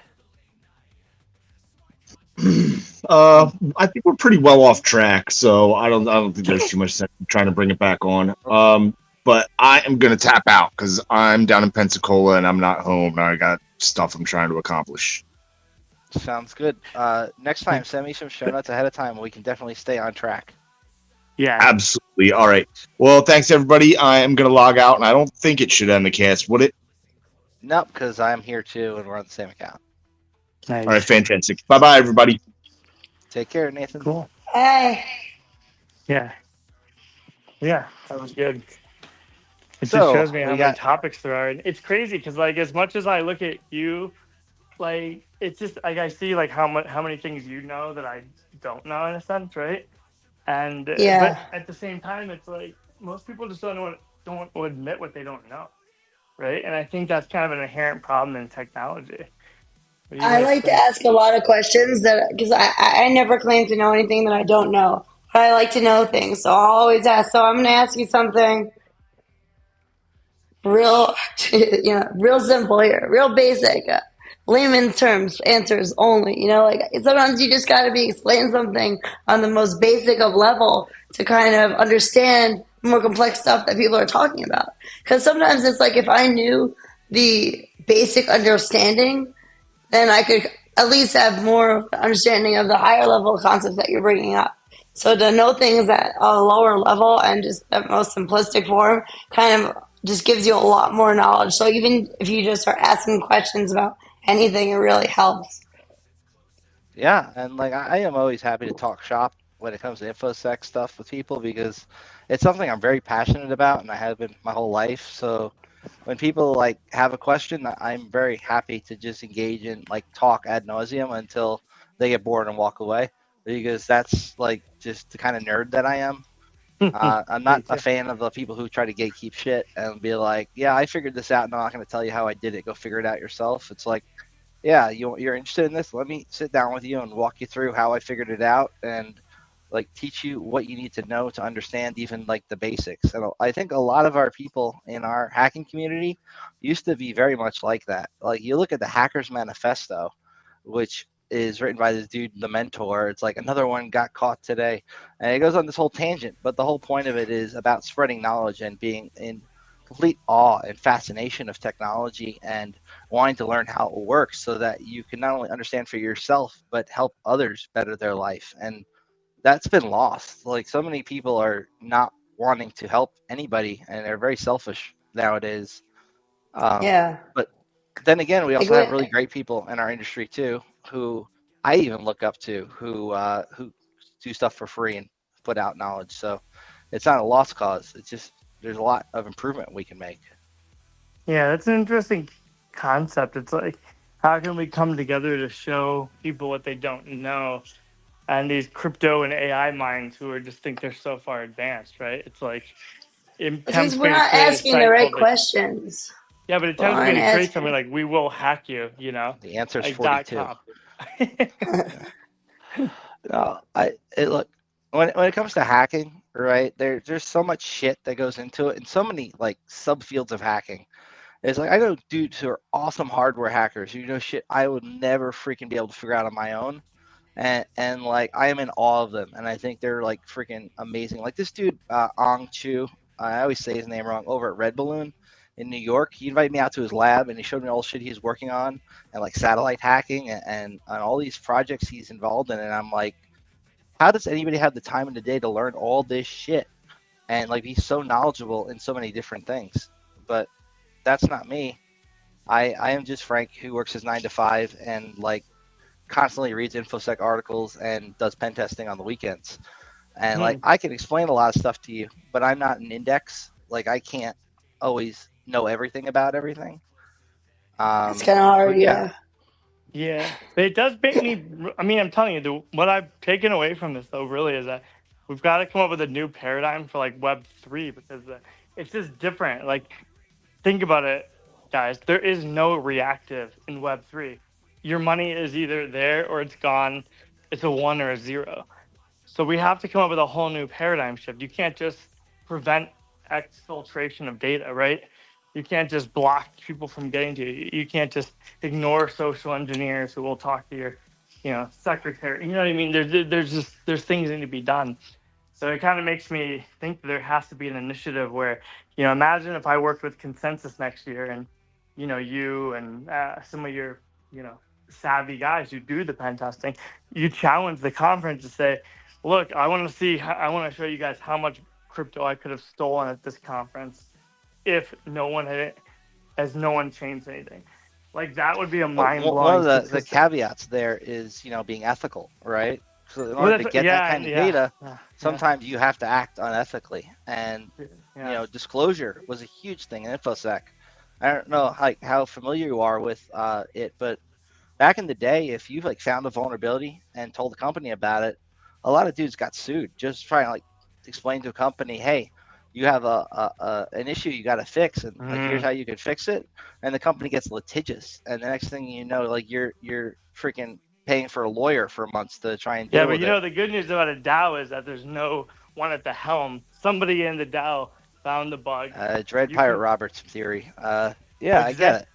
Speaker 7: I think we're pretty well off track, so I don't think there's too much sense in trying to bring it back on. But I am gonna tap out because I'm down in Pensacola and I'm not home and I got stuff I'm trying to accomplish.
Speaker 2: Sounds good. Next time, send me some show notes ahead of time. We can definitely stay on track.
Speaker 4: Yeah.
Speaker 7: Absolutely. All right. Well, thanks everybody. I am gonna log out, and I don't think it should end the cast, would it?
Speaker 2: Nope, because I'm here too, and we're on the same account.
Speaker 4: Nice.
Speaker 7: All right, fantastic. Bye bye, everybody.
Speaker 2: Take care, Nathan.
Speaker 4: Cool.
Speaker 6: Hey.
Speaker 4: Yeah. Yeah, that was good. It
Speaker 2: So,
Speaker 4: just shows me
Speaker 2: we
Speaker 4: how many
Speaker 2: got-
Speaker 4: topics there are. And it's crazy because, like, as much as I look at you, like, it's just like I see like how many things you know that I don't know in a sense, right? And
Speaker 6: Yeah.
Speaker 4: but at the same time, it's like most people just don't admit what they don't know, right? And I think that's kind of an inherent problem in technology. What do you
Speaker 6: I
Speaker 4: guys
Speaker 6: like to
Speaker 4: think?
Speaker 6: ask a lot of questions that because I never claim to know anything that I don't know. But I like to know things, so I'll always ask. So I'm going to ask you something real, real simple here, real basic, layman's terms, answers only. Like sometimes you just got to be explain something on the most basic of level to kind of understand more complex stuff that people are talking about. Because sometimes it's like if I knew the basic understanding, then I could at least have more understanding of the higher level concepts that you're bringing up. So to know things at a lower level and just the most simplistic form kind of just gives you a lot more knowledge. So even if you just start asking questions about anything, it really helps.
Speaker 2: Yeah, and like I am always happy to talk shop when it comes to infosec stuff with people because it's something I'm very passionate about and I have been my whole life. So when people like have a question, I'm very happy to just engage in like talk ad nauseum until they get bored and walk away because that's like just the kind of nerd that I am. I'm not a fan of the people who try to gatekeep shit and be like, yeah, I figured this out and I'm not going to tell you how I did it. Go figure it out yourself. It's like, yeah, you're interested in this. Let me sit down with you and walk you through how I figured it out and like teach you what you need to know to understand even like the basics. And I think a lot of our people in our hacking community used to be very much like that. Like you look at the Hackers Manifesto, which is written by this dude, the mentor. It's like another one got caught today, and it goes on this whole tangent. But the whole point of it is about spreading knowledge and being in complete awe and fascination of technology and wanting to learn how it works so that you can not only understand for yourself but help others better their life. And that's been lost. Like so many people are not wanting to help anybody and they're very selfish nowadays.
Speaker 6: Yeah.
Speaker 2: But then again, we
Speaker 6: Like
Speaker 2: also have
Speaker 6: when,
Speaker 2: really great people in our industry too who I even look up to who do stuff for free and put out knowledge. So it's not a lost cause. It's just there's a lot of improvement we can make.
Speaker 4: Yeah, that's an interesting concept. It's like, how can we come together to show people what they don't know? And these crypto and AI minds who are just think they're so far advanced, right? It's like it
Speaker 6: because
Speaker 4: tempts
Speaker 6: we're
Speaker 4: me to
Speaker 6: not
Speaker 4: create a
Speaker 6: asking the
Speaker 4: site
Speaker 6: right
Speaker 4: called
Speaker 6: questions.
Speaker 4: yeah, but it
Speaker 6: We
Speaker 4: tempts me
Speaker 6: aren't
Speaker 4: to create
Speaker 6: asking.
Speaker 4: something like we will hack you,
Speaker 2: The answer is
Speaker 4: like
Speaker 2: 42.
Speaker 4: .com.
Speaker 2: No, look when it comes to hacking, right? There's so much shit that goes into it, and so many like subfields of hacking. It's like I know dudes who are awesome hardware hackers. Shit I would never freaking be able to figure out on my own, and like I am in awe of them, and I think they're like freaking amazing. Like this dude, Ong Chu. I always say his name wrong. Over at Red Balloon, in New York. He invited me out to his lab and he showed me all the shit he's working on and like satellite hacking and all these projects he's involved in. And I'm like, how does anybody have the time in the day to learn all this shit and like be so knowledgeable in so many different things? But that's not me. I am just Frank who works his 9 to 5 and like constantly reads InfoSec articles and does pen testing on the weekends. And like I can explain a lot of stuff to you, but I'm not an index. Like I can't always know everything about everything.
Speaker 6: It's kind of hard, yeah.
Speaker 4: Yeah, but it does make me. I mean, I'm telling you, what I've taken away from this though really is that we've got to come up with a new paradigm for like Web3 because it's just different. Like, think about it, guys. There is no reactive in Web3. Your money is either there or it's gone. It's a 1 or a 0. So we have to come up with a whole new paradigm shift. You can't just prevent exfiltration of data, right? You can't just block people from getting to you. You can't just ignore social engineers who will talk to your, secretary. You know what I mean? There's things that need to be done. So it kind of makes me think that there has to be an initiative where, imagine if I worked with Consensus next year and, you and some of your, savvy guys who do the pen testing, you challenge the conference to say, look, I want to show you guys how much crypto I could have stolen at this conference if no one changed anything. Like that would be a mind-blowing.
Speaker 2: One of the caveats there is, being ethical, right? So in order to get that kind of data, sometimes you have to act unethically. And, disclosure was a huge thing in InfoSec. I don't know how familiar you are with it, but back in the day, if you found a vulnerability and told the company about it, a lot of dudes got sued just trying to explain to a company, hey, you have an issue you got to fix, and here's how you can fix it. And the company gets litigious, and the next thing you know, you're freaking paying for a lawyer for months to try and deal with it.
Speaker 4: Yeah, but the good news about a DAO is that there's no one at the helm. Somebody in the DAO found the bug.
Speaker 2: Dread Pirate Roberts theory. Yeah, I get it.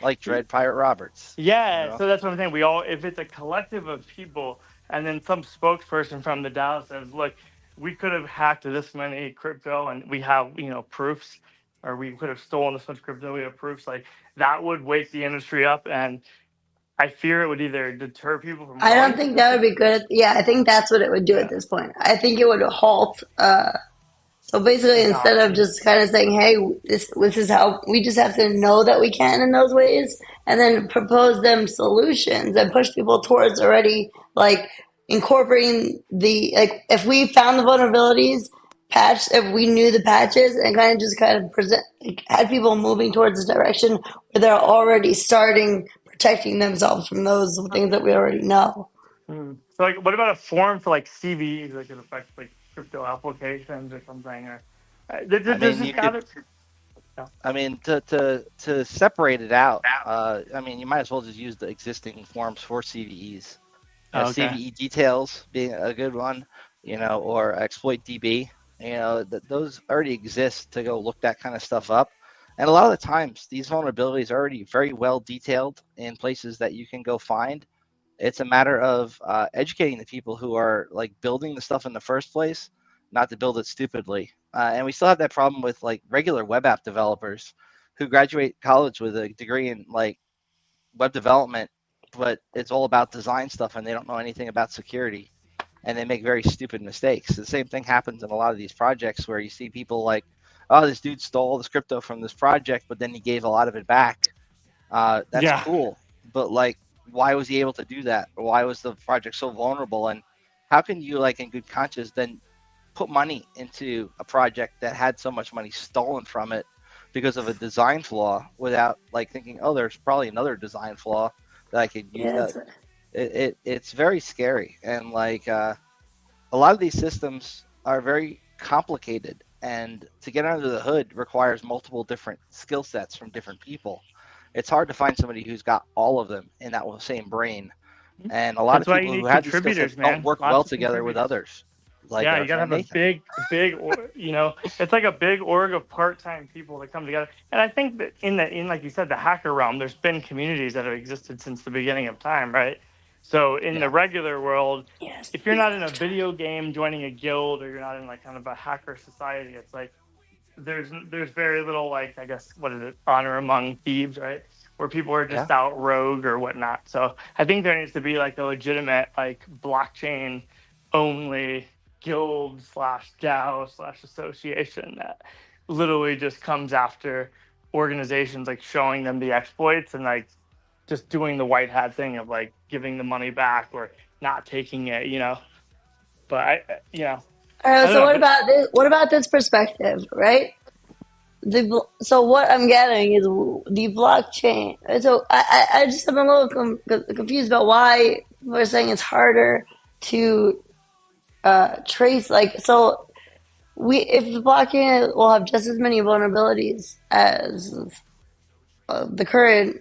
Speaker 2: Like Dread Pirate Roberts.
Speaker 4: Yeah, so that's what I'm saying. If it's a collective of people, and then some spokesperson from the DAO says, look, we could have hacked this many crypto and we have, proofs, or we could have stolen this much crypto, we have proofs, that would wake the industry up. And I fear it would either deter people from.
Speaker 6: I don't think that would be good. Yeah, I think that's what it would do at this point. I think it would halt. So basically, instead of just kind of saying, hey, this is how, we just have to know that we can in those ways, and then propose them solutions and push people towards already incorporating if we found the vulnerabilities, if we knew the patches and kind of present, had people moving towards the direction where they're already starting protecting themselves from those things that we already know.
Speaker 4: So what about a forum for CVEs that could affect crypto applications or something? Or
Speaker 2: to separate it out, you might as well just use the existing forms for CVEs. CVE details being a good one, or exploit DB. Those already exist to go look that kind of stuff up. And a lot of the times, these vulnerabilities are already very well detailed in places that you can go find. It's a matter of educating the people who are building the stuff in the first place, not to build it stupidly. And we still have that problem with regular web app developers who graduate college with a degree in web development, but it's all about design stuff and they don't know anything about security, and they make very stupid mistakes. The same thing happens in a lot of these projects where you see people oh, this dude stole this crypto from this project, but then he gave a lot of it back. That's cool, but why was he able to do that? Why was the project so vulnerable? And how can you in good conscience then put money into a project that had so much money stolen from it because of a design flaw without thinking, oh, there's probably another design flaw that I could use? It's very scary. And a lot of these systems are very complicated, and to get under the hood requires multiple different skill sets from different people. It's hard to find somebody who's got all of them in that same brain. And a lot of people who have these skill sets don't work well together with others.
Speaker 4: You gotta have a big, it's like a big org of part-time people that come together. And I think that in like you said, the hacker realm, there's been communities that have existed since the beginning of time, right? So in the regular world, if you're not in a video game joining a guild, or you're not in kind of a hacker society, it's there's very little, like, I guess, what is it, honor among thieves, right? Where people are just
Speaker 2: Yeah.
Speaker 4: out rogue or whatnot. So I think there needs to be like a legitimate, like, blockchain only guild slash DAO slash association that literally just comes after organizations, like showing them the exploits and like just doing the white hat thing of like giving the money back or not taking it, But
Speaker 6: All
Speaker 4: I
Speaker 6: right,
Speaker 4: don't
Speaker 6: so
Speaker 4: know.
Speaker 6: what
Speaker 4: But
Speaker 6: about this? What about this perspective, right? So what I'm getting is the blockchain. So I just am a little confused about why we're saying it's harder to trace. Like, so if the blockchain will have just as many vulnerabilities as the current,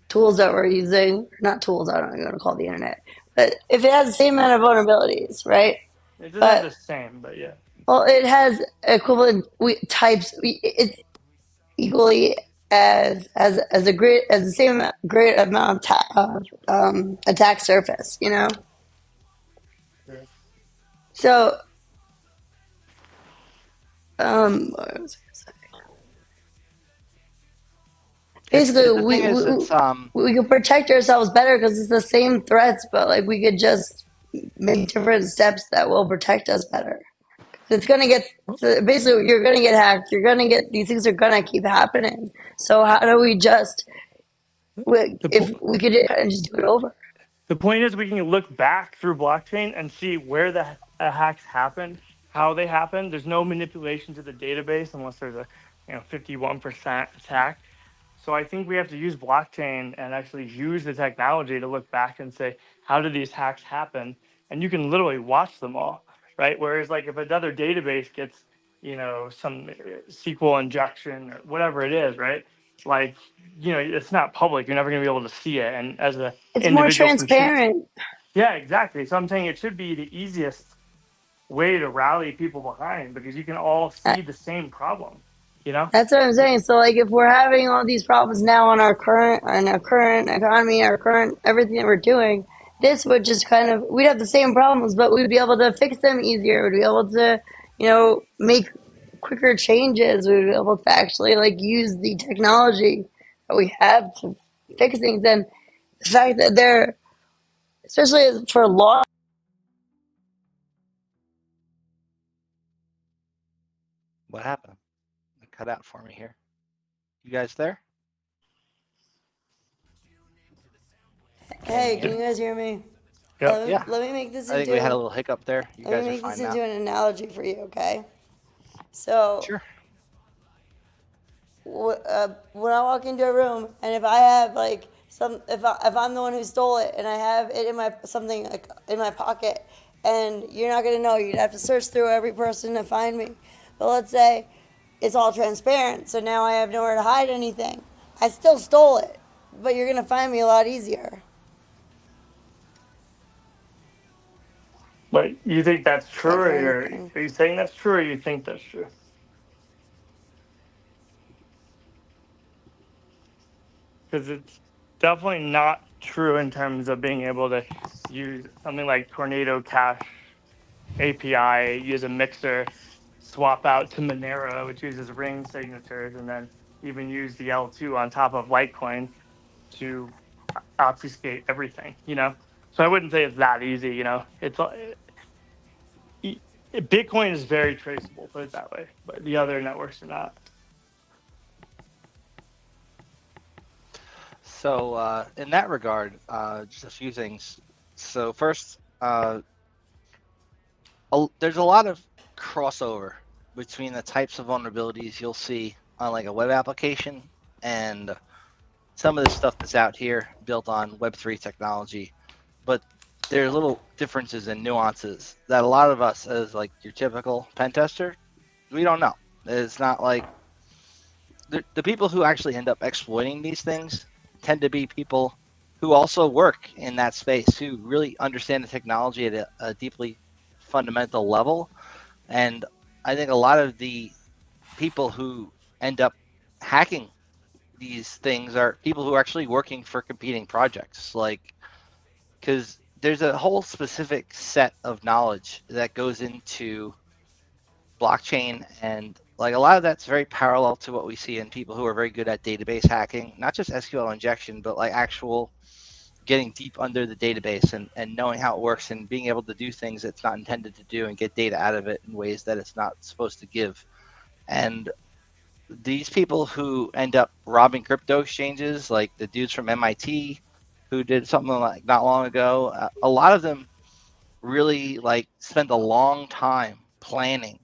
Speaker 6: tools that we're using, not tools, I don't know what you want to call the internet, but if it has the same amount of vulnerabilities, right?
Speaker 4: it doesn't have
Speaker 6: But
Speaker 4: the same. But yeah.
Speaker 6: well, it has equivalent types. It's equally as a great as the same great amount of attack surface. So what was I gonna say? Basically,
Speaker 2: The thing is, it's
Speaker 6: we could protect ourselves better because it's the same threats, but like we could just make different steps that will protect us better. It's gonna get so basically you're gonna get hacked. You're gonna get these things are gonna keep happening. So how do we just
Speaker 4: The
Speaker 6: if
Speaker 4: po-
Speaker 6: we could kind of just do it over?
Speaker 4: the point is we can look back through blockchain and see where the hacks happened, how they happened. There's no manipulation to the database unless there's a 51% attack. So I think we have to use blockchain and actually use the technology to look back and say, how did these hacks happen? And you can literally watch them all, right? Whereas like if another database gets, some SQL injection or whatever it is, right? Like, it's not public. You're never going to be able to see it. And as an
Speaker 6: It's more
Speaker 4: individual
Speaker 6: transparent.
Speaker 4: yeah, exactly. So I'm saying it should be the easiest way to rally people behind because you can all
Speaker 6: Uh,
Speaker 4: see the same problem, you know?
Speaker 6: That's what I'm saying. So like if we're having all these problems now on our current economy, our current everything that we're doing, this would just kind of we'd have the same problems, but we'd be able to fix them easier. We'd be able to, make quicker changes. We'd be able to actually like use the technology that we have to fix things. And the fact that they're especially for law.
Speaker 2: what happened? It cut out for me here. You guys there?
Speaker 6: Hey,
Speaker 2: Can
Speaker 6: can you guys hear me?
Speaker 4: Yep.
Speaker 2: Yeah.
Speaker 6: Let me make this
Speaker 2: I think we had a
Speaker 6: into
Speaker 2: little hiccup there. You
Speaker 6: let me
Speaker 2: guys are
Speaker 6: make this
Speaker 2: fine now.
Speaker 6: into an analogy for you, okay? So
Speaker 2: Sure.
Speaker 6: when I walk into a room and if I have like if I'm the one who stole it and I have it in my something like in my pocket and you're not gonna know, you'd have to search through every person to find me. But let's say it's all transparent, so now I have nowhere to hide anything. I still stole it, but you're gonna find me a lot easier.
Speaker 4: But you think that's true,
Speaker 6: Can't hear
Speaker 4: or
Speaker 6: anything.
Speaker 4: are you saying that's true, or you think that's true? Because it's definitely not true in terms of being able to use something like Tornado Cash API, use a mixer, swap out to Monero, which uses ring signatures, and then even use the L2 on top of Litecoin to obfuscate everything, So I wouldn't say it's that easy, Bitcoin is very traceable, put it that way, but the other networks are not.
Speaker 2: So in that regard, just a few things. So first, there's a lot of crossover between the types of vulnerabilities you'll see on like a web application and some of the stuff that's out here built on Web3 technology. But there are little differences and nuances that a lot of us, as like your typical pen tester, we don't know. It's not like the people who actually end up exploiting these things tend to be people who also work in that space, who really understand the technology at a deeply fundamental level. And I think a lot of the people who end up hacking these things are people who are actually working for competing projects, like, because there's a whole specific set of knowledge that goes into blockchain, and like a lot of that's very parallel to what we see in people who are very good at database hacking, not just SQL injection, but like actual getting deep under the database and knowing how it works and being able to do things it's not intended to do and get data out of it in ways that it's not supposed to give. And these people who end up robbing crypto exchanges, like the dudes from MIT who did something like not long ago, a lot of them really like spend a long time planning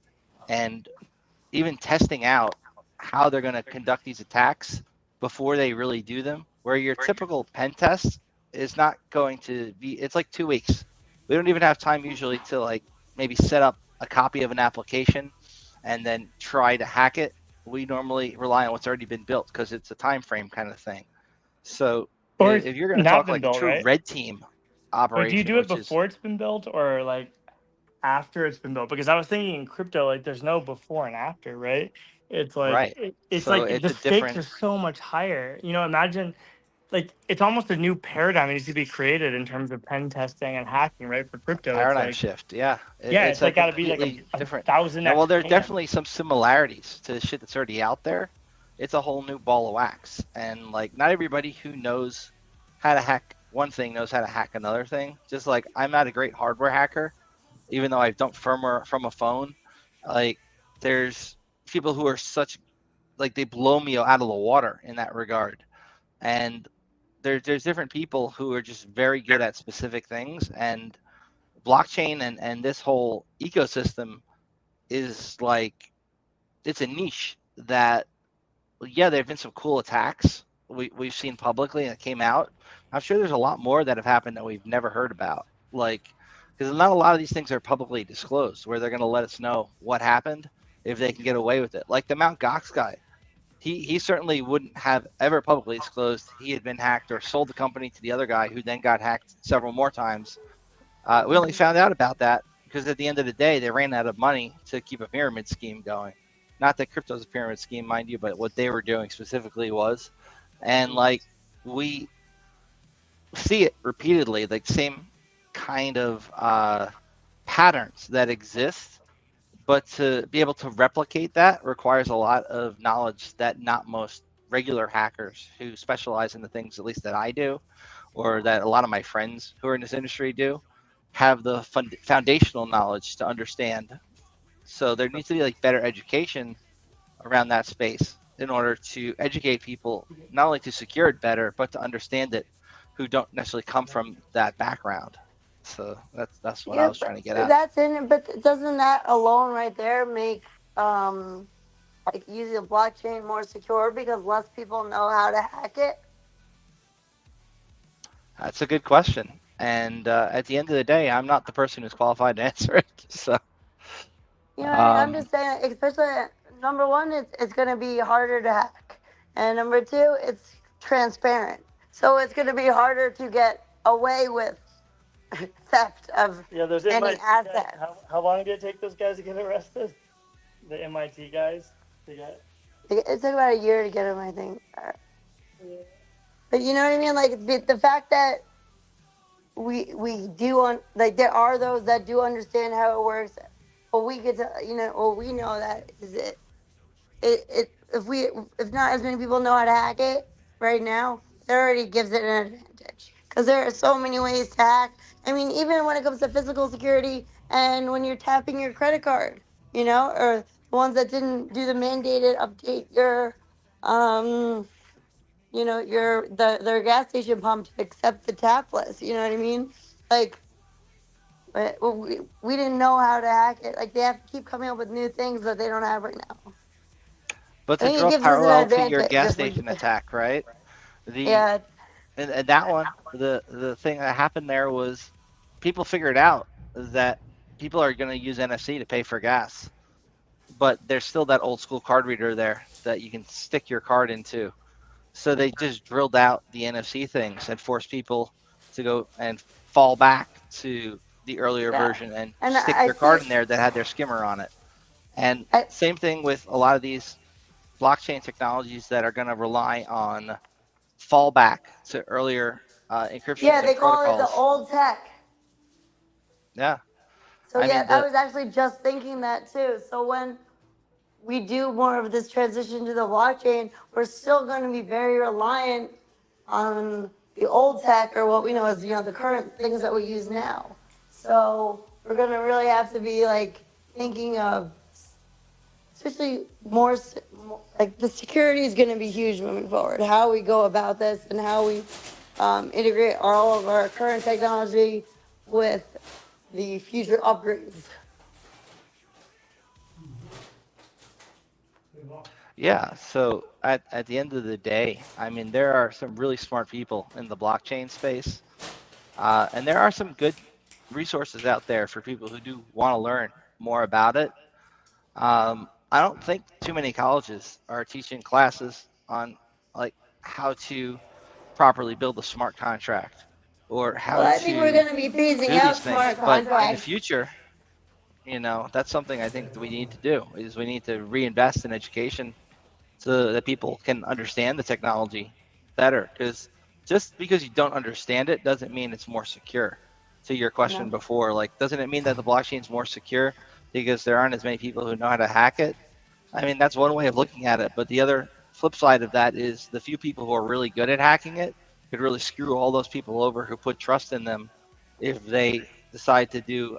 Speaker 2: and even testing out how they're going to conduct these attacks before they really do them. Where your typical pen test is not going to be, it's like 2 weeks. We don't even have time usually to like maybe set up a copy of an application and then try to hack it. We normally rely on what's already been built because it's a time frame kind of thing. So
Speaker 4: Or
Speaker 2: if
Speaker 4: it's
Speaker 2: you're going to
Speaker 4: not
Speaker 2: talk
Speaker 4: been
Speaker 2: like a
Speaker 4: built,
Speaker 2: true
Speaker 4: right?
Speaker 2: red team
Speaker 4: Like, do you
Speaker 2: operation,
Speaker 4: do it
Speaker 2: which is
Speaker 4: before it's been built or like after it's been built? Because I was thinking in crypto, like there's no before and after, right? It's like
Speaker 2: right.
Speaker 4: it's
Speaker 2: So
Speaker 4: like
Speaker 2: it's
Speaker 4: the
Speaker 2: a
Speaker 4: stakes
Speaker 2: different
Speaker 4: are so much higher. Imagine like it's almost a new paradigm that needs to be created in terms of pen testing and hacking, right? For crypto, it's
Speaker 2: paradigm
Speaker 4: like
Speaker 2: shift. Yeah,
Speaker 4: yeah,
Speaker 2: it's
Speaker 4: it's
Speaker 2: a
Speaker 4: like got to be like
Speaker 2: completely
Speaker 4: a
Speaker 2: different.
Speaker 4: thousand
Speaker 2: Now,
Speaker 4: x
Speaker 2: while there's
Speaker 4: plan.
Speaker 2: definitely some similarities to the shit that's already out there, it's a whole new ball of wax. And like, not everybody who knows how to hack one thing knows how to hack another thing. Just like I'm not a great hardware hacker, even though I've dumped firmware from a phone. Like, there's people who are such like they blow me out of the water in that regard. And there's different people who are just very good at specific things, and blockchain and this whole ecosystem is like it's a niche that yeah, there have been some cool attacks we've seen publicly and it came out. I'm sure there's a lot more that have happened that we've never heard about, like because not a lot of these things are publicly disclosed where they're going to let us know what happened if they can get away with it, like the Mount Gox guy. He certainly wouldn't have ever publicly disclosed he had been hacked or sold the company to the other guy who then got hacked several more times. We only found out about that because at the end of the day, they ran out of money to keep a pyramid scheme going. Not that crypto's a pyramid scheme, mind you, but what they were doing specifically was. And like we see it repeatedly, like same kind of patterns that exist. But to be able to replicate that requires a lot of knowledge that not most regular hackers who specialize in the things, at least that I do, or that a lot of my friends who are in this industry do, have the foundational knowledge to understand. So there needs to be like better education around that space in order to educate people not only to secure it better, but to understand it who don't necessarily come from that background. So that's what I
Speaker 6: Yeah,
Speaker 2: was trying
Speaker 6: but
Speaker 2: to get at.
Speaker 6: that's in it. But doesn't that alone right there make um like using a blockchain more secure because less people know how to hack it?
Speaker 2: That's a good question. And at the end of the day, I'm not the person who's qualified to answer it. So,
Speaker 6: You know what I mean? I'm
Speaker 2: um,
Speaker 6: just saying, especially number one, it's going to be harder to hack, and number two, it's transparent, so it's going to be harder to get away with theft of
Speaker 4: Yeah, those
Speaker 6: any
Speaker 4: MIT guys.
Speaker 6: assets.
Speaker 4: How long did it take those guys to get arrested? The MIT guys. They got.
Speaker 6: It took about a year to get them, I think. But you know what I mean? Like the fact that we do like there are those that do understand how it works, but we get to well we know that is it if not as many people know how to hack it right now, it already gives it an advantage because there are so many ways to hack. I mean, even when it comes to physical security and when you're tapping your credit card, or the ones that didn't do the mandated update your um their gas station pump to accept the tapless. You know what I mean? Like, but we didn't know how to hack it. Like they have to keep coming up with new things that they don't have right now.
Speaker 2: but
Speaker 6: I
Speaker 2: to
Speaker 6: think it
Speaker 2: draw
Speaker 6: gives us an
Speaker 2: parallel to your
Speaker 6: advantage
Speaker 2: gas
Speaker 6: if we do
Speaker 2: station
Speaker 6: it.
Speaker 2: attack, right? The
Speaker 6: Yeah,
Speaker 2: and that one, the thing that happened there was people figured out that people are going to use NFC to pay for gas, but there's still that old school card reader there that you can stick your card into. So they just drilled out the NFC things and forced people to go and fall back to the earlier
Speaker 6: yeah.
Speaker 2: version and
Speaker 6: And
Speaker 2: stick
Speaker 6: I
Speaker 2: their
Speaker 6: see.
Speaker 2: card in there that had their skimmer on it. And
Speaker 6: I,
Speaker 2: same thing with a lot of these blockchain technologies that are going to rely on fallback to earlier encryptions
Speaker 6: yeah,
Speaker 2: and
Speaker 6: they call it the
Speaker 2: protocols.
Speaker 6: old tech.
Speaker 2: Yeah.
Speaker 6: So
Speaker 2: I
Speaker 6: yeah,
Speaker 2: mean,
Speaker 6: I was actually just thinking that too. So when we do more of this transition to the blockchain, we're still going to be very reliant on the old tech or what we know as the current things that we use now. So we're going to really have to be like thinking of, especially like the security is going to be huge moving forward. How we go about this and how we integrate all of our current technology with the future upgrades.
Speaker 2: yeah. So at the end of the day, I mean, there are some really smart people in the blockchain space, and there are some good resources out there for people who do want to learn more about it. I don't think too many colleges are teaching classes on like how to properly build a smart contract or
Speaker 6: Well,
Speaker 2: how
Speaker 6: I think we're
Speaker 2: to
Speaker 6: going to be phasing
Speaker 2: do
Speaker 6: out
Speaker 2: these things.
Speaker 6: smart
Speaker 2: But in the
Speaker 6: contracts.
Speaker 2: future, that's something I think that we need to do is we need to reinvest in education so that people can understand the technology better. Because just because you don't understand it doesn't mean it's more secure. To your question
Speaker 6: No.
Speaker 2: before, like, doesn't it mean that the blockchain is more secure because there aren't as many people who know how to hack it? I mean, that's one way of looking at it. But the other flip side of that is the few people who are really good at hacking it could really screw all those people over who put trust in them if they decide to do,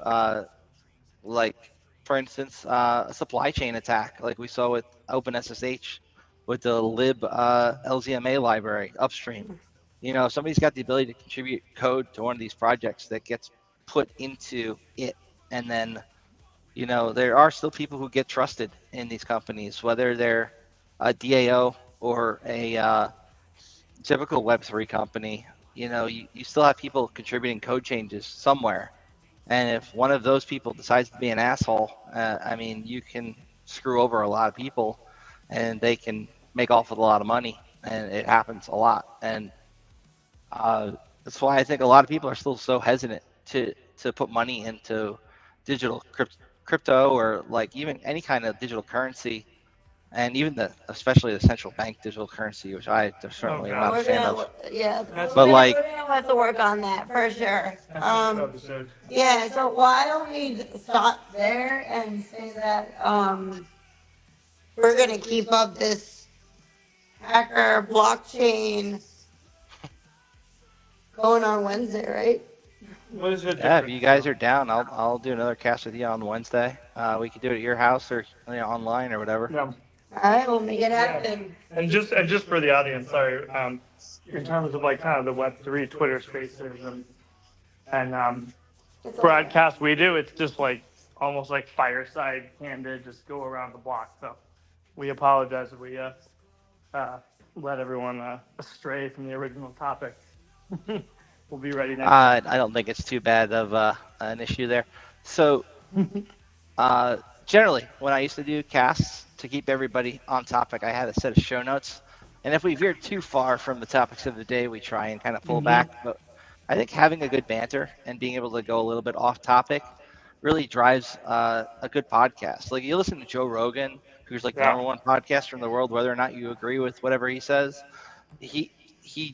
Speaker 2: like, for instance, a supply chain attack, like we saw with OpenSSH with the lib LZMA library upstream. If somebody's got the ability to contribute code to one of these projects that gets put into it, and then there are still people who get trusted in these companies, whether they're a DAO or a typical Web3 company. You still have people contributing code changes somewhere. And if one of those people decides to be an asshole, I mean, you can screw over a lot of people and they can make off with a lot of money. And it happens a lot. And that's why I think a lot of people are still so hesitant to put money into digital crypto or like even any kind of digital currency, and even especially the central bank digital currency, which I certainly am not a fan of.
Speaker 6: Yeah,
Speaker 2: But like,
Speaker 6: we're gonna have to work on that for sure. Yeah. So why don't we stop there and say that we're gonna keep up this hacker blockchain going on Wednesday, right?
Speaker 4: What is it?
Speaker 2: yeah, if you guys are down, I'll do another cast with you on Wednesday. We could do it at your house or online or whatever.
Speaker 4: Yeah.
Speaker 6: All right, we'll make it happen.
Speaker 4: And just for the audience, sorry, in terms of like kind of the Web3 Twitter Spaces and broadcast we do, it's just like almost like fireside candid, just go around the block. So we apologize if we let everyone astray from the original topic. We'll be ready next time.
Speaker 2: I don't think it's too bad of an issue there. So generally, when I used to do casts to keep everybody on topic, I had a set of show notes. And if we veered too far from the topics of the day, we try and kind of pull back. But I think having a good banter and being able to go a little bit off topic really drives a good podcast. Like you listen to Joe Rogan, who's like the number one podcaster in the world, whether or not you agree with whatever he says, he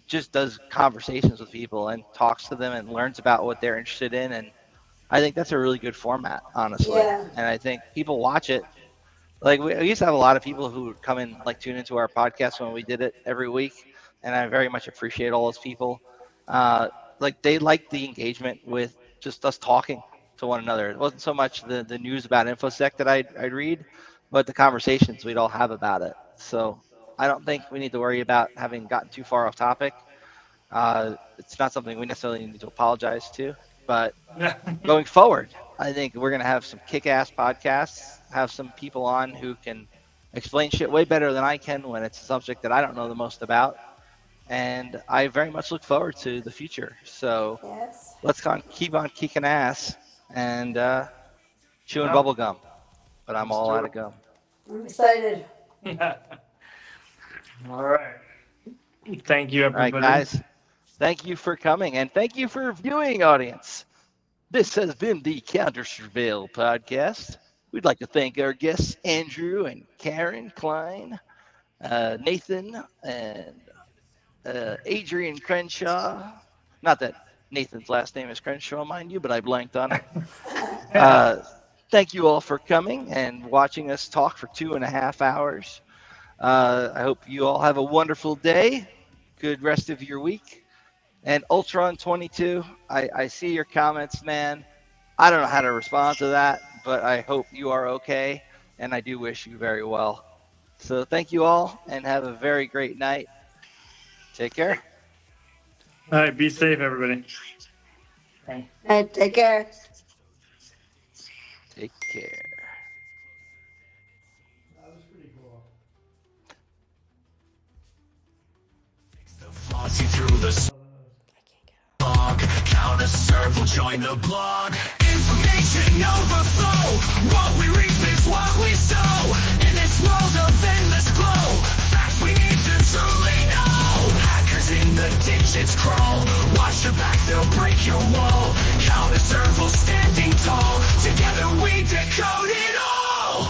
Speaker 2: just does conversations with people and talks to them and learns about what they're interested in. And I think that's a really good format, honestly.
Speaker 6: Yeah.
Speaker 2: And I think people watch it. Like we used to have a lot of people who would come in, like tune into our podcast when we did it every week. And I very much appreciate all those people. Like they liked the engagement with just us talking to one another. It wasn't so much the news about InfoSec that I'd read, but the conversations we'd all have about it. So I don't think we need to worry about having gotten too far off topic. It's not something we necessarily need to apologize to, but going forward, I think we're going to have some kick-ass podcasts, have some people on who can explain shit way better than I can when it's a subject that I don't know the most about. And I very much look forward to the future. So
Speaker 6: Yes.
Speaker 2: let's keep on kicking ass and chewing bubble gum. But I'm all out of gum.
Speaker 6: I'm excited.
Speaker 4: All right. Thank you,
Speaker 2: All right,
Speaker 4: everybody.
Speaker 2: guys. Thank you for coming, and thank you for viewing, audience. This has been the Countersurveil Podcast. We'd like to thank our guests, Andrew and Karen Klein, Nathan, and Adrian Crenshaw. Not that Nathan's last name is Crenshaw, mind you, but I blanked on it. Thank you all for coming and watching us talk for 2.5 hours. I hope you all have a wonderful day. Good rest of your week. And Ultron22, I see your comments, man. I don't know how to respond to that, but I hope you are okay, and I do wish you very well. So thank you all, and have a very great night. Take care.
Speaker 4: All right, be safe, everybody. Okay.
Speaker 6: All right, take care.
Speaker 2: Take care.
Speaker 4: That was pretty cool.
Speaker 1: Flossy through the smog. Countersurveil will join the blog. Information overflow. What we reap is what we sow. In this world of endless glow, facts we need to truly know. Hackers in the ditches crawl. Watch your back, they'll break your wall. Countersurveil standing tall. Together we decode it all.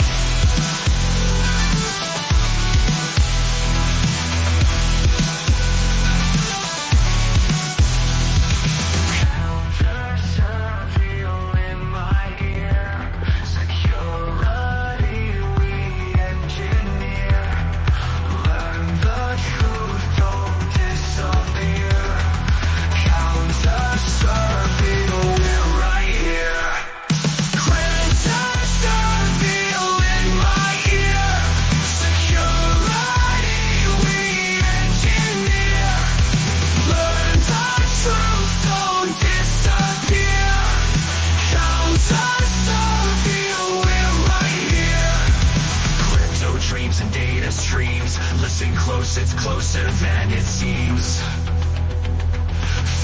Speaker 1: Dreams and data streams. Listen close, it's closer than it seems.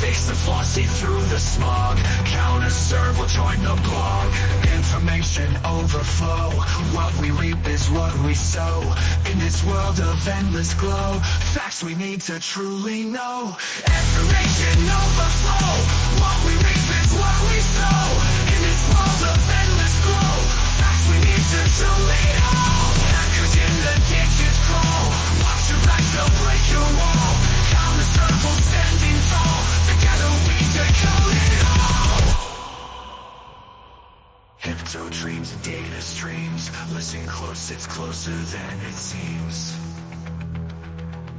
Speaker 1: Face the flaw, see through the smog. Countersurveil join the blog. Information overflow. What we reap is what we sow. In this world of endless glow, facts we need to truly know. Information overflow. What we reap is what we sow. In this world of endless glow, facts we need to truly know. Hackers in the ditches crawl. Watch your back, they'll break your wall. Countersurveil standing tall. Together we decode it all. Hypno dreams and data streams. Listen close, it's closer than it seems.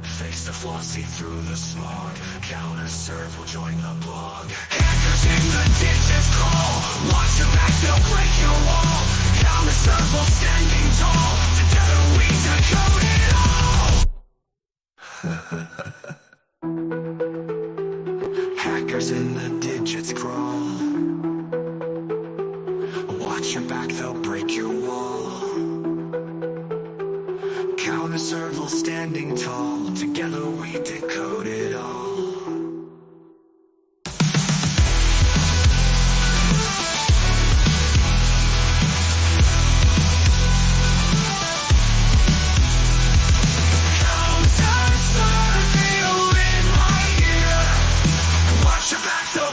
Speaker 1: Face the flaw, see through the smog. Countersurveil join the blog. Hackers in the ditches crawl. Watch your back, they'll break your wall. Countersurveil standing tall. Together we decode it all. Hackers in the digits crawl. Watch your back, they'll break your wall. Countersurveil standing tall. Together we decode it all.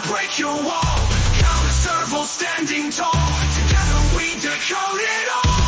Speaker 1: Break your wall. Countersurveil standing tall. Together we decode it all.